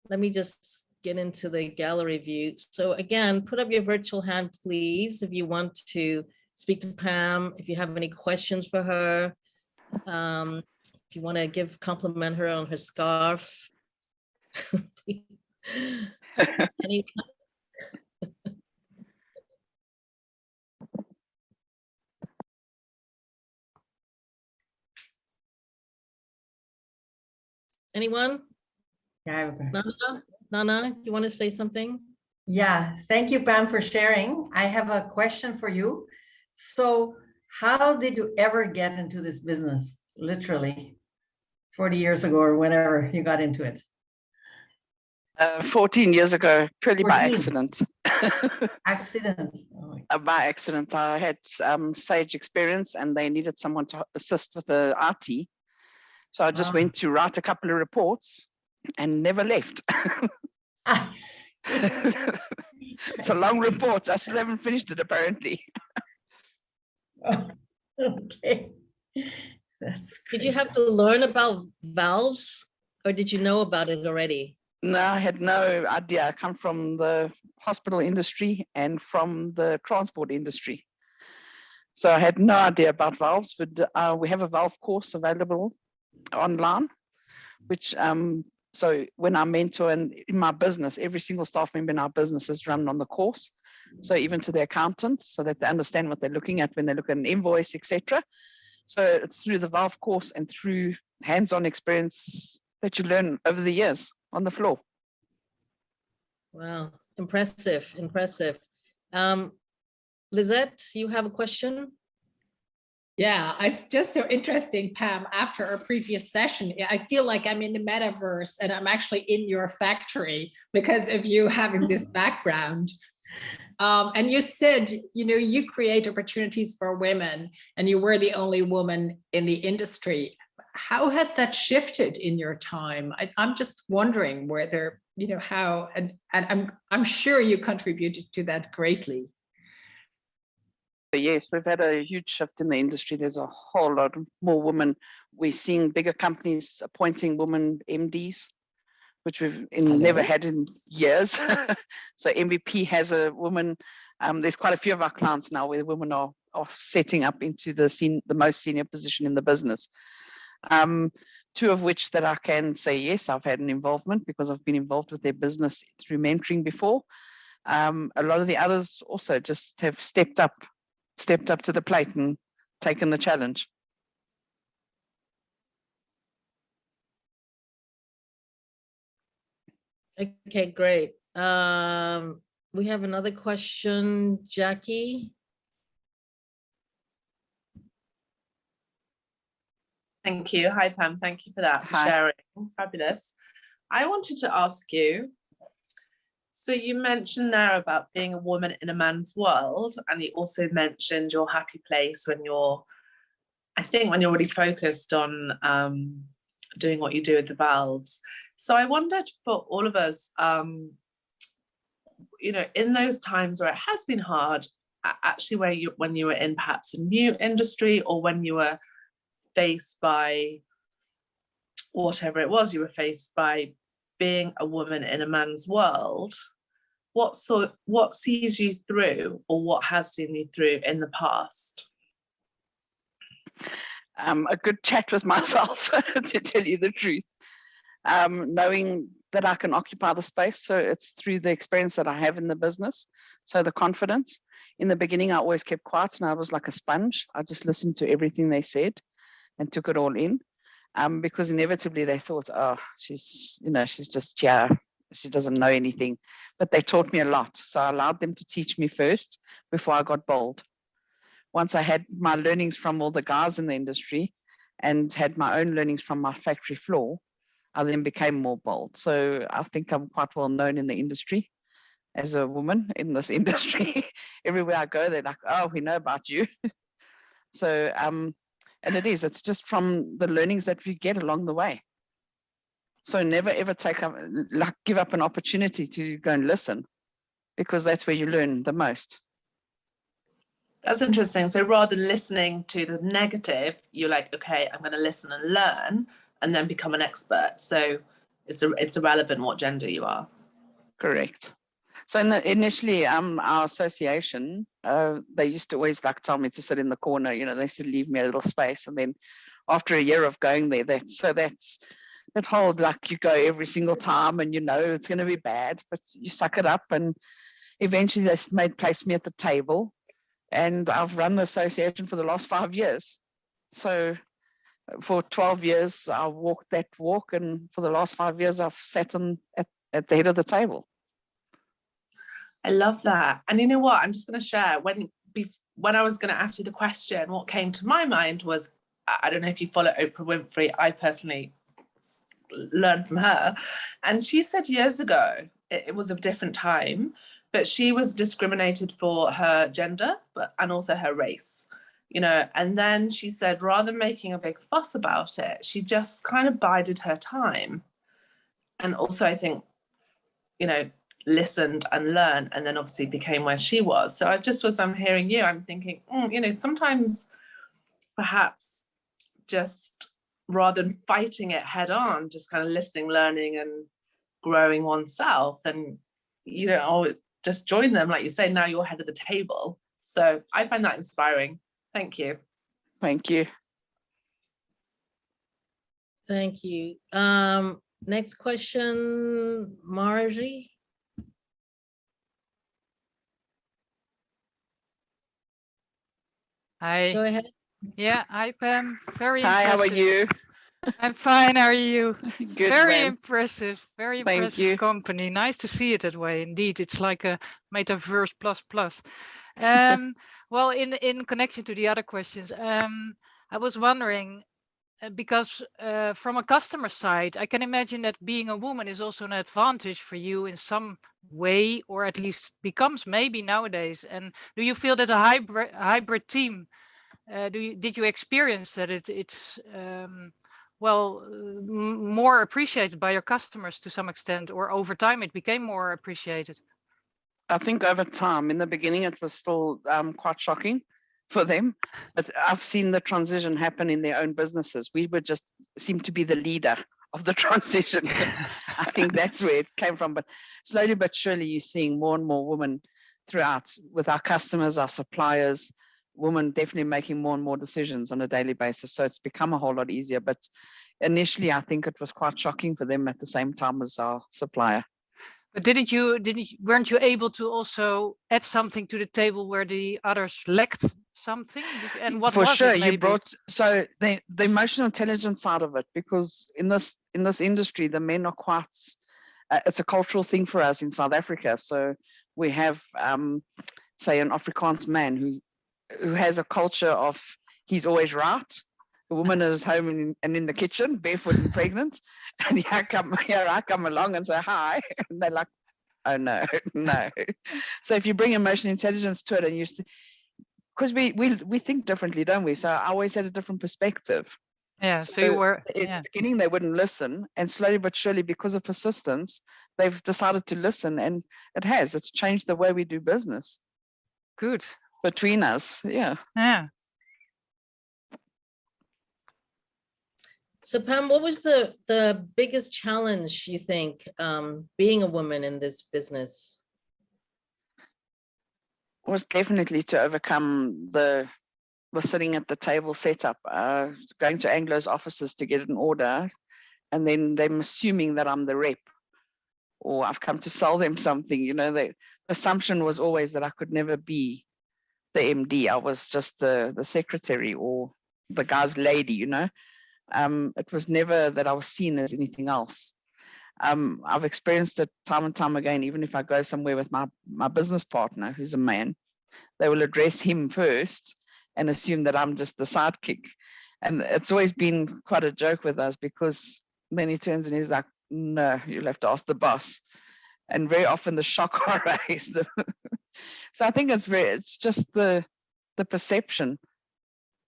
Let me just get into the gallery view. So again, put up your virtual hand, please, if you want to speak to Pam, if you have any questions for her, if you want to compliment her on her scarf. Anyone? Yeah. Nana, you want to say something? Yeah, thank you, Pam, for sharing. I have a question for you. So how did you ever get into this business, literally, 40 years ago or whenever you got into it? 14 years ago, purely 14. by accident. Accident. Oh, By accident, I had Sage experience and they needed someone to assist with the RT. So I just went to write a couple of reports and never left. It's a long report. I still haven't finished it, apparently. Okay. That's Did you have to learn about valves or did you know about it already? No, I had no idea. I come from the hospital industry and from the transport industry. So I had no idea about valves, but we have a valve course available online, which so when I mentor and in my business, every single staff member in our business is run on the course. So even to the accountants, so that they understand what they're looking at when they look at an invoice, etc. So it's through the valve course and through hands-on experience that you learn over the years on the floor. Wow, impressive, impressive. Lizette, you have a question? Yeah, it's just so interesting, Pam. After our previous session, I feel like I'm in the metaverse and I'm actually in your factory because of you having this background. And you said, you know, you create opportunities for women and you were the only woman in the industry. How has that shifted in your time? I'm just wondering whether, you know, how, and I'm sure you contributed to that greatly. Yes, we've had a huge shift in the industry. There's a whole lot more women. We're seeing bigger companies appointing women MDs, which we've never had in years. So MVP has a woman. There's quite a few of our clients now where women are setting up into the most senior position in the business. Two of which that I can say, yes, I've had an involvement because I've been involved with their business through mentoring before. A lot of the others also just have stepped up to the plate and taken the challenge. Okay, great. We have another question, Jackie. Thank you. Hi, Pam. Thank you for that, for sharing. Fabulous. I wanted to ask you, so you mentioned there about being a woman in a man's world, and you also mentioned your happy place when you're, I think, when you're really focused on doing what you do with the valves. So I wondered for all of us, you know, in those times where it has been hard, actually when you were in perhaps a new industry or when you were faced by whatever it was you were faced by being a woman in a man's world, what sees you through or what has seen you through in the past? A good chat with myself, to tell you the truth. Knowing that I can occupy the space. So it's through the experience that I have in the business. So the confidence. In the beginning, I always kept quiet and I was like a sponge. I just listened to everything they said and took it all in. Because inevitably they thought, oh, she's just here. She doesn't know anything. But they taught me a lot. So I allowed them to teach me first before I got bold. Once I had my learnings from all the guys in the industry and had my own learnings from my factory floor, I then became more bold. So I think I'm quite well known in the industry as a woman in this industry. Everywhere I go, they're like, oh, we know about you. So, and it's just from the learnings that we get along the way. So never ever give up an opportunity to go and listen, because that's where you learn the most. That's interesting. So rather than listening to the negative, you're like, okay, I'm going to listen and learn and then become an expert. So it's irrelevant what gender you are. Correct. So initially, our association, they used to always tell me to sit in the corner. They used to leave me a little space. And then after a year of going there, that's that whole you go every single time and it's going to be bad, but you suck it up. And eventually they place me at the table. And I've run the association for the last 5 years. So for 12 years, I walked that walk. And for the last 5 years, I've sat at the head of the table. I love that. And you know what? I'm just going to share. When I was going to ask you the question, what came to my mind was, I don't know if you follow Oprah Winfrey. I personally learned from her. And she said years ago, it was a different time, but she was discriminated for her gender, and also her race. And then she said, rather than making a big fuss about it, she just kind of bided her time. And also, I think, listened and learned, and then obviously became where she was. So as I'm hearing you, I'm thinking, sometimes perhaps just rather than fighting it head on, just kind of listening, learning and growing oneself, and just join them. Like you say, now you're head of the table. So I find that inspiring. Thank you. Thank you. Thank you. Next question, Margie. Hi. Go ahead. Yeah, hi Pam. Very Hi, impressive. how are you? I'm fine. How are you? Good, very ma'am. impressive. Very Thank impressive you. company. Nice to see it that way. Indeed, it's like a metaverse plus. Well, in connection to the other questions, I was wondering, because from a customer side, I can imagine that being a woman is also an advantage for you in some way, or at least becomes maybe nowadays. And do you feel that a hybrid team, did you experience that it's more appreciated by your customers to some extent, or over time it became more appreciated? I think over time, in the beginning, it was still quite shocking for them, but I've seen the transition happen in their own businesses. We would just seem to be the leader of the transition. I think that's where it came from. But slowly but surely, you're seeing more and more women throughout with our customers, our suppliers, women definitely making more and more decisions on a daily basis. So it's become a whole lot easier. But initially, I think it was quite shocking for them at the same time as our supplier. But weren't you able to also add something to the table where the others lacked something? And what for was sure it, maybe? You brought the emotional intelligence side of it, because in this industry the men are quite it's a cultural thing for us in South Africa. So we have say an Afrikaans man who has a culture of he's always right. The woman is home and in the kitchen, barefoot and pregnant, and here I come along and say hi, and they're like, oh no. So if you bring emotional intelligence to it, and because we think differently, don't we? So I always had a different perspective. Yeah. So you were in the beginning they wouldn't listen, and slowly but surely, because of persistence, they've decided to listen, and it's changed the way we do business. Good. Between us, yeah. Yeah. So Pam, what was the biggest challenge you think being a woman in this business? Was definitely to overcome the sitting at the table setup, going to Anglo's offices to get an order, and then them assuming that I'm the rep. or I've come to sell them something. You know, the assumption was always that I could never be the MD. I was just the secretary or the guy's lady, you know. It was never that I was seen as anything else. I've experienced it time and time again. Even if I go somewhere with my business partner, who's a man, they will address him first and assume that I'm just the sidekick. And it's always been quite a joke with us, because then he turns and he's like, no, you'll have to ask the boss. And very often the shock horror is so I think it's just the perception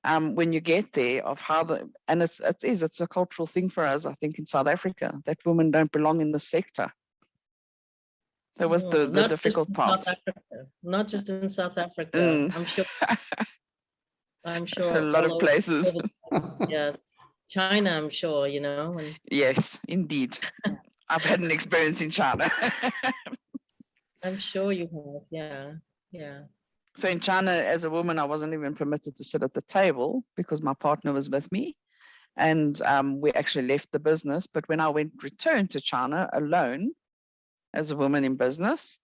when you get there of how and it's a cultural thing for us, I think, in South Africa, that women don't belong in the sector. That was the difficult part. Not just in South Africa. I'm sure a lot of places. Yes, China, I'm sure, you know. Yes, indeed. I've had an experience in China. I'm sure you have. Yeah. So in China, as a woman, I wasn't even permitted to sit at the table because my partner was with me, and we actually left the business. But when I returned to China alone as a woman in business,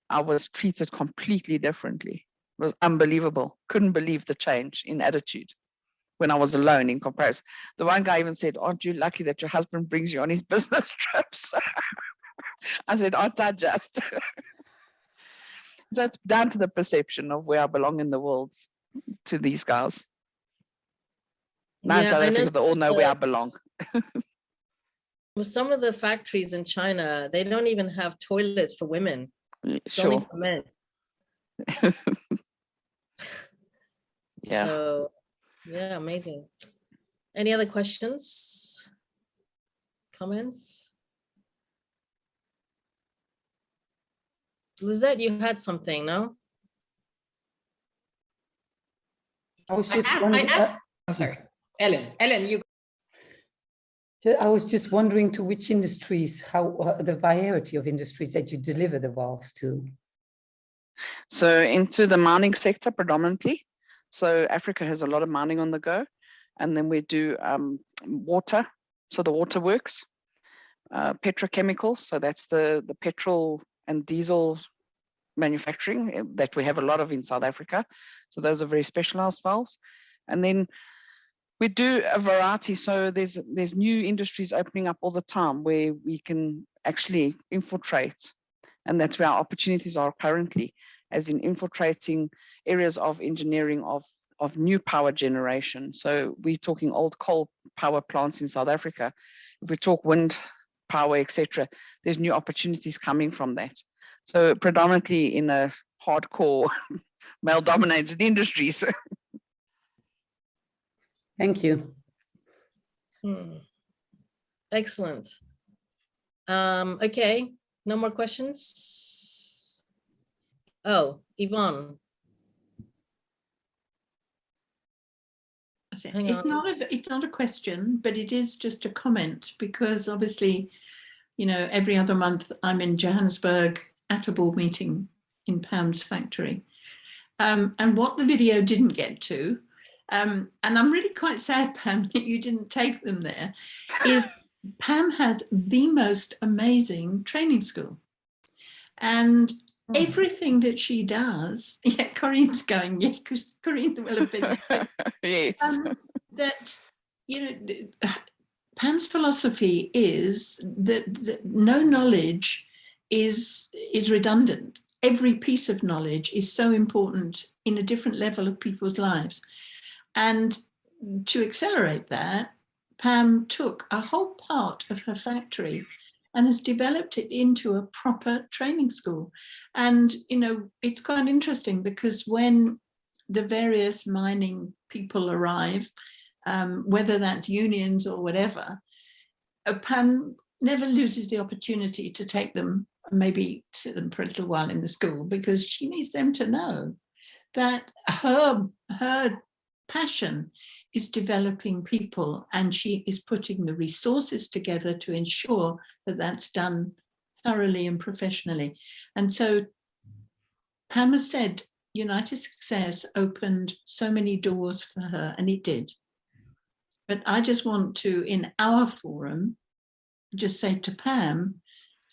I was treated completely differently. It was unbelievable. Couldn't believe the change in attitude when I was alone in comparison. The one guy even said, aren't you lucky that your husband brings you on his business trips? I said, aren't I just? So it's down to the perception of where I belong in the world to these guys. Now in South Africa, they all know where I belong. Well, some of the factories in China, they don't even have toilets for women. It's only for men. Yeah. So, yeah, amazing. Any other questions? Comments? Lizette, you had something, no? I was just wondering. I'm sorry, Ellen, you. I was just wondering to which industries, how the variety of industries that you deliver the valves to. So into the mining sector predominantly. So Africa has a lot of mining on the go, and then we do water, so the waterworks, petrochemicals, so that's the petrol and diesel manufacturing that we have a lot of in South Africa. So those are very specialized valves. And then we do a variety. So there's new industries opening up all the time where we can actually infiltrate. And that's where our opportunities are currently, as in infiltrating areas of engineering of new power generation. So we're talking old coal power plants in South Africa. If we talk wind power, etc., there's new opportunities coming from that. So predominantly in a hardcore male-dominated industries. Thank you. Excellent. Okay, no more questions? Oh, Yvonne. It's not a question, but it is just a comment, because obviously, you know, every other month I'm in Johannesburg at a board meeting in Pam's factory. And what the video didn't get to, and I'm really quite sad, Pam, that you didn't take them there, is Pam has the most amazing training school. And everything that she does, yeah, Corinne's going, yes, because Corinne will have been there. Yes. That, you know, Pam's philosophy is that no knowledge is redundant. Every piece of knowledge is so important in a different level of people's lives. And to accelerate that, Pam took a whole part of her factory and has developed it into a proper training school. And, you know, it's quite interesting because when the various mining people arrive, whether that's unions or whatever, Pam never loses the opportunity to take them, maybe sit them for a little while in the school, because she needs them to know that her passion is developing people, and she is putting the resources together to ensure that that's done thoroughly and professionally. And so Pam has said United Success opened so many doors for her, and it did. But I just want to, in our forum, just say to Pam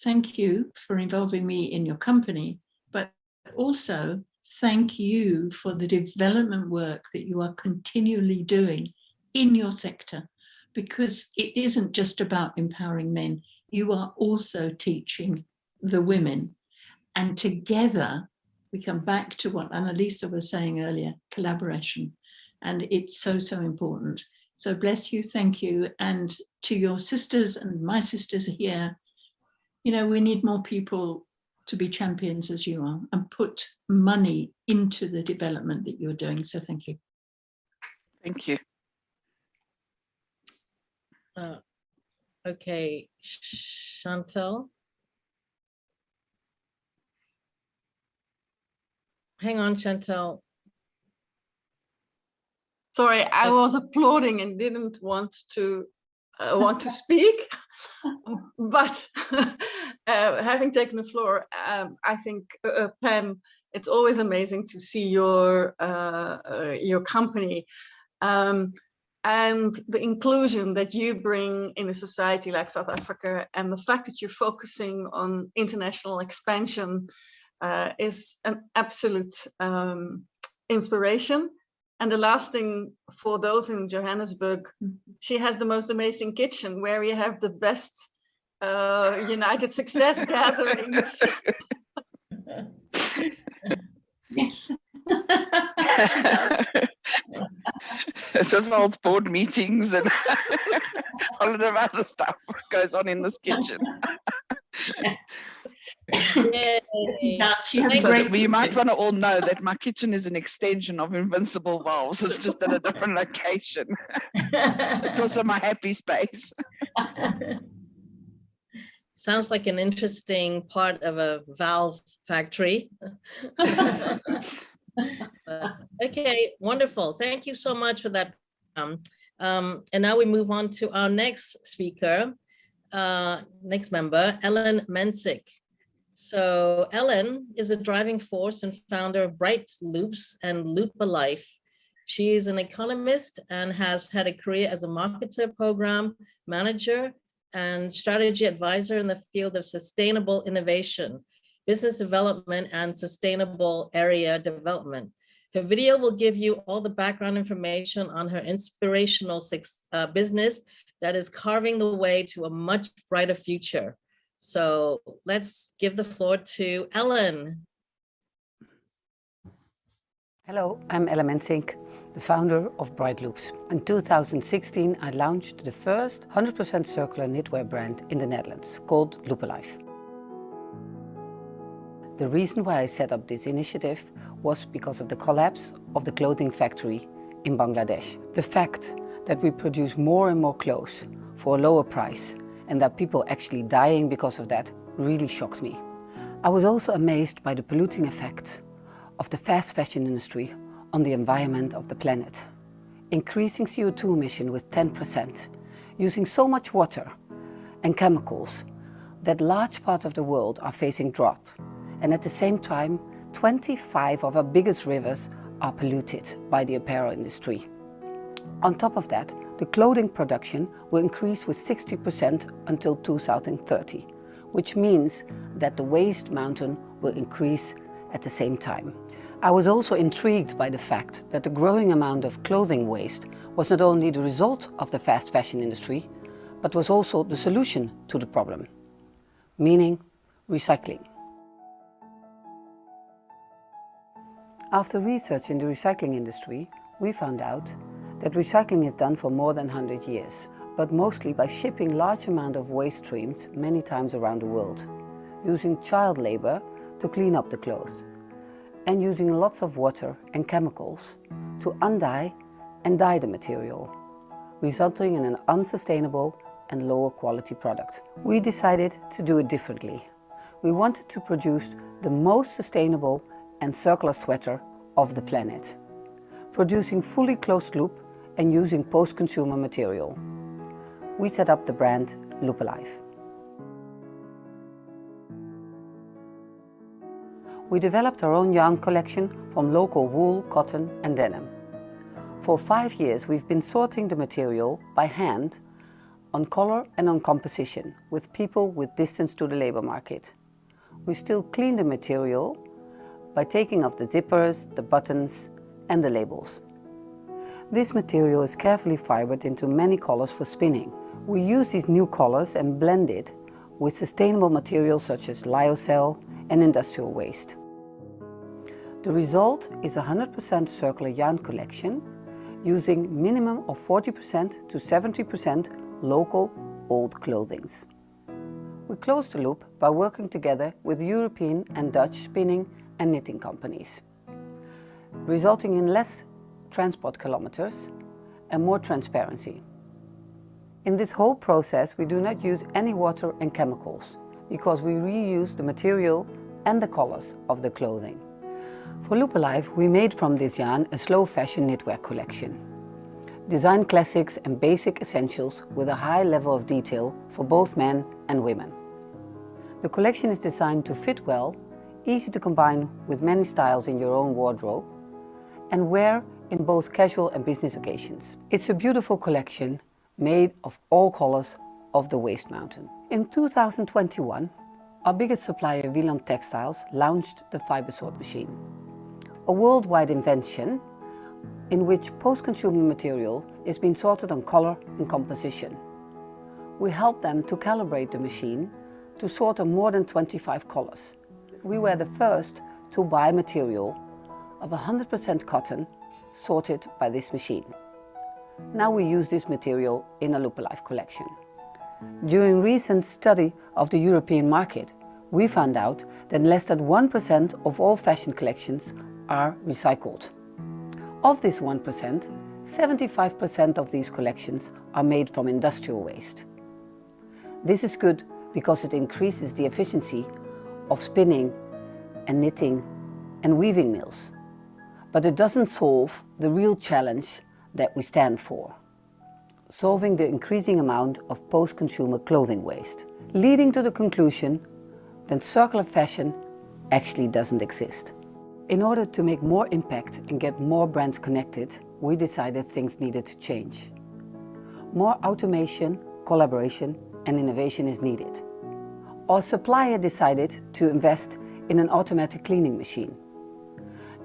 thank you for involving me in your company, but also thank you for the development work that you are continually doing in your sector, because it isn't just about empowering men. You are also teaching the women. And together, we come back to what Analise was saying earlier, collaboration. And it's so, so important. So bless you, thank you. And to your sisters and my sisters here, you know, we need more people to be champions as you are and put money into the development that you're doing. So thank you. Thank you. Okay, Chantal. Hang on, Chantal. Sorry, I was applauding and didn't want to speak, but having taken the floor, I think Pam, it's always amazing to see your company and the inclusion that you bring in a society like South Africa, and the fact that you're focusing on international expansion is an absolute inspiration. And the last thing for those in Johannesburg, she has the most amazing kitchen where we have the best United Success gatherings. Yes. She does. It just holds board meetings and a lot of other stuff goes on in this kitchen. She has So great you might want to all know that my kitchen is an extension of Invincible Valves. It's just at a different location. It's also my happy space. Sounds like an interesting part of a valve factory. Okay, wonderful. Thank you so much for that. And now we move on to our next speaker, next member, Ellen Mensink. So Ellen is a driving force and founder of Bright Loops and Loop a Life. She is an economist and has had a career as a marketer, program manager, and strategy advisor in the field of sustainable innovation, business development, and sustainable area development. Her video will give you all the background information on her inspirational business that is carving the way to a much brighter future. So let's give the floor to Ellen. Hello, I'm Ellen Mensink, the founder of Bright Loops. In 2016, I launched the first 100% circular knitwear brand in the Netherlands, called Loop a Life. The reason why I set up this initiative was because of the collapse of the clothing factory in Bangladesh. The fact that we produce more and more clothes for a lower price and that people actually dying because of that really shocked me. I was also amazed by the polluting effect of the fast fashion industry on the environment of the planet. Increasing CO2 emission with 10%, using so much water and chemicals that large parts of the world are facing drought. And at the same time, 25 of our biggest rivers are polluted by the apparel industry. On top of that, the clothing production will increase with 60% until 2030, which means that the waste mountain will increase at the same time. I was also intrigued by the fact that the growing amount of clothing waste was not only the result of the fast fashion industry, but was also the solution to the problem, meaning recycling. After research in the recycling industry, we found out that recycling is done for more than 100 years, but mostly by shipping large amount of waste streams many times around the world, using child labor to clean up the clothes, and using lots of water and chemicals to undye and dye the material, resulting in an unsustainable and lower quality product. We decided to do it differently. We wanted to produce the most sustainable and circular sweater of the planet, producing fully closed loop and using post-consumer material. We set up the brand Loop a Life. We developed our own yarn collection from local wool, cotton and denim. For 5 years we've been sorting the material by hand on color and on composition with people with distance to the labor market. We still clean the material by taking off the zippers, the buttons and the labels. This material is carefully fibered into many colors for spinning. We use these new colors and blend it with sustainable materials such as lyocell and industrial waste. The result is a 100% circular yarn collection using minimum of 40% to 70% local old clothings. We close the loop by working together with European and Dutch spinning and knitting companies, resulting in less transport kilometers and more transparency. In this whole process, we do not use any water and chemicals because we reuse the material and the colors of the clothing. For Loop Alive, we made from this yarn a slow fashion knitwear collection. Design classics and basic essentials with a high level of detail for both men and women. The collection is designed to fit well, easy to combine with many styles in your own wardrobe, and wear in both casual and business occasions. It's a beautiful collection made of all colors of the waste mountain. In 2021, our biggest supplier, Eveline Textiles, launched the fiber sort machine, a worldwide invention in which post-consumer material is being sorted on color and composition. We help them to calibrate the machine to sort on more than 25 colors. We were the first to buy material of 100% cotton sorted by this machine. Now we use this material in a Loop Alive collection. During recent study of the European market, we found out that less than 1% of all fashion collections are recycled. Of this 1%, 75% of these collections are made from industrial waste. This is good because it increases the efficiency of spinning and knitting and weaving mills. But it doesn't solve the real challenge that we stand for, solving the increasing amount of post-consumer clothing waste, leading to the conclusion that circular fashion actually doesn't exist. In order to make more impact and get more brands connected, we decided things needed to change. More automation, collaboration and innovation is needed. Our supplier decided to invest in an automatic cleaning machine.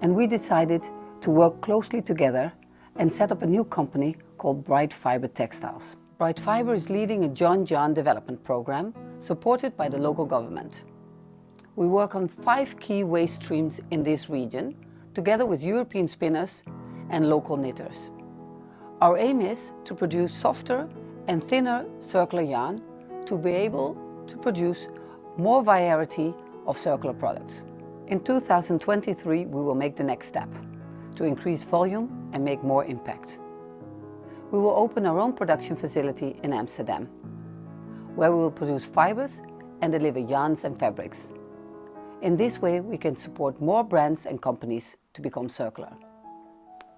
And we decided to work closely together and set up a new company called Bright Fiber Textiles. Bright Fiber is leading a joint yarn development program supported by the local government. We work on 5 key waste streams in this region, together with European spinners and local knitters. Our aim is to produce softer and thinner circular yarn to be able to produce more variety of circular products. In 2023, we will make the next step to increase volume and make more impact. We will open our own production facility in Amsterdam, where we will produce fibers and deliver yarns and fabrics. In this way, we can support more brands and companies to become circular.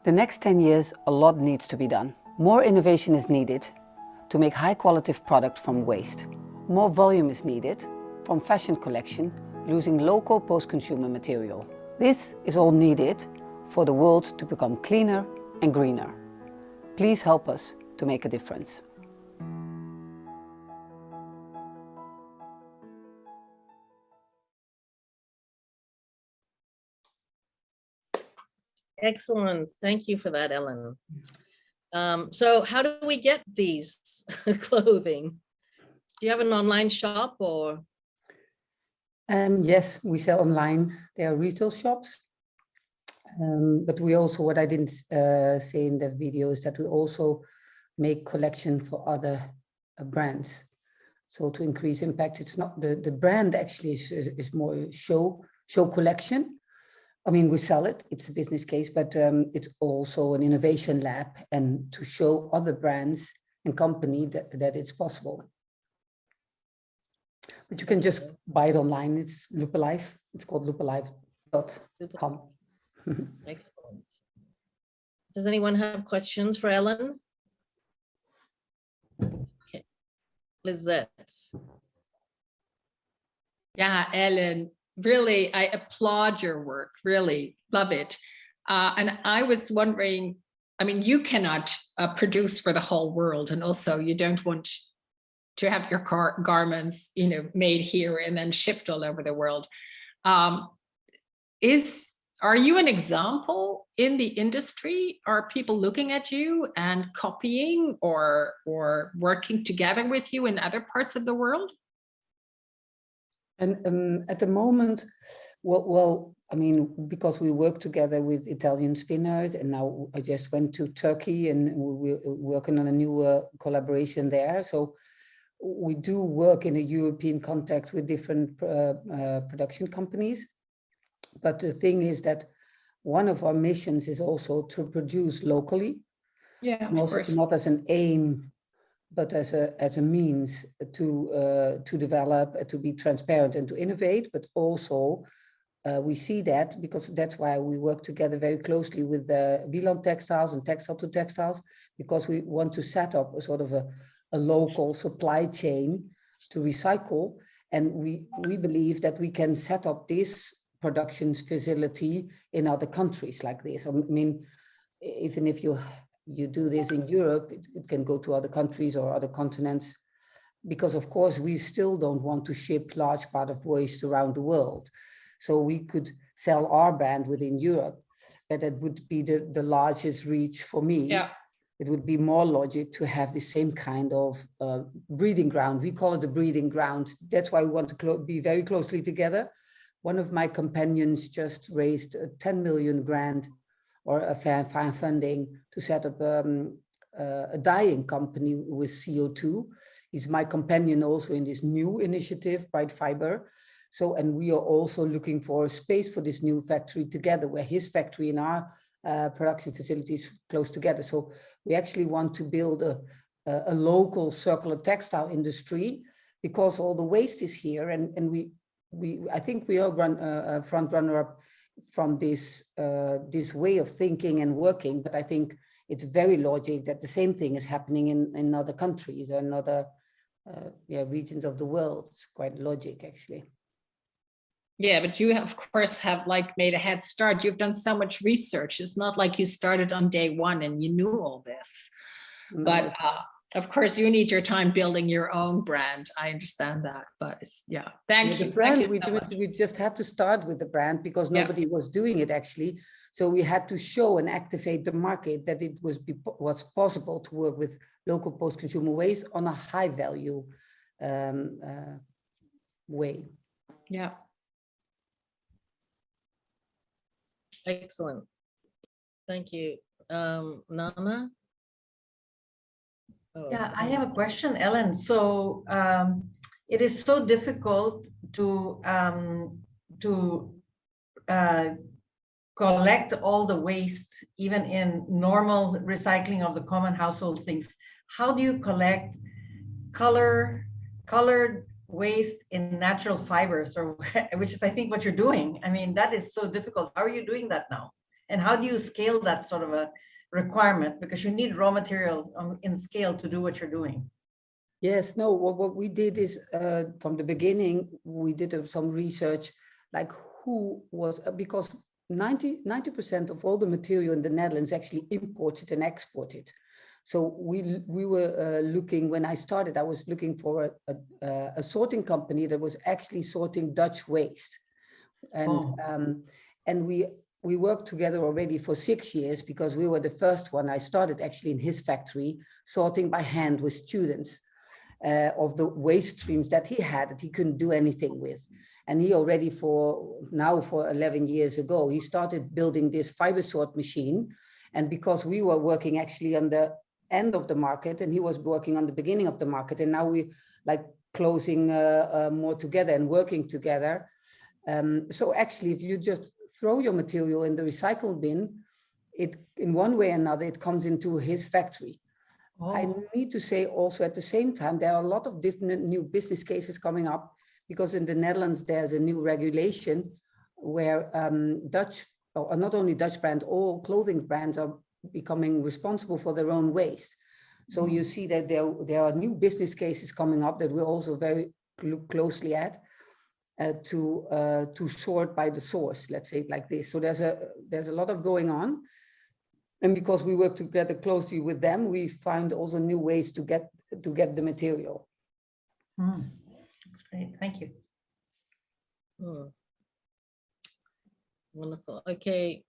The next 10 years, a lot needs to be done. More innovation is needed to make high-quality product from waste. More volume is needed from fashion collection using local post-consumer material. This is all needed for the world to become cleaner and greener. Please help us to make a difference. Excellent. Thank you for that, Ellen. So how do we get these clothing? Do you have an online shop or? Yes, we sell online. There are retail shops. But we also, what I didn't say in the video is that we also make collection for other brands. So to increase impact, it's not the brand actually is more show collection. I mean, we sell it, it's a business case, but it's also an innovation lab and to show other brands and company that it's possible. But you can just buy it online. It's Loop Alive. It's called loopalive.com. Excellent. Does anyone have questions for Ellen? Okay, Lizette. Yeah, Ellen, really, I applaud your work, really love it. And I was wondering, I mean, you cannot produce for the whole world, and also you don't want to have your garments, made here and then shipped all over the world. Are you an example in the industry? Are people looking at you and copying or working together with you in other parts of the world? And at the moment, well, I mean, because we work together with Italian spinners, and now I just went to Turkey and we're working on a new collaboration there. So we do work in a European context with different production companies. But the thing is that one of our missions is also to produce locally. Yeah, not as an aim, but as a means to develop, to be transparent and to innovate. But also we see that, because that's why we work together very closely with the Wieland Textiles and Textile to Textiles, because we want to set up a sort of a local supply chain to recycle. And we believe that we can set up this production facility in other countries like this. I mean, even if you do this in Europe, it can go to other countries or other continents, because of course we still don't want to ship large part of waste around the world. So we could sell our brand within Europe, but it would be the largest reach for me. Yeah. It would be more logic to have the same kind of breeding ground. We call it the breeding ground. That's why we want to be very closely together. One of my companions just raised 10 million grant or a funding to set up a dyeing company with CO2. He's my companion also in this new initiative, Bright Fiber. So, and we are also looking for a space for this new factory together, where his factory and our production facilities close together. So we actually want to build a local circular textile industry, because all the waste is here, and I think we are a front runner up from this way of thinking and working. But I think it's very logic that the same thing is happening in other countries and other regions of the world. It's quite logic, actually. Yeah, but you of course have made a head start. You've done so much research. It's not like you started on day one and you knew all this. No, but of course you need your time building your own brand. I understand that, but yeah, thank you. The brand, Thank you we just had to start with the brand because nobody was doing it actually. So we had to show and activate the market that it was possible to work with local post-consumer waste on a high value way. Yeah. Excellent. Thank you. Nana? Oh, yeah, I have a question, Ellen. So it is so difficult to collect all the waste, even in normal recycling of the common household things. How do you collect colored waste in natural fibers, or which is I think what you're doing? I mean, that is so difficult. How are you doing that now? And how do you scale that sort of a requirement? Because you need raw material in scale to do what you're doing. Yes, no, what we did is from the beginning, we did some research, like who was, because 90% of all the material in the Netherlands actually imported and exported. So we were looking, when I started, I was looking for a sorting company that was actually sorting Dutch waste. And we worked together already for 6 years, because we were the first one. I started actually in his factory, sorting by hand with students of the waste streams that he had, that he couldn't do anything with. And he already for 11 years ago, he started building this fiber sort machine. And because we were working actually on the end of the market and he was working on the beginning of the market, and now we like closing more together and working together. So actually, if you just throw your material in the recycle bin, it in one way or another, it comes into his factory. I need to say also at the same time, there are a lot of different new business cases coming up, because in the Netherlands, there's a new regulation where Dutch, or not only Dutch brand, all clothing brands are becoming responsible for their own waste. So you see that there are new business cases coming up that we're also very look closely at to sort by the source, let's say it like this. So there's a lot of going on. And because we work together closely with them, we find also new ways to get the material. That's great. Thank you. Wonderful. Okay,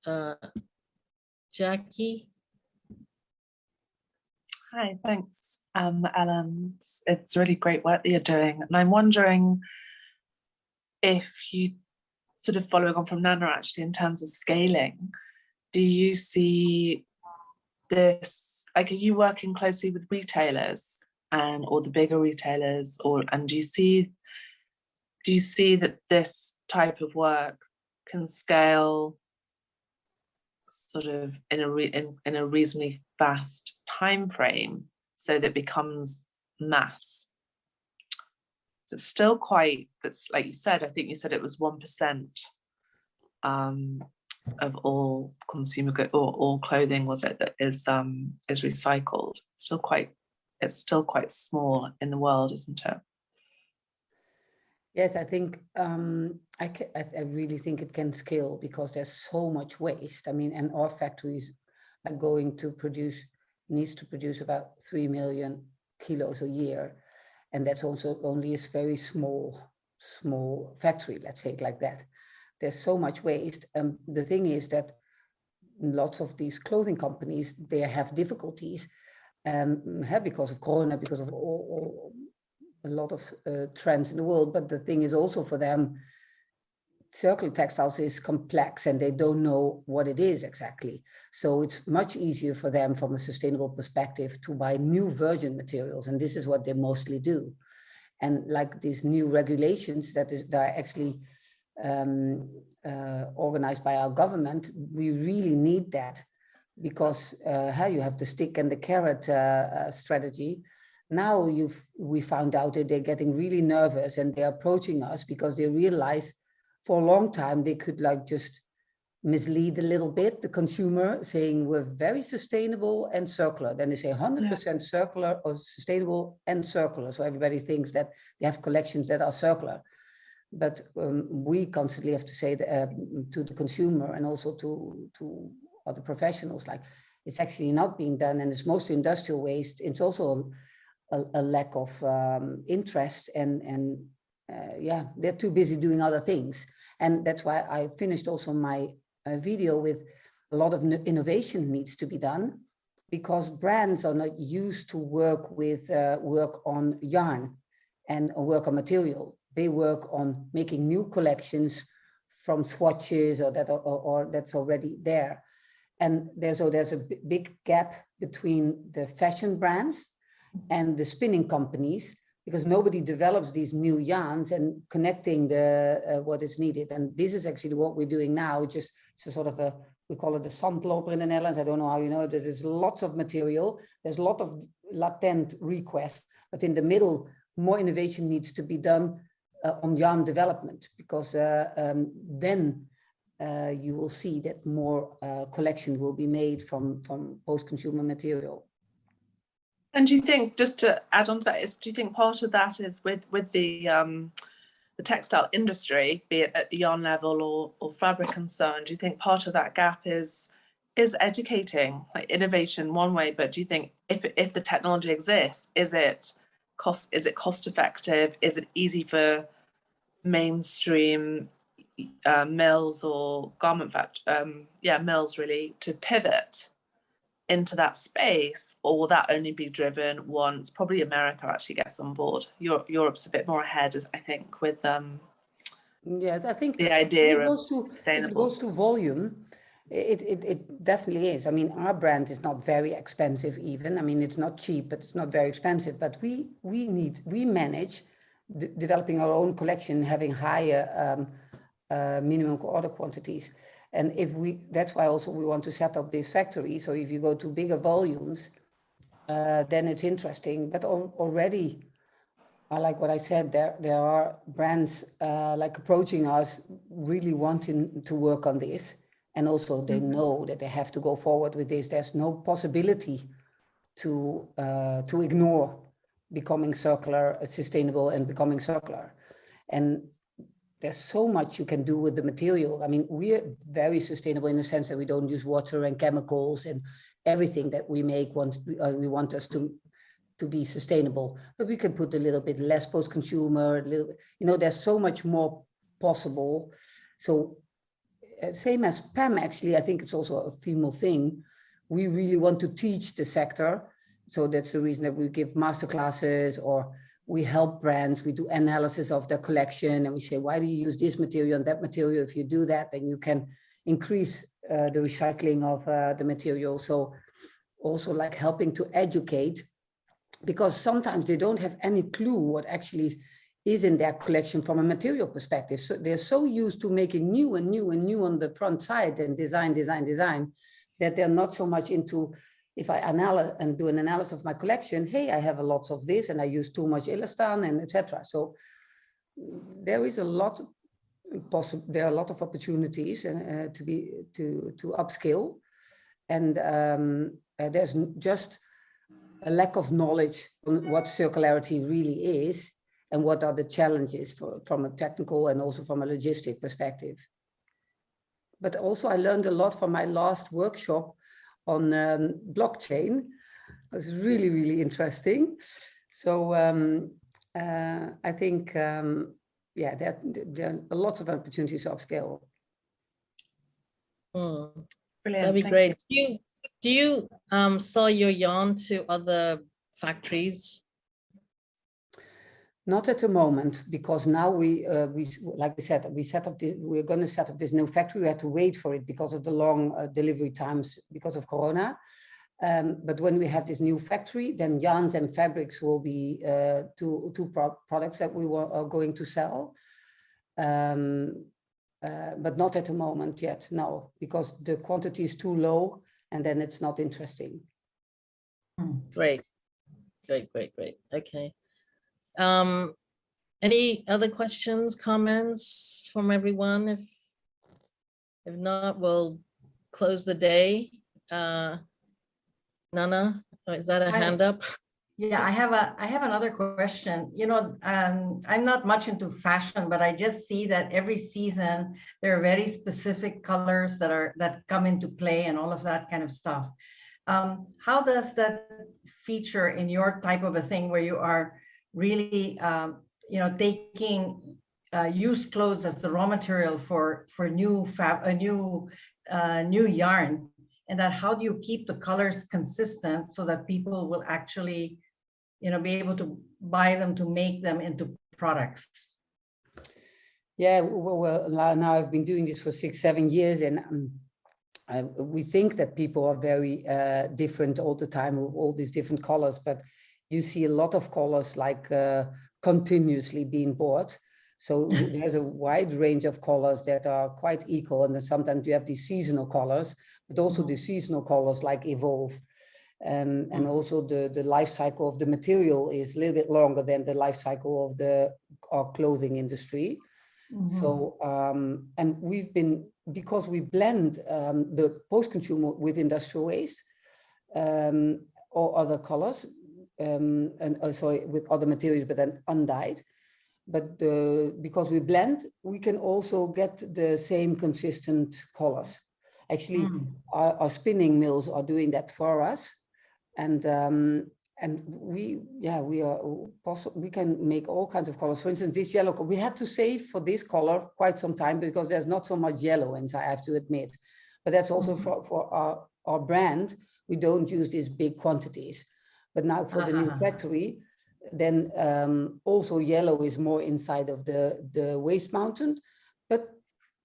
Jackie. Hi, thanks, Ellen. It's really great work that you're doing. And I'm wondering if you, sort of following on from Nana actually, in terms of scaling, do you see this, like, are you working closely with retailers or the bigger retailers, and do you see that this type of work can scale sort of in a reasonably fast time frame so that it becomes mass? It's still quite, that's like you said, I think you said it was 1% of all consumer goods or all clothing, was it, that is recycled. It's still quite small in the world, isn't it? Yes, I think I really think it can scale because there's so much waste. I mean, and our factories are going to needs to produce about 3 million kilos a year, and that's also only a very small factory. Let's say it like that. There's so much waste. The thing is that lots of these clothing companies, they have difficulties because of Corona, because of a lot of trends in the world. But the thing is also for them, circular textiles is complex and they don't know what it is exactly. So it's much easier for them from a sustainable perspective to buy new virgin materials. And this is what they mostly do. And like these new regulations that are actually organized by our government, we really need that because how you have the stick and the carrot strategy. Now we found out that they're getting really nervous and they're approaching us because they realize for a long time they could like just mislead a little bit the consumer, saying we're very sustainable and circular. Then they say 100% circular or sustainable and circular. So everybody thinks that they have collections that are circular. But we constantly have to say to the consumer and also to other professionals, like it's actually not being done, and it's mostly industrial waste. It's also a lack of interest, and they're too busy doing other things. And that's why I finished also my video with a lot of innovation needs to be done, because brands are not used to work on yarn and work on material. They work on making new collections from swatches or that's already there. And there's a big gap between the fashion brands and the spinning companies, because nobody develops these new yarns and connecting what is needed. And this is actually what we're doing now. Just it's a sort of we call it the zandloper in the Netherlands. I don't know how you know it. There's lots of material. There's a lot of latent requests, but in the middle, more innovation needs to be done on yarn development, because then you will see that more collection will be made from post-consumer material. And do you think, just to add on to that, do you think part of that is with the textile industry, be it at the yarn level or fabric and so on, do you think part of that gap is educating, like innovation one way, but do you think if the technology exists, is it cost effective? Is it easy for mainstream mills or garment mills really to pivot into that space, or will that only be driven once probably America actually gets on board? Europe's a bit more ahead, I think, with yes, I think the idea of if it goes to volume, it definitely is. I mean, our brand is not very expensive even. I mean, it's not cheap, but it's not very expensive. But we manage developing our own collection, having higher minimum order quantities. And that's why also we want to set up this factory. So if you go to bigger volumes, then it's interesting. But already, I like what I said, there are brands like approaching us, really wanting to work on this. And also they know that they have to go forward with this. There's no possibility to ignore becoming circular, sustainable and becoming circular. And there's so much you can do with the material. I mean, we're very sustainable in the sense that we don't use water and chemicals, and everything that we make we want us to to be sustainable, but we can put a little bit less post-consumer, a little, you know, there's so much more possible. So same as Pam, actually, I think it's also a female thing. We really want to teach the sector. So that's the reason that we give masterclasses, or we help brands. We do analysis of their collection, and we say, why do you use this material and that material? If you do that, then you can increase the recycling of the material. So also like helping to educate, because sometimes they don't have any clue what actually is in their collection from a material perspective. So they're so used to making new and new and new on the front side and design, that they're not so much into, if I analyze and do an analysis of my collection, hey, I have a lot of this and I use too much elastan and etc. So there is a lot possible. There are a lot of opportunities to upskill, and there's just a lack of knowledge on what circularity really is and what are the challenges from a technical and also from a logistic perspective. But also I learned a lot from my last workshop on blockchain. It was really, really interesting. So I think, yeah, there are lots of opportunities to upscale. Brilliant. That'd be great. Do you sell your yarn to other factories? Not at the moment, because now we like I said, we're going to set up this new factory. We had to wait for it because of the long delivery times because of Corona. But when we have this new factory, then yarns and fabrics will be two products that we are going to sell. But not at the moment yet, no, because the quantity is too low, and then it's not interesting. Great. Okay. Any other questions, comments from everyone? If not, we'll close the day. Nana, is that a hand up? Yeah, I have another question. You know, I'm not much into fashion, but I just see that every season there are very specific colors that come into play and all of that kind of stuff. How does that feature in your type of a thing where you are really, you know, taking used clothes as the raw material for new yarn, and that how do you keep the colors consistent so that people will actually, you know, be able to buy them to make them into products? Yeah, well, now I've been doing this for 6-7 years, and we think that people are very different all the time with all these different colors, but you see a lot of colors like continuously being bought. So there's a wide range of colors that are quite equal, and then sometimes you have these seasonal colors, but also the seasonal colors like evolve. And also the life cycle of the material is a little bit longer than the life cycle of our clothing industry. So, and we've been, because we blend the post-consumer with industrial waste or other colors, sorry, with other materials, but then undyed. But because we blend, we can also get the same consistent colors. Actually, our spinning mills are doing that for us, and we can make all kinds of colors. For instance, this yellow, we had to save for this color quite some time because there's not so much yellow inside, I have to admit. But that's also for our brand. We don't use these big quantities. But now for the new factory, then also yellow is more inside of the waste mountain. But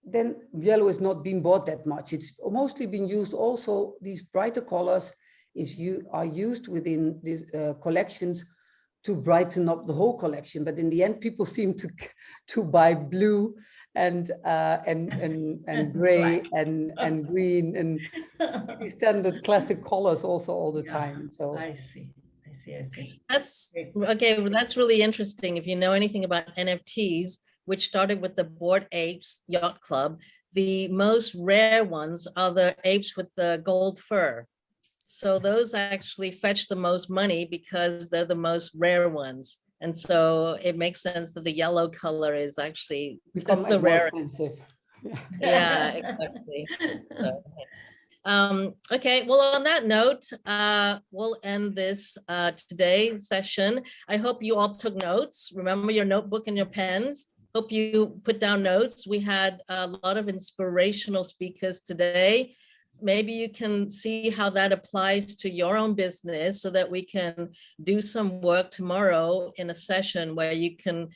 then yellow is not being bought that much. It's mostly been used also, these brighter colors are used within these collections to brighten up the whole collection. But in the end, people seem to buy blue and gray and green and standard classic colors also all the time. So I see. That's okay. Well, that's really interesting. If you know anything about NFTs, which started with the Bored Apes Yacht Club, the most rare ones are the apes with the gold fur. So those actually fetch the most money because they're the most rare ones. And so it makes sense that the yellow color is actually become the more rare. expensive. Yeah, exactly. So Okay, well, on that note, we'll end this today's session. I hope you all took notes. Remember your notebook and your pens. Hope you put down notes. We had a lot of inspirational speakers today. Maybe you can see how that applies to your own business so that we can do some work tomorrow in a session where you can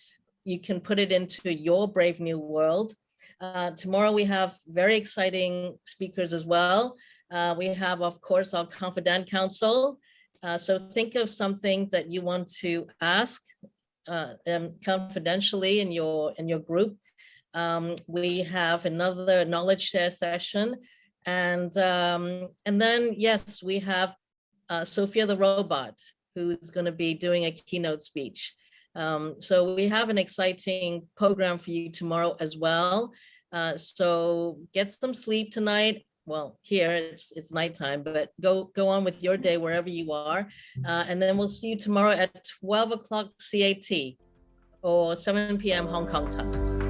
put it into your brave new world. Tomorrow we have very exciting speakers as well. We have, of course, our confidant council. So think of something that you want to ask confidentially in your group. We have another knowledge share session. And then, yes, we have Sophia the robot, who's going to be doing a keynote speech. So we have an exciting program for you tomorrow as well. So get some sleep tonight. Well, here it's nighttime, but go on with your day wherever you are. And then we'll see you tomorrow at 12 o'clock CAT or 7 p.m. Hong Kong time.